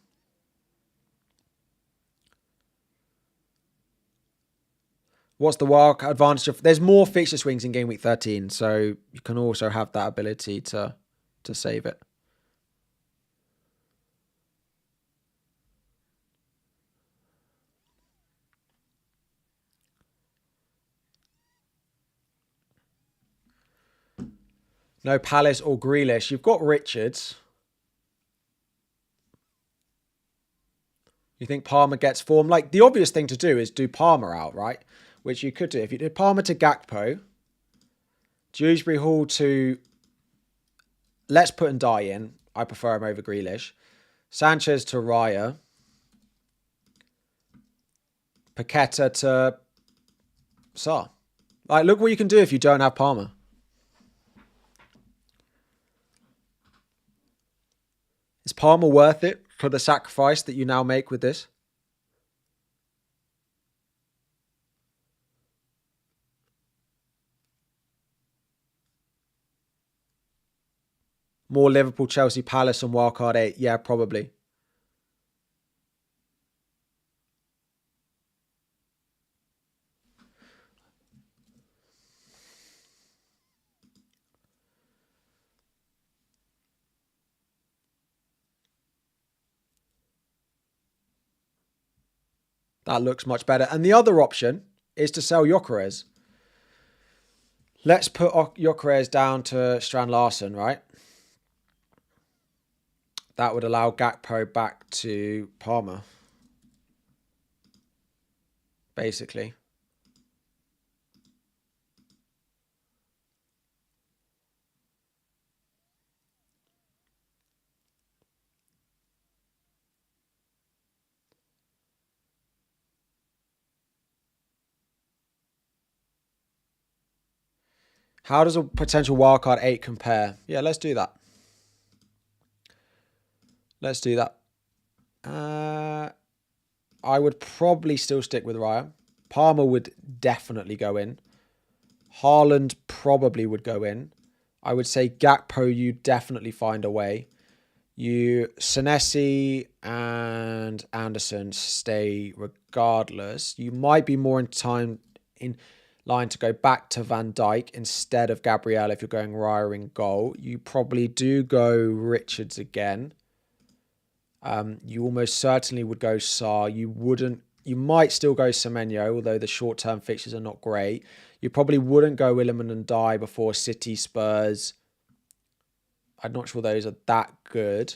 What's the wild advantage of? There's more fixture swings in game week 13, so you can also have that ability to save it. No Palace or Grealish. You've got Richards. You think Palmer gets form? Like, the obvious thing to do is do Palmer out, right? Which you could do. If you did Palmer to Gakpo, Dewsbury Hall to, let's put Ndiaye in. I prefer him over Grealish. Sanchez to Raya. Paqueta to Sarr. Like, look what you can do if you don't have Palmer. Is Palmer worth it for the sacrifice that you now make with this? More Liverpool, Chelsea, Palace and wildcard 8. Yeah, probably. That looks much better. And the other option is to sell Gyökeres. Let's put Gyökeres down to Strand Larsen, right? That would allow Gakpo back to Palmer. Basically. How does a potential wildcard 8 compare? Yeah, let's do that. Let's do that. I would probably still stick with Raya. Palmer would definitely go in. Haaland probably would go in. I would say Gakpo, you definitely find a way. Senesi and Anderson stay regardless. You might be more in line to go back to Van Dijk instead of Gabriel if you're going Raya in goal. You probably do go Richards again. You almost certainly would go Sarr. You might still go Semenyo, although the short-term fixtures are not great. You probably wouldn't go Williman and Die before City, Spurs. I'm not sure those are that good.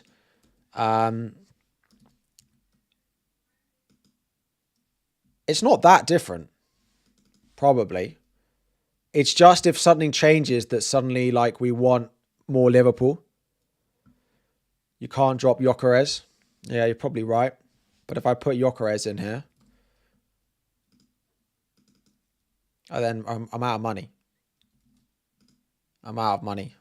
It's not that different, probably. It's just if something changes that suddenly, like, we want more Liverpool. You can't drop Gyökeres. Yeah, you're probably right. But if I put Gyökeres in here, then I'm out of money. I'm out of money.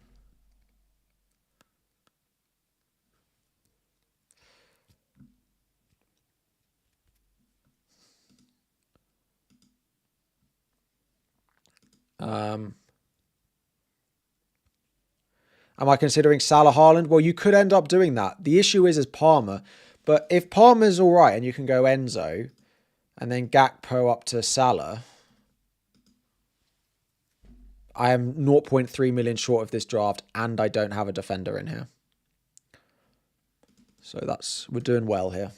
Am I considering Salah Haaland? Well, you could end up doing that. The issue is Palmer. But if Palmer's all right and you can go Enzo and then Gakpo up to Salah, I am 0.3 million short of this draft and I don't have a defender in here. So we're doing well here.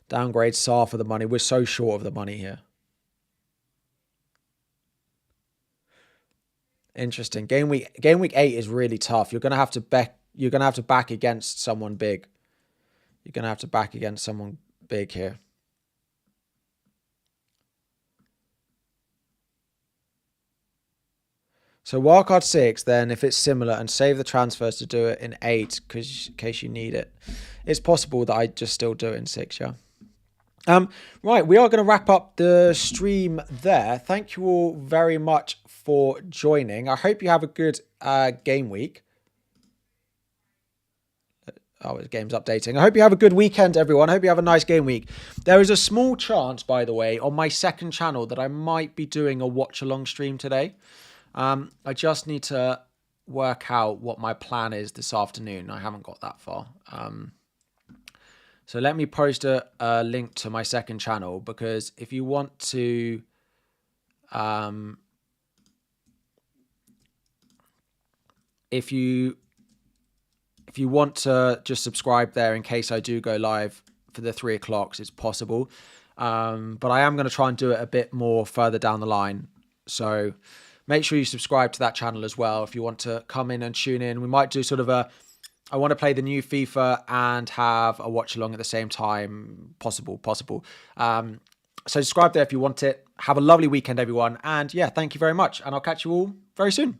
Downgrade Sarr for the money. We're so short of the money here. Interesting. Game week 8 is really tough. You're gonna have to back against someone big. You're gonna have to back against someone big here. So wildcard 6, then if it's similar, and save the transfers to do it in 8 in case you need it. It's possible that I just still do it in 6, yeah. Right, we are going to wrap up the stream there. Thank you all very much for joining. I hope you have a good game week. Oh, the game's updating. I hope you have a good weekend, everyone. I hope you have a nice game week. There is a small chance, by the way, on my second channel that I might be doing a watch-along stream today. I just need to work out what my plan is this afternoon. I haven't got that far. So let me post a link to my second channel, because if you want to if you want to just subscribe there in case I do go live for the 3 o'clocks, it's possible. But I am going to try and do it a bit more further down the line. So make sure you subscribe to that channel as well if you want to come in and tune in. We might do sort of I want to play the new FIFA and have a watch along at the same time. Possible. So subscribe there if you want it. Have a lovely weekend, everyone. And yeah, thank you very much. And I'll catch you all very soon.